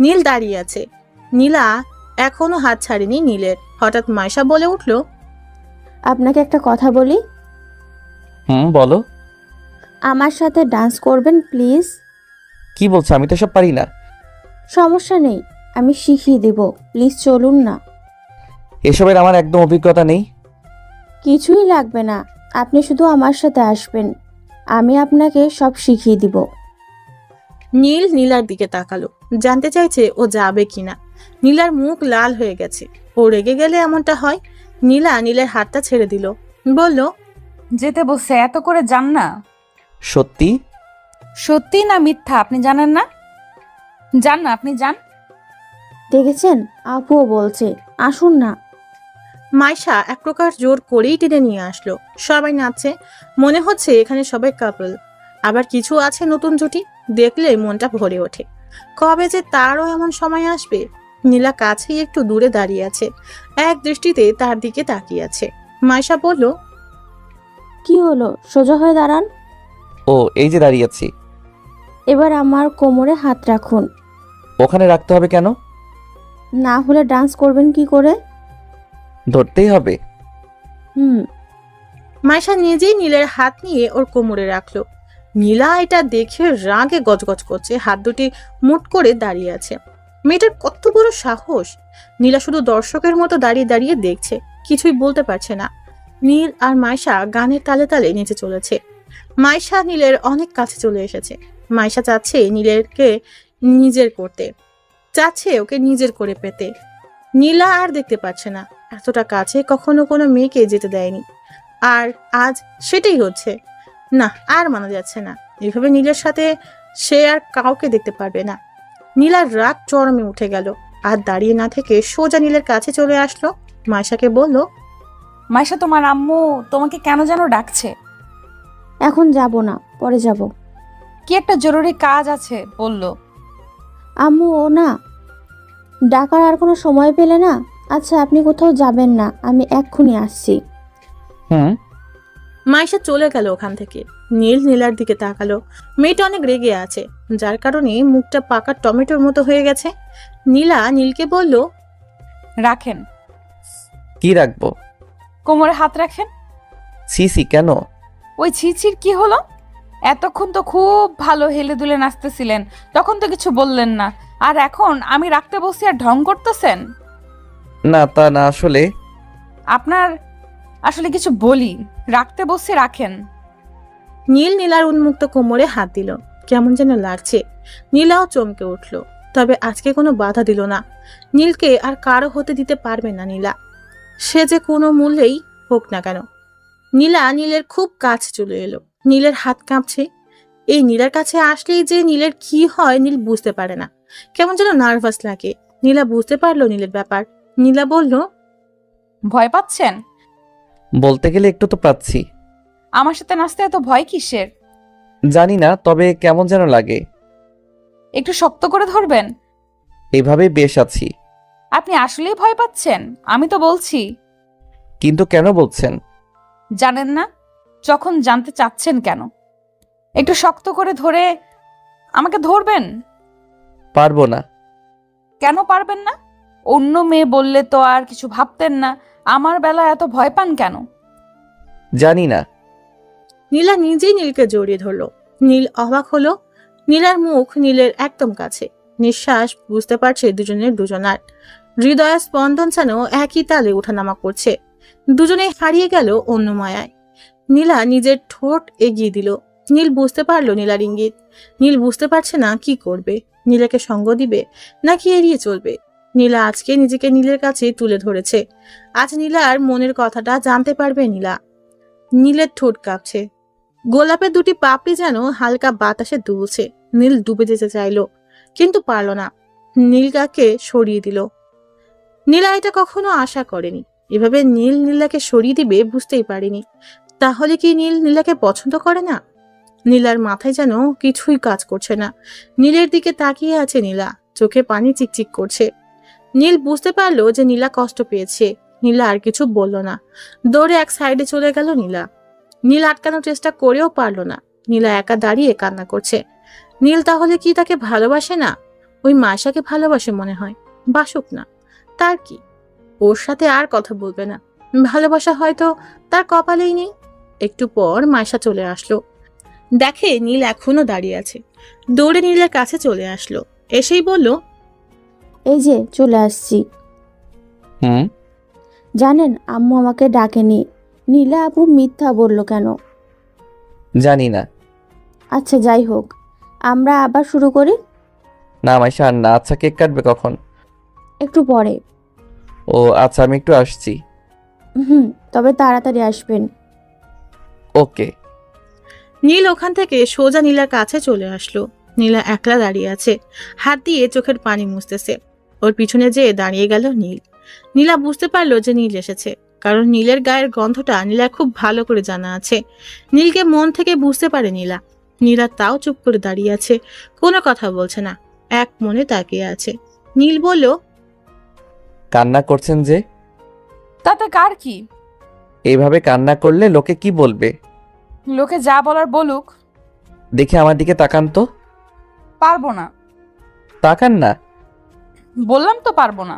নীল দাঁড়িয়ে আছে, নীলা এখনো হাত ছাড়েনি নীলের। হঠাৎ মাইশা বলে উঠল, আপনাকে একটা কথা বলি। বলো। আমার সাথে ডান্স করবেন প্লিজ? কি বলছো? আমি তো সব পারি না। সমস্যা নেই, আমি শিখিয়ে দেব, প্লিজ চলুন না। এসবের আমার একদম অভিজ্ঞতা নেই। কিছুই লাগবে না, আপনি শুধু আমার সাথে আসবেন, আমি আপনাকে সব শিখিয়ে দিব। নীল নীলার দিকে তাকালো, জানতে চাইছে ও যাবে কিনা। নীলার মুখ লাল হয়ে গেছে। ও রেগে গেলে এমনটা হয়। নীলা নীলের হাতটা ছেড়ে দিল, বলল, যেতে বসে এত করে যান না। সত্যি? সত্যি না মিথ্যা আপনি জানেন না? যান না, আপনি যান। দেখেছেন, আপুও বলছে আসুন না। মাইশা এক প্রকার জোর করেই টেনে নিয়ে আসলো। সবাই নাচছে, মনে হচ্ছে এখানে সবাই কাপল। আবার কিছু আছে নতুন জুটি, দেখলে মনটা ভরে ওঠে। কবে যে তারও এমন সময় আসবে। নীলা কাছেই একটু দূরে দাঁড়িয়ে আছে, এক দৃষ্টিতে তার দিকে তাকিয়ে আছে। মাইশা বলল, কি হলো, সোজা হয়ে দাঁড়ান। ও, এই যে দাঁড়িয়ে আছি। এবার আমার কোমরে হাত রাখুন। ওখানে রাখতে হবে কেন? না হলে ডান্স করবেন কি করে? ধরতেই হবে। মাইশা নিজেই নীলের হাত নিয়ে ওর কোমরে রাখলো। নীলা এটা দেখে রাগে গজগজ করছে, হাত দুটি মুট করে দাঁড়িয়ে আছে। মেয়েটার কত বড় সাহস! নীলা শুধু দর্শকের মতো দাঁড়িয়ে দাঁড়িয়ে দেখছে, কিছুই বলতে পারছে না। নীল আর মাইশা গানের তালে তালে নেচে চলেছে। মাইশা নীলের অনেক কাছে চলে এসেছে। মাইশা চাচ্ছে নীলেরকে নিজের করতে, চাচ্ছে ওকে নিজের করে পেতে। নীলা আর দেখতে পাচ্ছে না, এতটা কাছে কখনো কোনো মেয়েকে যেতে দেয়নি, আর আজ সেটাই হচ্ছে। না, আর মানা যাচ্ছে না। এভাবে নীলের সাথে সে আর কাউকে দেখতে পারবে না। নীলার রাগ চরমে উঠে গেল। আর দাঁড়িয়ে না থেকে সোজা নীলের কাছে চলে আসলো। মাইশাকে বলল, মাইশা, তোমার আম্মু তোমাকে কেন যেন ডাকছে। এখন যাব না, পরে যাব। কি একটা জরুরি কাজ আছে বলল। আম্মু ও না, ডাকার আর কোনো সময় পেলে না। আচ্ছা আপনি কোথাও যাবেন না, আমি এক্ষুনি আসছি। হুম। মাইশা চলে গেল ওখান থেকে। নীল নীলার দিকে তাকালো। মেয়েটা অনেক রেগে আছে, যার কারণে মুখটা পাকা টমেটোর মতো হয়ে গেছে। নীলা নীলকে বলল, রাখেন। কি রাখবো? কোমরে হাত রাখেন। সিসি কেন? ওই ছিছির কি হলো? এতক্ষণ তো খুব ভালো হেলে দুলে নাচতেছিলেন, তখন তো কিছু বললেন না, আর এখন আমি রাখতে বসি আর ঢং করতেছেন। না তা না, আসলে আপনার আসলে কিছু বলি, রাখতে বসে রাখেন। নীল নীলার উন্মুক্ত কোমরে হাত দিল। কেমন যেন লাগছে। নীলাও চমকে উঠল, তবে আজকে কোনো বাধা দিল না। নীলকে আর কারো হতে দিতে পারবে না নীলা, সে যে কোনো মূল্যেই হোক না কেন। নীলা নীলের খুব কাছে চলে এলো। নীলের হাত কাঁপছে। এই নীলার কাছে আসলেই যে নীলের কি হয় নীল বুঝতে পারে না। কেমন যেন নার্ভাস লাগে। নীলা বুঝতে পারলো নীলের ব্যাপার। নীলা বলল, ভয় পাচ্ছেন? বলতে গেলে একটু তো পাচ্ছি। আমার সাথে নাচতে এত ভয় কিসের? জানি না, তবে কেমন যেন লাগে। একটু শক্ত করে ধরবেন। এইভাবে বেশ আছি। আপনি আসলেই ভয় পাচ্ছেন? আমি তো বলছি। কিন্তু কেন বলছেন? জানেন না? যখন জানতে চাচ্ছেন কেন? একটু শক্ত করে ধরে আমাকে ধরবেন। পারবো না। কেন পারবেন না? অন্য মেয়ে বললে তো আর কিছু ভাবতেন না, আমার বেলা এত ভয় পান কেন? জানি না। নীলা নিজেই নীলকে জড়িয়ে ধরলো। নীল অবাক হলো। নীলার মুখ নীলের একদম কাছে। নিঃশ্বাস বুঝতে পারছে দুজনের দুজনার। হৃদয়ের স্পন্দন যেন একই তালে ওঠানামা করছে। দুজনেই হারিয়ে গেল অন্য মায়ায়। নীলা নিজের ঠোঁট এগিয়ে দিল। নীল বুঝতে পারলো নীলার ইঙ্গিত। নীল বুঝতে পারছে না কি করবে। নীলাকে সঙ্গ দিবে নাকি এড়িয়ে চলবে। নীলা আজকে নিজেকে নীলের কাছে তুলে ধরেছে। আজ নীলার মনের কথাটা জানতে পারবে নীলা। নীলের ঠোঁট কাঁপছে। গোলাপের দুটি পাপড়ি যেন হালকা বাতাসে দুলছে। নীল ডুবে যেতে চাইলো, কিন্তু পারল না। নীলকে সরিয়ে দিল। নীলা এটা কখনো আশা করেনি। এভাবে নীল নীলাকে সরিয়ে দিবে বুঝতেই পারেনি। তাহলে কি নীল নীলাকে পছন্দ করে না? নীলার মাথায় যেন কিছুই কাজ করছে না। নীলের দিকে তাকিয়ে আছে নীলা, চোখে পানি চিকচিক করছে। নীল বুঝতে পারলো যে নীলা কষ্ট পেয়েছে। নীলা আর কিছু বলল না। দৌড়ে এক সাইডে চলে গেল নীলা। নীল আটকানোর চেষ্টা করেও পারল না। নীলা একা দাঁড়িয়ে কান্না করছে। নীল তাহলে কি তাকে ভালোবাসে না? ওই মাইশাকে ভালোবাসে মনে হয়। বাসুক না, তার কি? ওর সাথে আর কথা বলবে না। ভালোবাসা হয়তো তার কপালেই নেই। একটু পর মাইশা চলে আসলো। দেখে নীল এখনো দাঁড়িয়ে আছে। দৌড়ে নীলের কাছে চলে আসলো। এসেই বলল, এই যে চলে আসছি। হুম। জানেন আম্মু আমাকে ডাকেনি। নীলা আপু মিথ্যা বললো কেন? জানি না। আচ্ছা যাই হোক, আমরা আবার শুরু করি। না মাইশা, আর না। আচ্ছা, কেক কাটবে কখন? একটু পরে। ও আচ্ছা, আমি একটু আসছি। তবে তাড়াতাড়ি আসবেন। ওকে। নীল ওখান থেকে সোজা নীলার কাছে চলে আসলো। নীলা একলা দাঁড়িয়ে আছে, হাত দিয়ে চোখের পানি মুছতেছে। ওর পিছনে যেয়ে দাঁড়িয়ে গেল নীল। নীলা বুঝতে পারলো যে নীল এসেছে, কারণ নীলের গায়ের গন্ধটা নীলার খুব ভালো করে জানা আছে। নীলকে মন থেকে বুঝতে পারে নীলা। নীলা তাও চুপ করে দাঁড়িয়ে আছে, কোনো কথা বলছে না, এক মনে তাকিয়ে আছে। নীল বলল, কান্না করছেন যে? তাতে কার কি? এইভাবে কান্না করলে লোকে কি বলবে? লোকে যা বলার বলুক। দেখে আমার দিকে তাকান তো। পারবো না। তাকান না। বললাম তো পারবো না।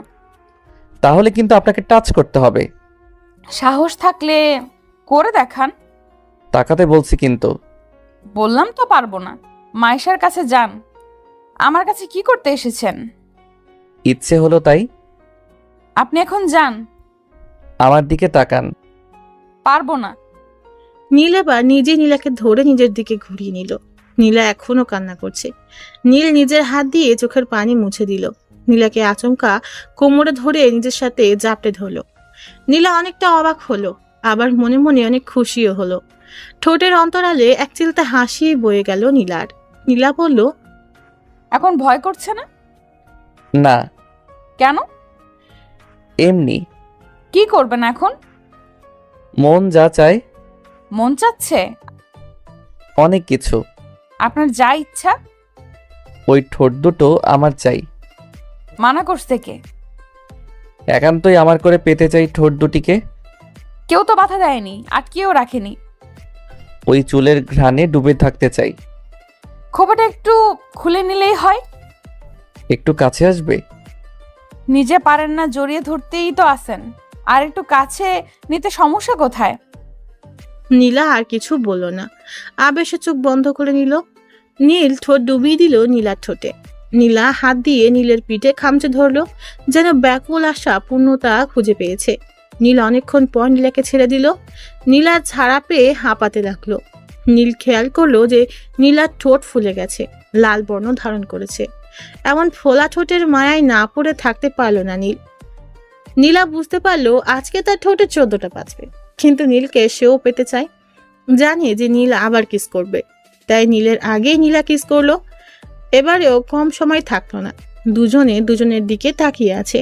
তাহলে কিন্তু আপনাকে টাচ করতে হবে। সাহস থাকলে করে দেখান। তাকাতে বলছি কিন্তু। বললাম তো পারবো না। মাইশার কাছে যান। আমার কাছে কি করতে এসেছেন? ইচ্ছে হলো তাই। আপনি এখন যান। আমার দিকে তাকান। পারবো না। নীল এবার নিজে নীলাকে ধরে নিজের দিকে ঘুরিয়ে নিল। নীলা এখনো কান্না করছে। নীল নিজের হাত দিয়ে চোখের পানি মুছে দিল। নীলাকে আচমকা কোমরে ধরে নিজের সাথে জাপটে ধরল। নীলা অনেকটা অবাক হলো, আবার মনে মনে অনেক খুশিও হলো। ঠোঁটের অন্তরালে এক চিলতে হাসি বয়ে গেল নীলার। নীলা বলল, এখন ভয় করছে না? না। কেন? এমনি। কি করবেন এখন? মন যা চায়। মন চাচ্ছে? অনেক কিছু। আপনার যা ইচ্ছা। ওই ঠোঁট দুটো আমার চাই। মানা করছে কে? একান্তই আমার করে পেতে চাই ঠোঁট দুটিকে। কেউ তো বাধা দেয়নি, আটকেও রাখেনি। ওই চুলের ঘ্রাণে ডুবে থাকতে চাই। খোপাটা একটু খুলে নিলেই হয়। একটু কাছে আসবে? নিজে পারেন না, জড়িয়ে ধরতেই তো আসেন। আর একটু কাছে নিতে সমস্যা কোথায়? নীলা আর কিছু বলল না, আবেশে চোখ বন্ধ করে নিল। নীল ঠোঁট ডুবিয়ে দিল নীলার ঠোঁটে। নীলা হাত দিয়ে নীলের পিঠে খামচে ধরলো, যেন ব্যাকুল আশা পূর্ণতা খুঁজে পেয়েছে। নীল অনেকক্ষণ পর নীলাকে ছেড়ে দিল। নীলা ছাড়া পেয়ে হাঁপাতে লাগলো। নীল খেয়াল করলো যে নীলার ঠোঁট ফুলে গেছে, লাল বর্ণ ধারণ করেছে। এমন ফোলা ঠোঁটের মায়ায় না পড়ে থাকতে পারল না নীল। নীলা বুঝতে পারলো আজকে তার ঠোঁটে 14টা বাজবে, কিন্তু নীলকে সেও পেতে চায়। জানে যে নীল আবার কিস করবে, তাই নীলের আগেই নীলা কিস করলো। এবারেও কম সময় থাকলো না, দুজনে দুজনের দিকে তাকিয়ে আছে।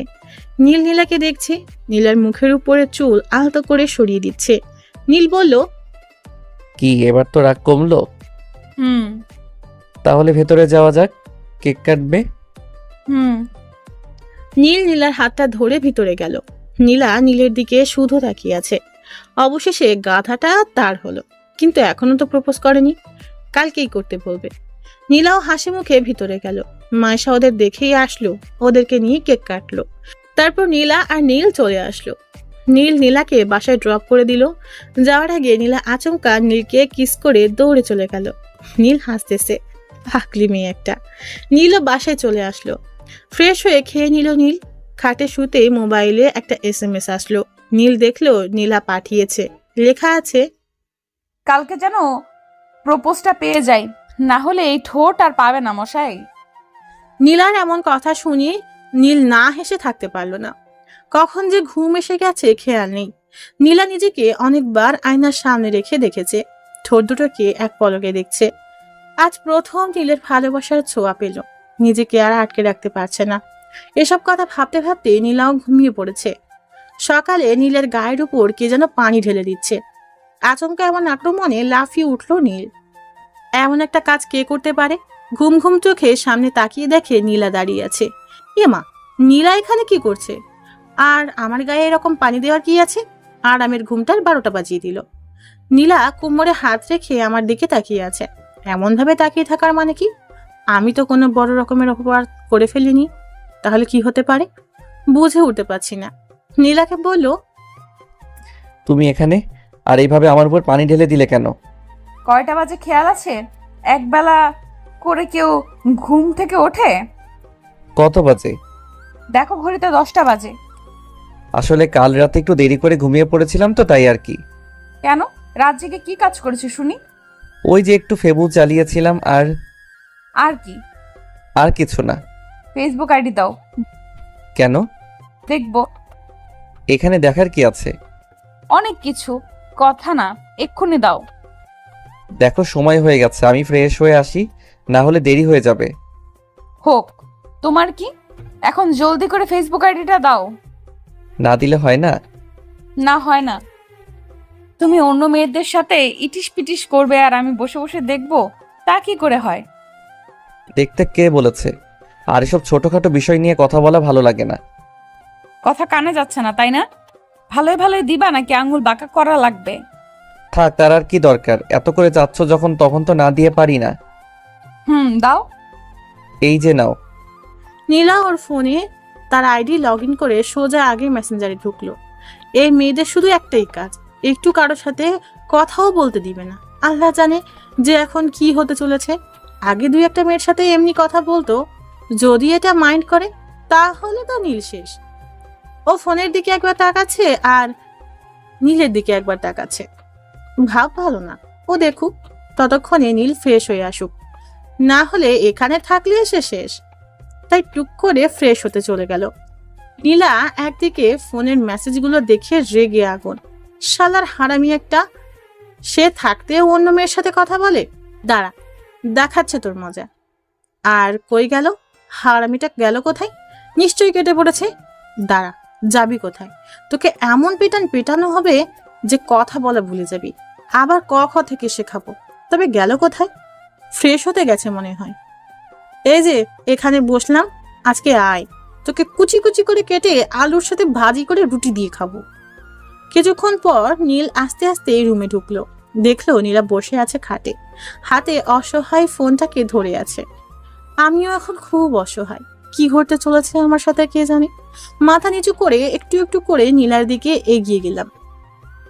নীল নীলাকে দেখছে, নীলার মুখের উপরে চুল আলতো করে সরিয়ে দিচ্ছে। নীল বলল, কি এবার তো রাগ কমলো? হুম তাহলে ভেতরে যাওয়া যাক, কেক কাটবে। হুম নীল নীলার হাতটা ধরে ভিতরে গেল। নীলা নীলের দিকে শুধু তাকিয়ে আছে। অবশেষে গাধাটা তার হলো, কিন্তু এখনো তো প্রপোজ করেনি, কালকেই করতে বলবে। নীলাও হাসি মুখে ভিতরে গেল। মায়েশা ওদের দেখেই আসলো, ওদেরকে নিয়ে কেক কাটলো। তারপর নীলা আর নীল চলে আসলো। নীল নীলাকে বাসায় ড্রপ করে দিল। যাওয়ার আগে নীলা আচমকা নীলকে কিস করে দৌড়ে চলে গেল। নীল হাসতেছে, হাকলি মেয়ে একটা। নীলও বাসায় চলে আসলো। ফ্রেশ হয়ে খেয়ে নিল নীল। খাটে শুতে মোবাইলে একটা SMS আসলো। নীল দেখলো নীলা পাঠিয়েছে, লেখা আছে, কালকে যেন প্রপোজটা পেয়ে যাই, না হলে এই ঠোঁট আর পাবে না মশাই। নীলার এমন কথা শুনিয়ে নীল না হেসে থাকতে পারল না। কখন যে ঘুম এসে গেছে খেয়াল নেই। নীলা নিজেকে অনেকবার আয়নার সামনে রেখে দেখেছে, ঠোঁট দুটোকে এক পলকে দেখছে। আজ প্রথম নীলের ভালোবাসার ছোঁয়া পেল। নিজেকে আর আটকে রাখতে পারছে না। এসব কথা ভাবতে ভাবতে নীলাও ঘুমিয়ে পড়েছে। সকালে নীলের গায়ের উপর কে যেন পানি ঢেলে দিচ্ছে। আচমকা এমন আক্রমণে লাফিয়ে উঠল নীল। এমন একটা কাজ কে করতে পারে? ঘুম ঘুম চোখে সামনে তাকিয়ে দেখে নীলা দাঁড়িয়ে আছে। মা, নীলা এখানে কি করছে? আর আমার গায়ে এরকম পানি দেওয়ার কি আছে? আর আমের ঘুমটার 12টা বাজিয়ে দিল। নীলা কোমরে হাত রেখে আমার দিকে তাকিয়ে আছে। এমন ভাবে তাকিয়ে থাকার মানে কি? আমি তো কোনো বড় রকমের অপরাধ করে ফেলিনি, তাহলে কি হতে পারে? বুঝে উঠতে পারছি না। নীলাকে বলল, তুমি এখানে আর এইভাবে আমার উপর পানি ঢেলে দিলে কেন? কয়টা বাজে খেয়াল আছে? একবেলা করে কেউ ঘুম থেকে ওঠে? কত বাজে? দেখো ঘড়িতে 10টা বাজে। আসলে কাল রাতে একটু দেরি করে ঘুমিয়ে পড়েছিলাম তো, তাই আর কি। কেন? রাত জেগে কি কাজ করেছো শুনি? ওই যে একটু ফেবু চালিয়েছিলাম। আর কি? আর কিছু না। ফেসবুক আইডি দাও। কেন? দেখবো। এখানে দেখার কি আছে? অনেক কিছু, কথা না, এক্ষুনি দাও। দেখো সময় হয়ে গেছে, আমি ফ্রেশ হয়ে আসি, না হলে দেরি হয়ে যাবে। হোক, তোমার কি? এখন জলদি করে ফেসবুক আইডিটা দাও। না দিলে হয় না? না হয় না। তুমি অন্য মেয়েদের সাথে ইটিস পিটিস করবে আর আমি বসে বসে দেখবো, তা কি করে হয়? দেখতে কে বলেছে? আর এসব ছোটখাটো বিষয় নিয়ে কথা বলা ভালো লাগে না। কথা কানে যাচ্ছে না তাই না? ভালোই ভালোই দিবা নাকি আঙ্গুল বাঁকা করা লাগবে? থাক, তার আর কি দরকার? এত করে চাচ্ছ যখন, তখন তো না দিয়ে পারি না। দাও। এই যে নাও। নীলা ওর ফোনে তার আইডি লগ ইন করে সোজা আগে মেসেঞ্জারে ঢুকলো। এই মেয়েদের শুধু একটাই কাজ, একটু কারোর সাথে কথাও বলতে দিবে না। আল্লাহ জানে যে এখন কি হতে চলেছে। আগে 2-1 মেয়ের সাথে এমনি কথা বলতো, যদি এটা মাইন্ড করে তাহলে তো নীল শেষ। ও ফোনের দিকে একবার তাকাচ্ছে আর নীলের দিকে একবার তাকাচ্ছে। ভাব ভালো না, ও দেখুক, ততক্ষণে নীল ফ্রেশ হয়ে আসুক, না হলে এখানে থাকলে সে শেষ। তাই টুক করে ফ্রেশ হতে চলে গেল। নীলা একদিকে ফোনের মেসেজগুলো দেখে রেগে আগুন। শালার হারামি একটা, সে থাকতেও অন্য মেয়ের সাথে কথা বলে। দাঁড়া, দেখাচ্ছে তোর মজা। আর কই গেল হারামিটা? গেল কোথায়? নিশ্চয়ই কেটে পড়েছে। দাঁড়া, যাবি কোথায়? তোকে এমন পেটানো হবে যে কথা বলা ভুলে যাবি। আবার ক খ থেকে শেখাবো। তবে গেল কোথায়? ফ্রেশ হতে গেছে মনে হয়। এই যে এখানে বসলাম, আজকে আয়, তোকে কুচি কুচি করে কেটে আলুর সাথে ভাজি করে রুটি দিয়ে খাবো। কিছুক্ষণ পর নীল আস্তে আস্তে রুমে ঢুকলো। দেখলো নীলা বসে আছে খাটে, হাতে অসহায় ফোনটাকে ধরে আছে। আমিও এখন খুব অসহায়। কি ঘটতে চলেছে আমার সাথে কে জানে। মাথা নিচু করে একটু একটু করে নীলার দিকে এগিয়ে গেলাম।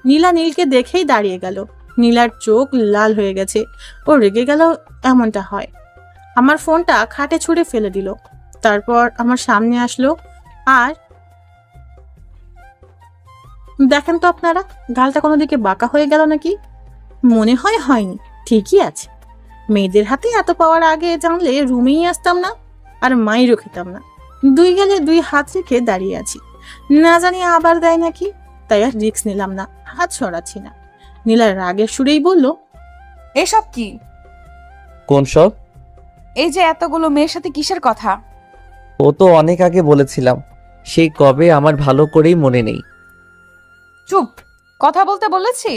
নীলা নীলকে দেখেই দাঁড়িয়ে গেল। নীলার চোখ লাল হয়ে গেছে। ও রেগে গেল, এমনটা হয়। আমার ফোনটা খাটে ছুঁড়ে ফেলে দিল। তারপর আমার সামনে আসলো। আর দেখেন তো আপনারা, গালটা কোনো দিকে বাঁকা হয়ে গেল নাকি? মনে হয় হয়নি, ঠিকই আছে। মেয়েদের হাতে এত পাওয়ার আগে জানলে রুমেই আসতাম না, আর মাইরও খেতাম না। দুই গেলে দুই হাত রেখে দাঁড়িয়ে আছি, না জানি আবার দেয় নাকি। তাই আর রিস্ক নিলাম না, হাত সরাচ্ছি না। নীলার রাগের সুরেই বলল, এসব কি? কোন সব? এই যে এতগুলো মেয়ের সাথে কিসের কথা? ও তো অনেক আগে বলেছিলাম, সেই কবে আমার ভালো করেই মনে নেই। চুপ, কথা বলতে বলেছি?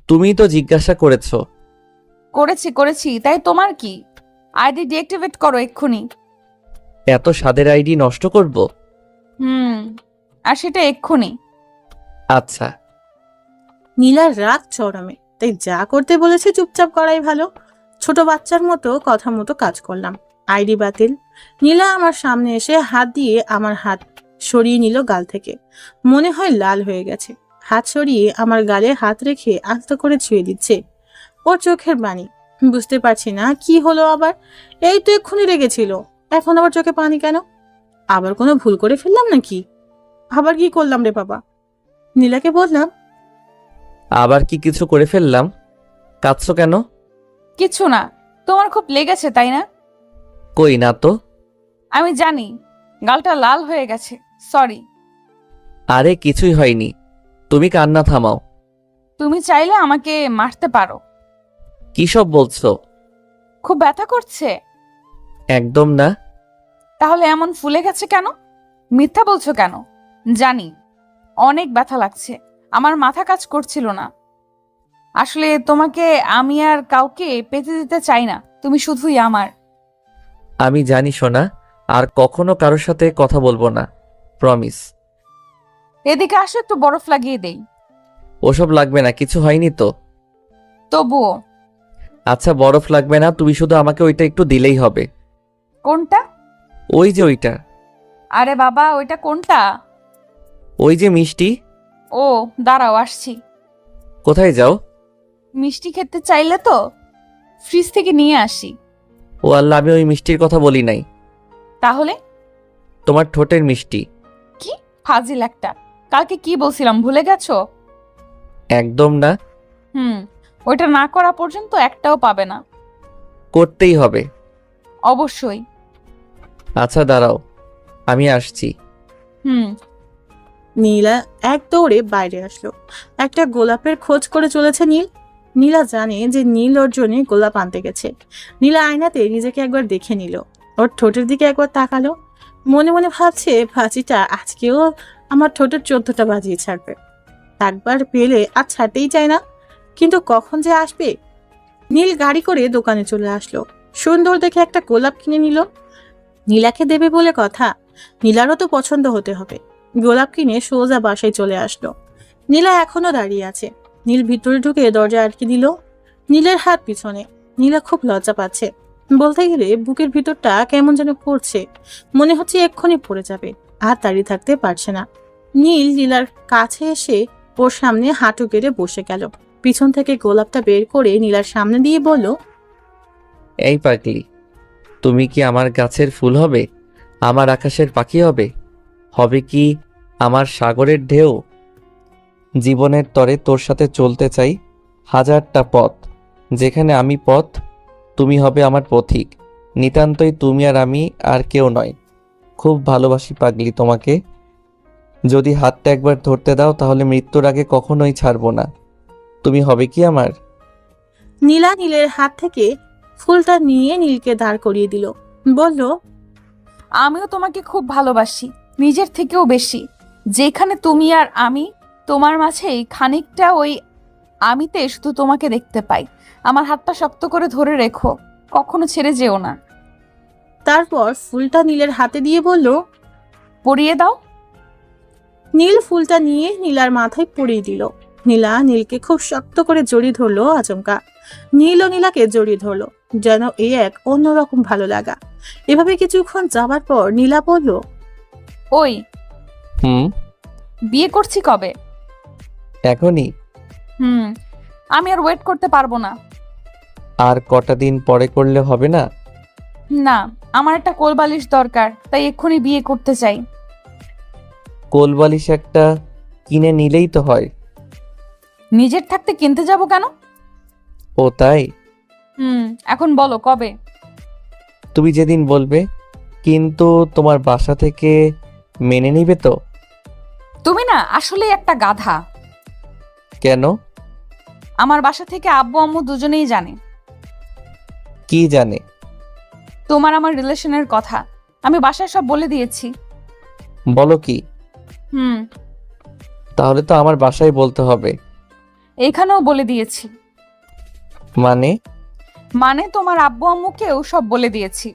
তুমি তো জিজ্ঞাসা করেছো। করেছি, তাই তোমার কি? আইডি ডিঅ্যাক্টিভেট করো এক্ষুনি। এত স্বাদের আইডি নষ্ট করব? আর সেটা এক্ষুনি। আচ্ছা। নীলার রাগ চরমে, তাই যা করতে বলেছে চুপচাপ করাই ভালো। ছোট বাচ্চার মতো কথা মতো কাজ করলাম। আইডি বাতিল। নীলা আমার সামনে এসে হাত দিয়ে আমার হাত সরিয়ে নিল গাল থেকে। মনে হয় লাল হয়ে গেছে। হাত সরিয়ে আমার গালে হাত রেখে আস্তে করে ছুঁয়ে দিচ্ছে। ওর চোখের বাণী। বুঝতে পারছি না কি হলো আবার। এই তো এক্ষুনি রেগেছিল, এখন আবার চোখে পানি কেন? আবার কোনো ভুল করে ফেললাম নাকি? আবার কি করলাম রে বাবা? নীলাকে বললাম, আবার কি কিছু করে ফেললাম? কাঁদছো কেন? কিছু না, তোমার খুব লেগেছে তাই না? কই না তো। আমি জানি, গালটা লাল হয়ে গেছে, সরি। আরে কিছুই হয়নি, তুমি কান্না থামাও। তুমি চাইলে আমাকে মারতে পারো। কি সব বলছো? খুব ব্যথা করছে? একদম না। তাহলে এমন ফুলে গেছে কেন? মিথ্যা বলছো কেন? জানি অনেক ব্যথা লাগছে, আমার মাথা কাজ করছিল না। আসলে তোমাকে আমি আর কাউকে পেতে দিতে চাই না, তুমি শুধুই আমার। আমি জানি সোনা, আর কখনো কারোর সাথে কথা বলবো না, প্রমিস। এদিকে আসো, একটু বরফ লাগিয়ে দেই। ওসব লাগবে না, কিছু হয়নি তো। তবুও। আচ্ছা বরফ লাগবে না, তুমি শুধু আমাকে ওইটা একটু দিলেই হবে। কোনটা? ওই যে ওইটা। আরে বাবা, ওইটা কোনটা? ওই যে মিষ্টি। ও দাঁড়াও, আসছি। কোথায় যাও? মিষ্টি খেতে চাইলে তো ফ্রিজ থেকে নিয়ে আসি। ও আল্লাহ, আমি ওই মিষ্টির কথা বলি নাই। তাহলে? তোমার ঠোঁটের মিষ্টি। কি ফাজিল একটা! কালকে কি বলছিলাম ভুলে গেছো? একদম না। ওইটা না করা পর্যন্ত একটাও পাবে না। করতেই হবে। অবশ্যই। আচ্ছা দাঁড়াও, আমি আসছি। নীলা এক দৌড়ে বাইরে আসলো। একটা গোলাপের খোঁজ করে চলেছে নীল। নীলা জানে যে নীল ওর জন্য গোলাপ আনতে গেছে। নীলা আয়নাতে নিজেকে একবার দেখে নিল, ওর ঠোঁটের দিকে একবার তাকালো। মনে মনে ভাবছে, ভাজিটা আজকেও আমার ঠোঁটের 14টা বাজিয়ে ছাড়বে। একবার পেলে আর ছাড়তেই চায় না, কিন্তু কখন যে আসবে। নীল গাড়ি করে দোকানে চলে আসলো। সুন্দর দেখে একটা গোলাপ কিনে নিল। নীলাকে দেবে বলে কথা, নীলারও তো পছন্দ হতে হবে। গোলাপ কিনে সোজা বাসায় চলে আসলো। নীলা এখনো দাঁড়িয়ে আছে। নীল ভিতরে ঢুকে দরজা আটকে দিল। নীলের হাত পিছনে। নীলা খুব লজ্জা পাচ্ছে। বলতে গেলে বুকের ভিতরটা কেমন যেন করছে, মনে হচ্ছে এক্ষুনি পড়ে যাবে। আর দাঁড়িয়ে থাকতে পারছে না। নীল নীলার কাছে এসে ওর সামনে হাঁটু গেড়ে বসে গেল। পিছন থেকে গোলাপটা বের করে নীলার সামনে দিয়ে বলল, এই পাগলি, তুমি কি আমার গাছের ফুল হবে? আমার আকাশের পাখি হবে? হবে কি আমার সাগরের ঢেউ? জীবনের তরে তোর সাথে চলতে চাই হাজারটা পথ। যেখানে আমি পথ, তুমি হবে আমার পথিক। নিতান্তই তুমি আর আমি, আর কেউ নয়। খুব ভালোবাসি পাগলি তোমাকে। যদি হাতটা একবার ধরতে দাও তাহলে মৃত্যুর আগে কখনোই ছাড়বো না। তুমি হবে কি আমার? নীলা নীলের হাত থেকে ফুলটা নিয়ে নীলকে দাঁড় করিয়ে দিল। বলল, আমিও তোমাকে খুব ভালোবাসি, নিজের থেকেও বেশি। যেখানে তুমি আর আমি, তোমার মাঝেই খানিকটা ওই আমিতে শুধু তোমাকে দেখতে পাই। আমার হাতটা শক্ত করে ধরে রেখো, কখনো ছেড়ে যেও না। তারপর ফুলটা নীলের হাতে দিয়ে বলল, পরিয়ে দাও। নীল ফুলটা নিয়ে নীলার মাথায় পরিয়ে দিল। নীলা নীলকে খুব শক্ত করে জড়িয়ে ধরলো আচমকা। নীলও নীলাকে জড়িয়ে ধরলো, যেন এই এক অন্যরকম ভালো লাগা। এভাবে কিছুক্ষণ যাবার পর নীলা বলল, ওই বিয়ে করছি কবে? এখনই? আমি আর ওয়েট করতে পারবো না। আর কটা দিন পরে করলে হবে না? না, আমার একটা কোলবালিশ দরকার, তাই এক্ষুনি বিয়ে করতে চাই। কোলবালিশ একটা কিনে নিলেই তো হয়। নিজের থাকতে কিনতে যাব কেন? ও তাই? এখন বলো কবে? তুমি যেদিন বলবে। কিন্তু তোমার বাসা থেকে মেনে নিবে তো? তুমি না আসলে একটা গাধা। কেন? আমার বাসা থেকে আব্বু আম্মু দুজনেই জানে। কি জানে? তোমার আমার রিলেশনের কথা আমি বাসায় সব বলে দিয়েছি। বলো কি? তাহলে তো আমার বাসায় বলতে হবে। এইখানেও বলে দিয়েছি। মানে তোমার আব্বু আম্মুকেও সব বলে দিয়েছি।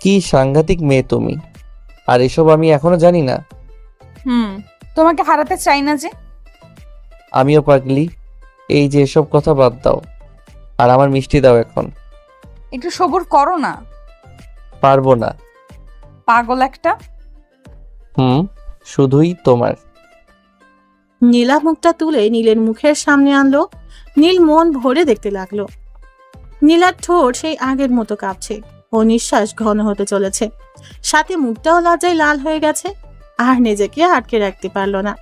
কি সাংঘাতিক মেয়ে তুমি! আর এসব আমি এখনো জানি না। তোমাকে হারাতে চাই না যে। আমিও পাগলি। এই যে এসব কথা বাদ দাও, আর আমার মিষ্টি দাও এখন। একটু সবুর করো না। পারবো না। পাগল একটা। শুধুই তোমার। নীলা মুখটা তুলে নীলের মুখের সামনে আনলো। নীল মন ভরে দেখতে লাগলো। নীলার ঠোঁট সেই আগের মতো কাঁপছে, ও নিঃশ্বাস ঘন হতে চলেছে, সাথে মুখটাও লজ্জায় লাল হয়ে গেছে। আর নিজেকে আটকে রাখতে পারলো না।